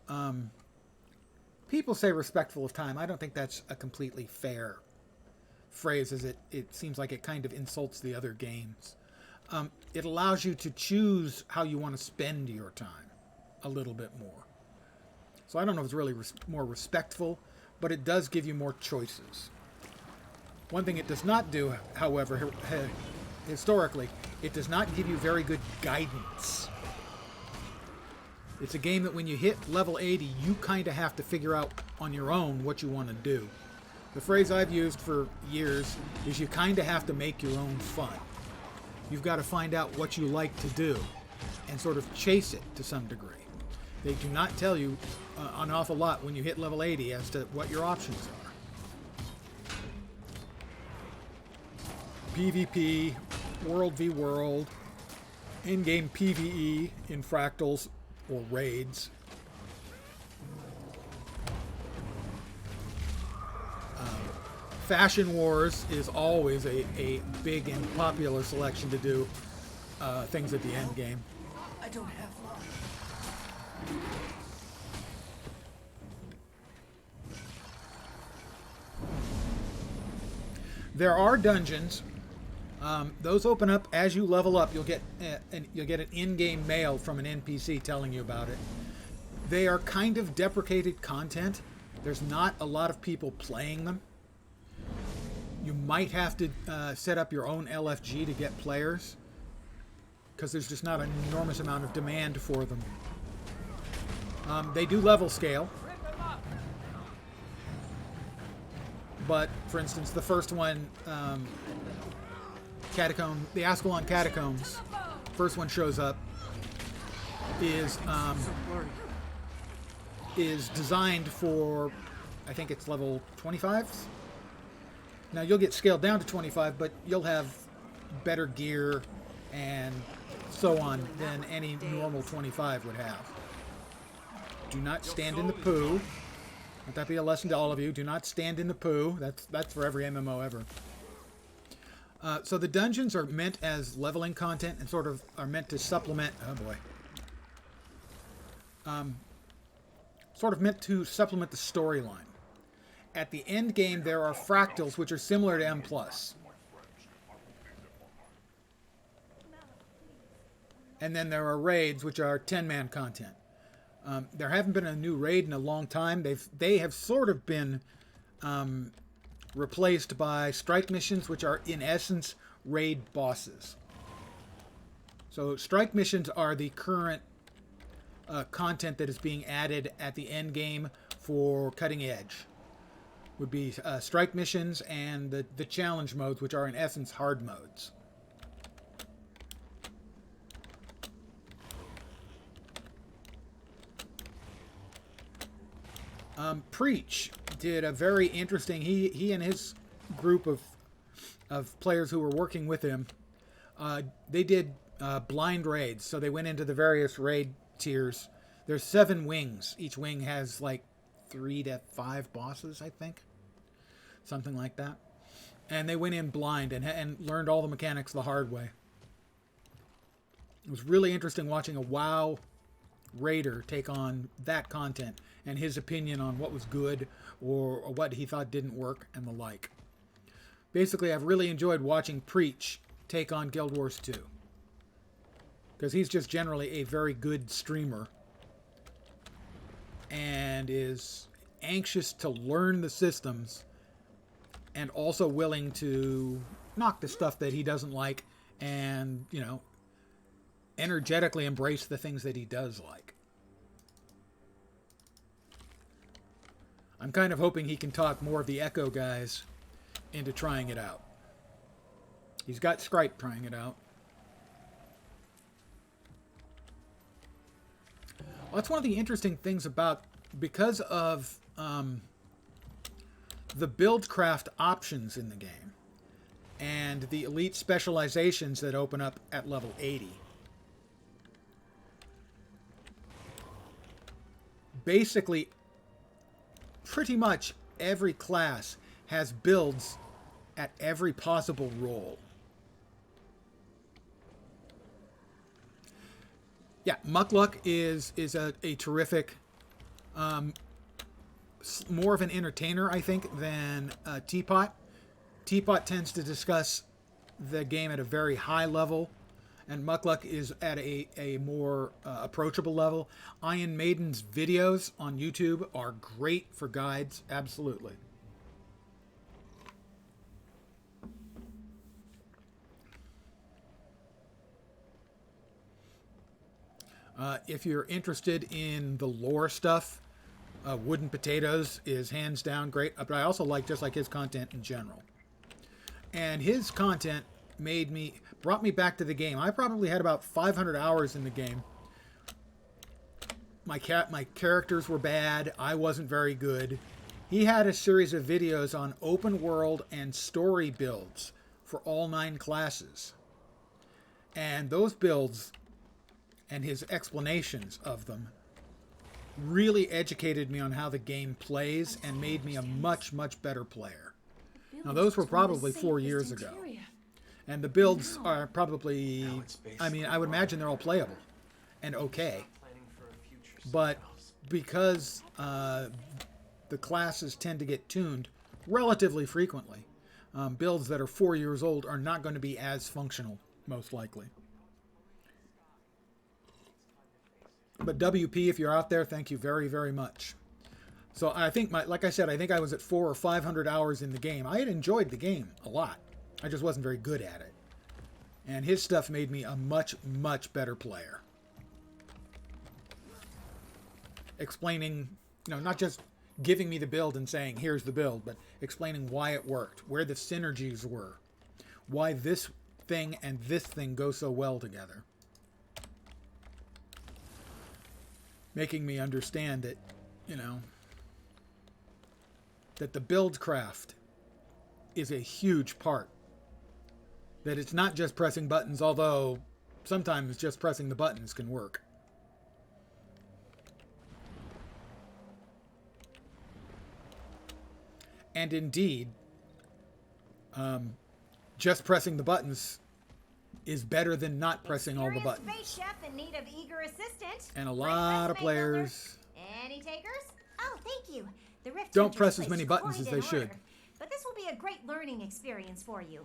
people say respectful of time. I don't think that's a completely fair phrase, as it seems like it kind of insults the other games. It allows you to choose how you want to spend your time a little bit more. So I don't know if it's really more respectful, but it does give you more choices. One thing it does not do, however, historically, it does not give you very good guidance. It's a game that when you hit level 80, you kind of have to figure out on your own what you want to do. The phrase I've used for years is you kind of have to make your own fun. You've got to find out what you like to do and sort of chase it to some degree. They do not tell you an awful lot when you hit level 80 as to what your options are. PvP, World v World, in-game PvE in fractals or raids. Fashion Wars is always a big and popular selection to do things at the end game. I don't have long. There are dungeons. Those open up as you level up. You'll get an in-game mail from an NPC telling you about it. They are kind of deprecated content. There's not a lot of people playing them. You might have to set up your own LFG to get players, because there's just not an enormous amount of demand for them. They do level scale. But, for instance, the first one, the Ascalon Catacombs, first one shows up, is designed for, I think it's level 25. Now, you'll get scaled down to 25, but you'll have better gear and so on than any normal 25 would have. Do not stand in the poo. Let that be a lesson to all of you. Do not stand in the poo. That's for every MMO ever. So the dungeons are meant as leveling content and sort of are meant to supplement... Oh, boy. Sort of meant to supplement the storyline. At the end game, there are fractals, which are similar to M+. And then there are raids, which are 10-man content. There haven't been a new raid in a long time. They have sort of been replaced by strike missions, which are in essence raid bosses. So strike missions are the current content that is being added at the end game for cutting edge. Would be strike missions and the challenge modes, which are in essence hard modes. Preach did a very interesting... He and his group of players who were working with him, they did blind raids. So they went into the various raid tiers. There's 7 wings. Each wing has like 3 to 5 bosses, I think. Something like that. And they went in blind and learned all the mechanics the hard way. It was really interesting watching a WoW raider take on that content and his opinion on what was good or what he thought didn't work and the like. Basically, I've really enjoyed watching Preach take on Guild Wars 2. Because he's just generally a very good streamer and is anxious to learn the systems and also willing to knock the stuff that he doesn't like and, you know, energetically embrace the things that he does like. I'm kind of hoping he can talk more of the Echo guys into trying it out. He's got Skype trying it out. Well, that's one of the interesting things about, because of the buildcraft options in the game and the elite specializations that open up at level 80. Basically, pretty much every class has builds at every possible role. Yeah, Muckluck is a terrific, more of an entertainer, I think, than Teapot. Teapot tends to discuss the game at a very high level, and Muckluck is at a more approachable level. Iron Maiden's videos on YouTube are great for guides, absolutely. If you're interested in the lore stuff, Wooden Potatoes is hands down great, but I also just like his content in general. And his content brought me back to the game. I probably had about 500 hours in the game. My characters were bad. I wasn't very good. He had a series of videos on open world and story builds for all 9 classes. And those builds and his explanations of them really educated me on how the game plays and made me a much, much better player. Now, those were probably 4 years ago. And the builds are probably, I mean, I would imagine they're all playable and okay. But because the classes tend to get tuned relatively frequently, builds that are 4 years old are not going to be as functional, most likely. But WP, if you're out there, thank you very, very much. So I think, like I said, I think I was at 400 or 500 hours in the game. I had enjoyed the game a lot. I just wasn't very good at it. And his stuff made me a much, much better player. Explaining, not just giving me the build and saying, here's the build, but explaining why it worked, where the synergies were, why this thing and this thing go so well together. Making me understand that, that the build craft is a huge part. That it's not just pressing buttons, although sometimes just pressing the buttons can work. And indeed, just pressing the buttons is better than not pressing all the buttons. Space chef in need of eager assistant. And a lot of players Any takers? Oh, thank you. The Rift don't Hunters press as place many buttons quite as in they should. order. But this will be a great learning experience for you.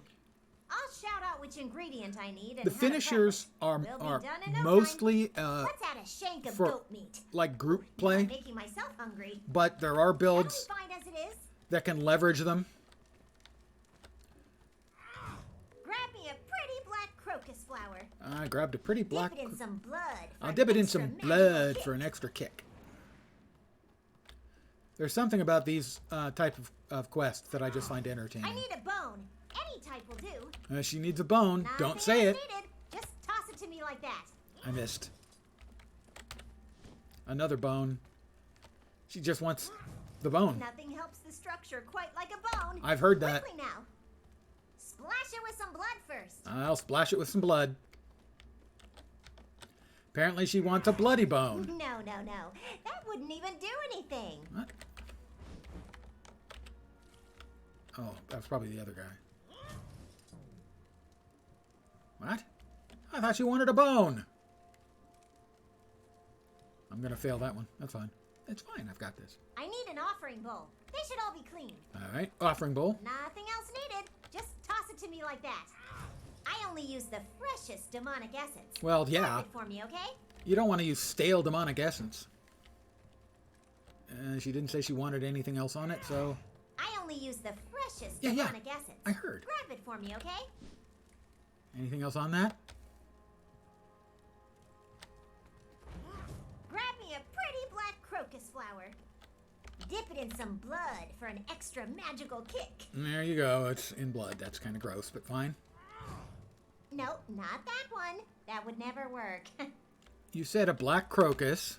I'll shout out which ingredient I need and The how to prep finishers it. are We'll be done in no mostly time. Let's add a shank of for goat meat. like group I'm play, making myself hungry. but there are builds That'll be fine as it is. that can leverage them. Grab me a pretty black crocus flower. I grabbed a pretty black. Dip it in some blood. for I'll an dip it in extra some magical blood kick. for an extra kick. There's something about these type of quests that I just find entertaining. I need a bone. Any type will do. She needs a bone. Nothing Don't say it. else needed. Just toss it to me like that. I missed. Another bone. She just wants the bone. Nothing helps the structure quite like a bone. I've heard that. Quickly now. Splash it with some blood first. I'll splash it with some blood. Apparently she wants a bloody bone. No, no, no. That wouldn't even do anything. What? Oh, that was probably the other guy. What? I thought you wanted a bone. I'm going to fail that one. That's fine. It's fine. I've got this. I need an offering bowl. They should all be clean. All right. Offering bowl. Nothing else needed. Just toss it to me like that. I only use the freshest demonic essence. Well, yeah. Grab it for me, okay? You don't want to use stale demonic essence. She didn't say she wanted anything else on it, so... I only use the freshest Yeah, demonic essence. I heard. Grab it for me, okay? Anything else on that? Grab me a pretty black crocus flower. Dip it in some blood for an extra magical kick. There you go. It's in blood. That's kind of gross, but fine. No, not that one. That would never work. You said a black crocus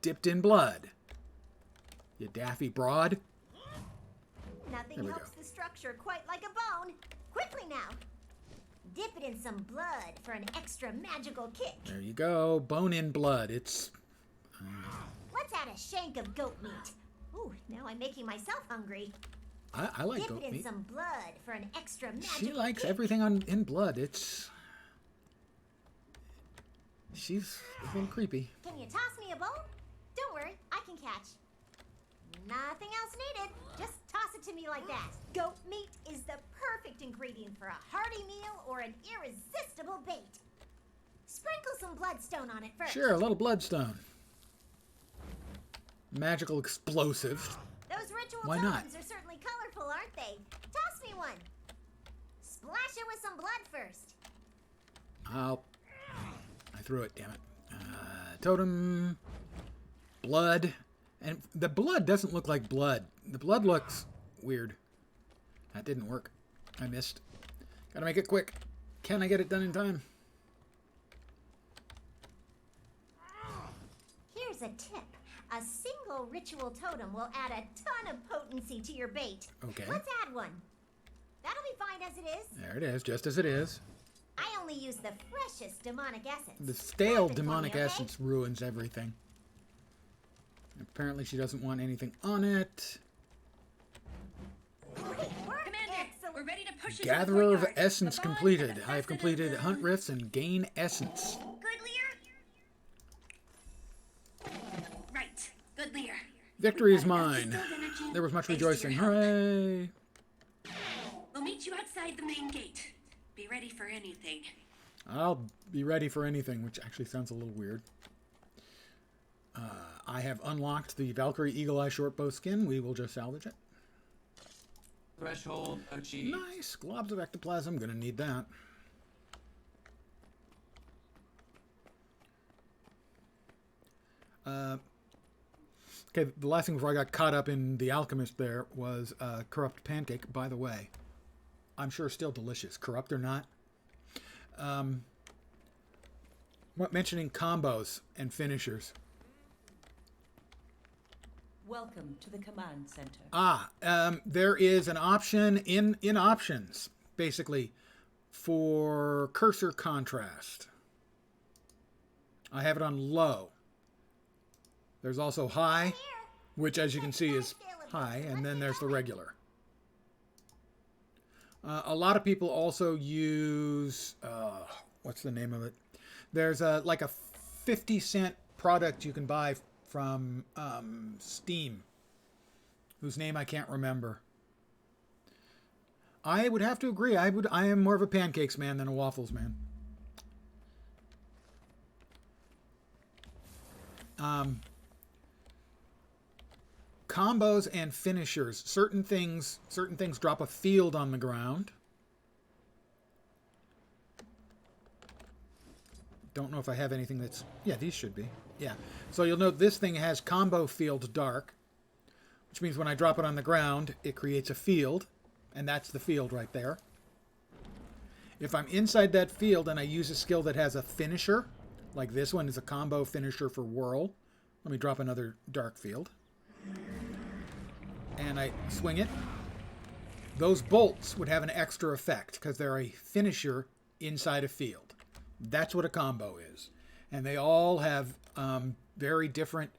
dipped in blood. You daffy broad. Nothing helps the structure quite like a bone. Quickly now. Dip it in some blood for an extra magical kick. There you go. Bone in blood. It's... Let's add a shank of goat meat. Ooh, now I'm making myself hungry. I like goat Dip it in meat. some blood for an extra magical She likes kick. everything in blood. It's... She's a little creepy. Can you toss me a bone? Don't worry, I can catch. Nothing else needed. Just toss it to me like that. Goat meat is the perfect ingredient for a hearty meal or an irresistible bait. Sprinkle some bloodstone on it first. Sure, a little bloodstone. Magical explosive. Those ritual Why not? totems are certainly colorful, aren't they? Toss me one. Splash it with some blood first. I threw it, damn it. Totem. Blood. And the blood doesn't look like blood. The blood looks weird. That didn't work. I missed. Gotta make it quick. Can I get it done in time? Here's a tip. A single ritual totem will add a ton of potency to your bait. Okay. Let's add one. That'll be fine as it is. There it is, just as it is. I only use the freshest demonic essence. The stale Perfect for me, demonic okay? essence ruins everything. Apparently she doesn't want anything on it. Commander, we're ready to push into the Gatherer of courtyard. essence The bond completed. and the I have facet completed of the- hunt rifts and gain essence. Right. Good leader. Victory is mine. There was much rejoicing. Hooray! We'll meet you outside the main gate. Be ready for anything. I'll be ready for anything, which actually sounds a little weird. I have unlocked the Valkyrie Eagle Eye shortbow skin. We will just salvage it. Threshold achieved. Nice. Globs of ectoplasm. Gonna need that. Okay, the last thing before I got caught up in The Alchemist there was Corrupt Pancake. By the way, I'm sure still delicious. Corrupt or not. Mentioning combos and finishers. Welcome to the command center. There is an option in options, basically, for cursor contrast. I have it on low. There's also high, which as you can see is high, and then there's the regular. A lot of people also use, what's the name of it? There's like a 50-cent product you can buy from Steam, whose name I can't remember. I would have to agree. I am more of a pancakes man than a waffles man. Combos and finishers. Certain things drop a field on the ground. Don't know if I have anything that's... Yeah, these should be. Yeah. So you'll note this thing has combo field dark, which means when I drop it on the ground, it creates a field, and that's the field right there. If I'm inside that field and I use a skill that has a finisher, like this one is a combo finisher for Whirl. Let me drop another dark field. And I swing it. Those bolts would have an extra effect because they're a finisher inside a field. That's what a combo is. And they all have very different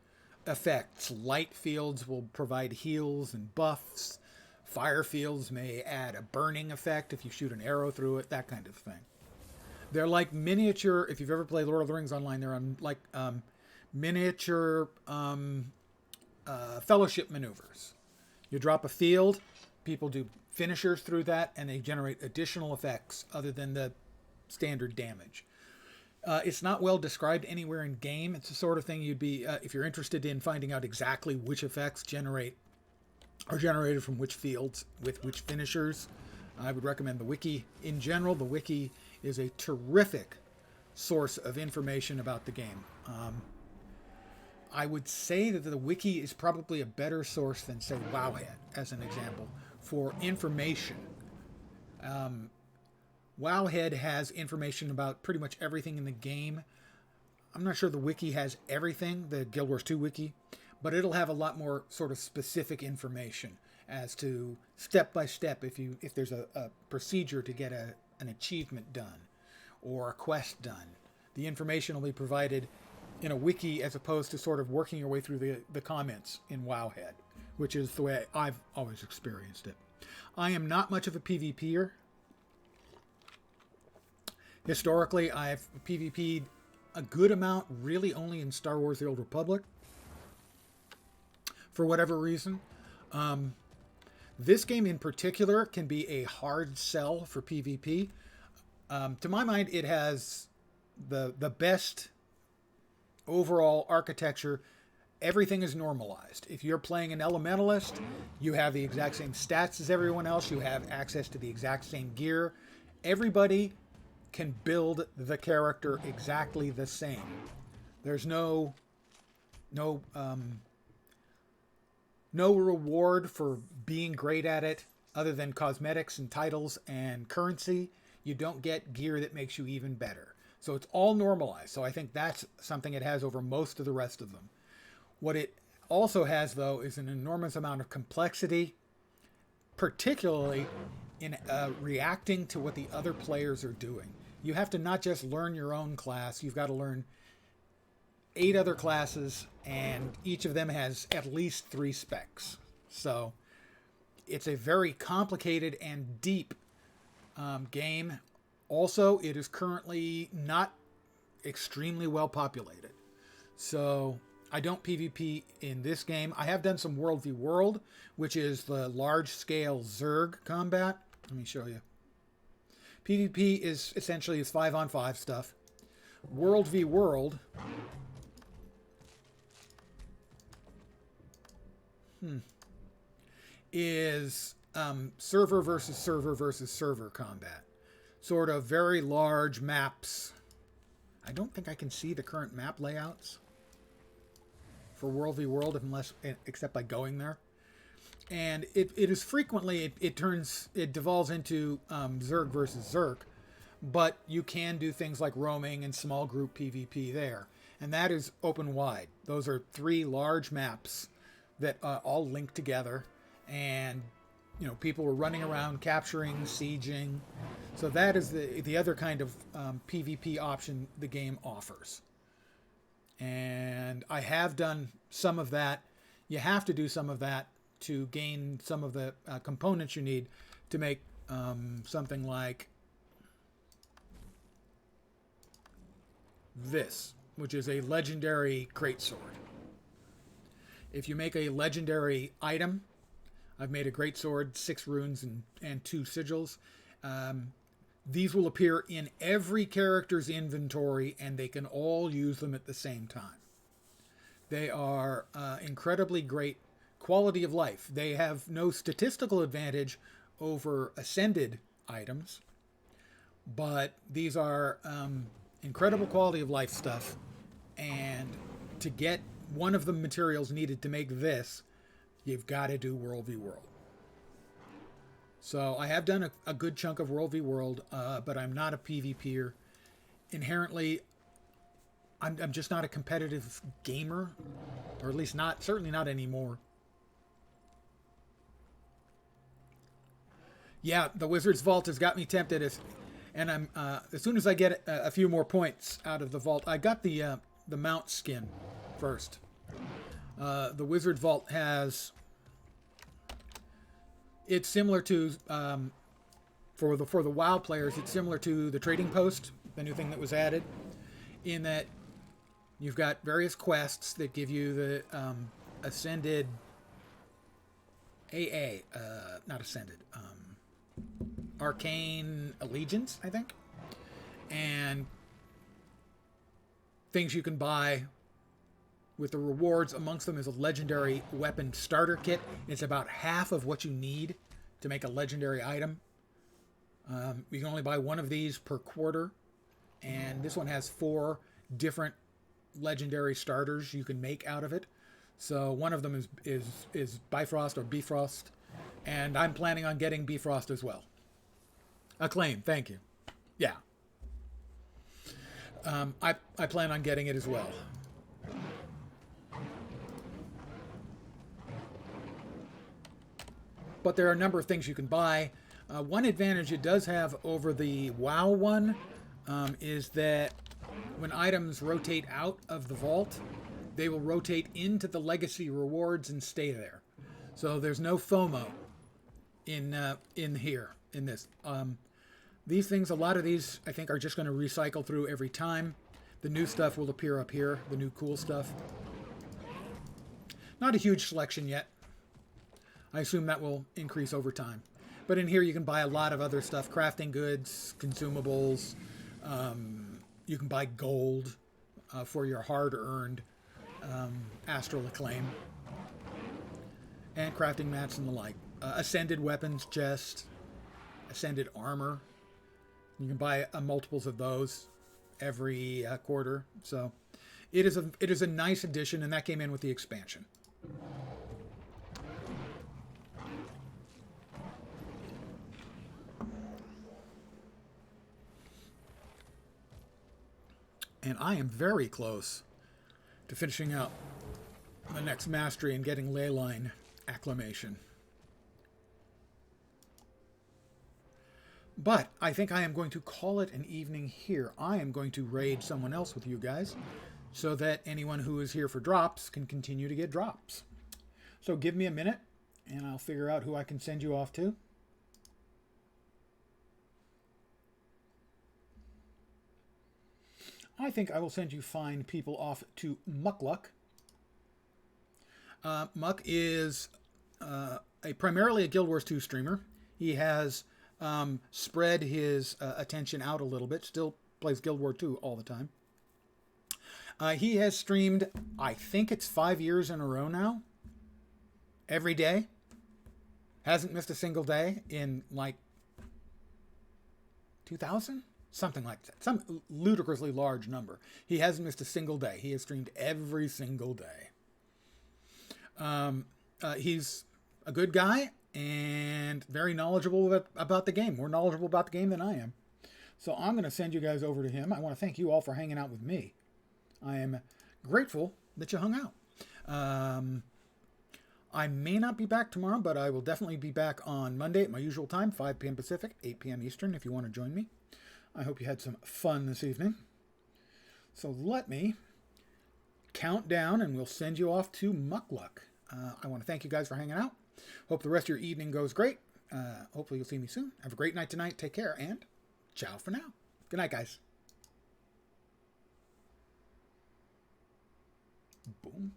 effects. Light fields will provide heals and buffs. Fire fields may add a burning effect if you shoot an arrow through it, that kind of thing. They're like miniature, if you've ever played Lord of the Rings online, they're on like miniature fellowship maneuvers. You drop a field, people do finishers through that, and they generate additional effects other than the standard damage. It's not well described anywhere in game. It's the sort of thing you'd be, if you're interested in finding out exactly which effects are generated from which fields with which finishers, I would recommend the wiki. In general, the wiki is a terrific source of information about the game. I would say that the wiki is probably a better source than, say, Wowhead, as an example, for information. Wowhead has information about pretty much everything in the game. I'm not sure the wiki has everything, the Guild Wars 2 wiki, but it'll have a lot more sort of specific information as to step by step if there's a procedure to get an achievement done or a quest done. The information will be provided in a wiki as opposed to sort of working your way through the comments in Wowhead, which is the way I've always experienced it. I am not much of a PvPer. Historically, I've PvP'd a good amount, really only in Star Wars The Old Republic, for whatever reason. This game in particular can be a hard sell for PvP. To my mind, it has the best overall architecture. Everything is normalized. If you're playing an elementalist, you have the exact same stats as everyone else. You have access to the exact same gear. Everybody can build the character exactly the same. There's no reward for being great at it other than cosmetics and titles and currency. You don't get gear that makes you even better. So it's all normalized. So I think that's something it has over most of the rest of them. What it also has, though, is an enormous amount of complexity, particularly in reacting to what the other players are doing. You have to not just learn your own class, you've got to learn 8 other classes, and each of them has at least 3 specs. So it's a very complicated and deep game. Also, it is currently not extremely well populated. So I don't PvP in this game. I have done some World v World, which is the large-scale Zerg combat. Let me show you. PvP is essentially 5-on-5 stuff. World v World is server versus server versus server combat. Sort of very large maps. I don't think I can see the current map layouts for World v World except by going there. And it is frequently, it devolves into Zerg versus Zerg, but you can do things like roaming and small group PvP there. And that is open wide. Those are 3 large maps that all link together, and people were running around capturing, sieging. So that is the other kind of PvP option the game offers. And I have done some of that. You have to do some of that to gain some of the components you need to make something like this, which is a legendary greatsword. If you make a legendary item, I've made a greatsword, 6 runes and 2 sigils. These will appear in every character's inventory, and they can all use them at the same time. They are incredibly great quality of life. They have no statistical advantage over ascended items, but these are incredible quality of life stuff. And to get one of the materials needed to make this, you've got to do World v World. So I have done a good chunk of World v World, but I'm not a PvPer. Inherently, I'm just not a competitive gamer, or at least certainly not anymore. Yeah, the Wizard's Vault has got me tempted, and I'm as soon as I get a few more points out of the vault. I got the mount skin first. The Wizard Vault has. It's similar to for the WoW players. It's similar to the Trading Post, the new thing that was added, in that you've got various quests that give you the ascended not ascended. Arcane Allegiance, I think, and things you can buy with the rewards. Amongst them is a legendary weapon starter kit. It's about half of what you need to make a legendary item. You can only buy one of these per quarter, and this one has 4 different legendary starters you can make out of it. So one of them is Bifrost or Bifrost, and I'm planning on getting Bifrost as well. Acclaim, thank you. Yeah. I plan on getting it as well. But there are a number of things you can buy. One advantage it does have over the WoW one is that when items rotate out of the vault, they will rotate into the legacy rewards and stay there. So there's no FOMO in this. These things, a lot of these, I think, are just going to recycle through every time. The new stuff will appear up here, the new cool stuff. Not a huge selection yet. I assume that will increase over time. But in here you can buy a lot of other stuff, crafting goods, consumables. You can buy gold for your hard-earned astral acclaim. And crafting mats and the like. Ascended weapons chest, ascended armor. You can buy multiples of those every quarter. So it is a nice addition, and that came in with the expansion. And I am very close to finishing out the next mastery and getting Leyline acclamation. But I think I am going to call it an evening here. I am going to raid someone else with you guys so that anyone who is here for drops can continue to get drops. So give me a minute and I'll figure out who I can send you off to. I think I will send you fine people off to Muckluck. Muck is primarily a Guild Wars 2 streamer. He has spread his attention out a little bit. Still plays Guild War 2 all the time. He has streamed, I think it's 5 years in a row now. Every day. Hasn't missed a single day in like 2000? Something like that. Some ludicrously large number. He hasn't missed a single day. He has streamed every single day. He's a good guy and very knowledgeable about the game. More knowledgeable about the game than I am. So I'm going to send you guys over to him. I want to thank you all for hanging out with me. I am grateful that you hung out. I may not be back tomorrow, but I will definitely be back on Monday at my usual time, 5 p.m. Pacific, 8 p.m. Eastern, if you want to join me. I hope you had some fun this evening. So let me count down and we'll send you off to Muckluck. I want to thank you guys for hanging out. Hope the rest of your evening goes great. Hopefully you'll see me soon. Have a great night tonight. Take care and ciao for now. Good night, guys. Boom.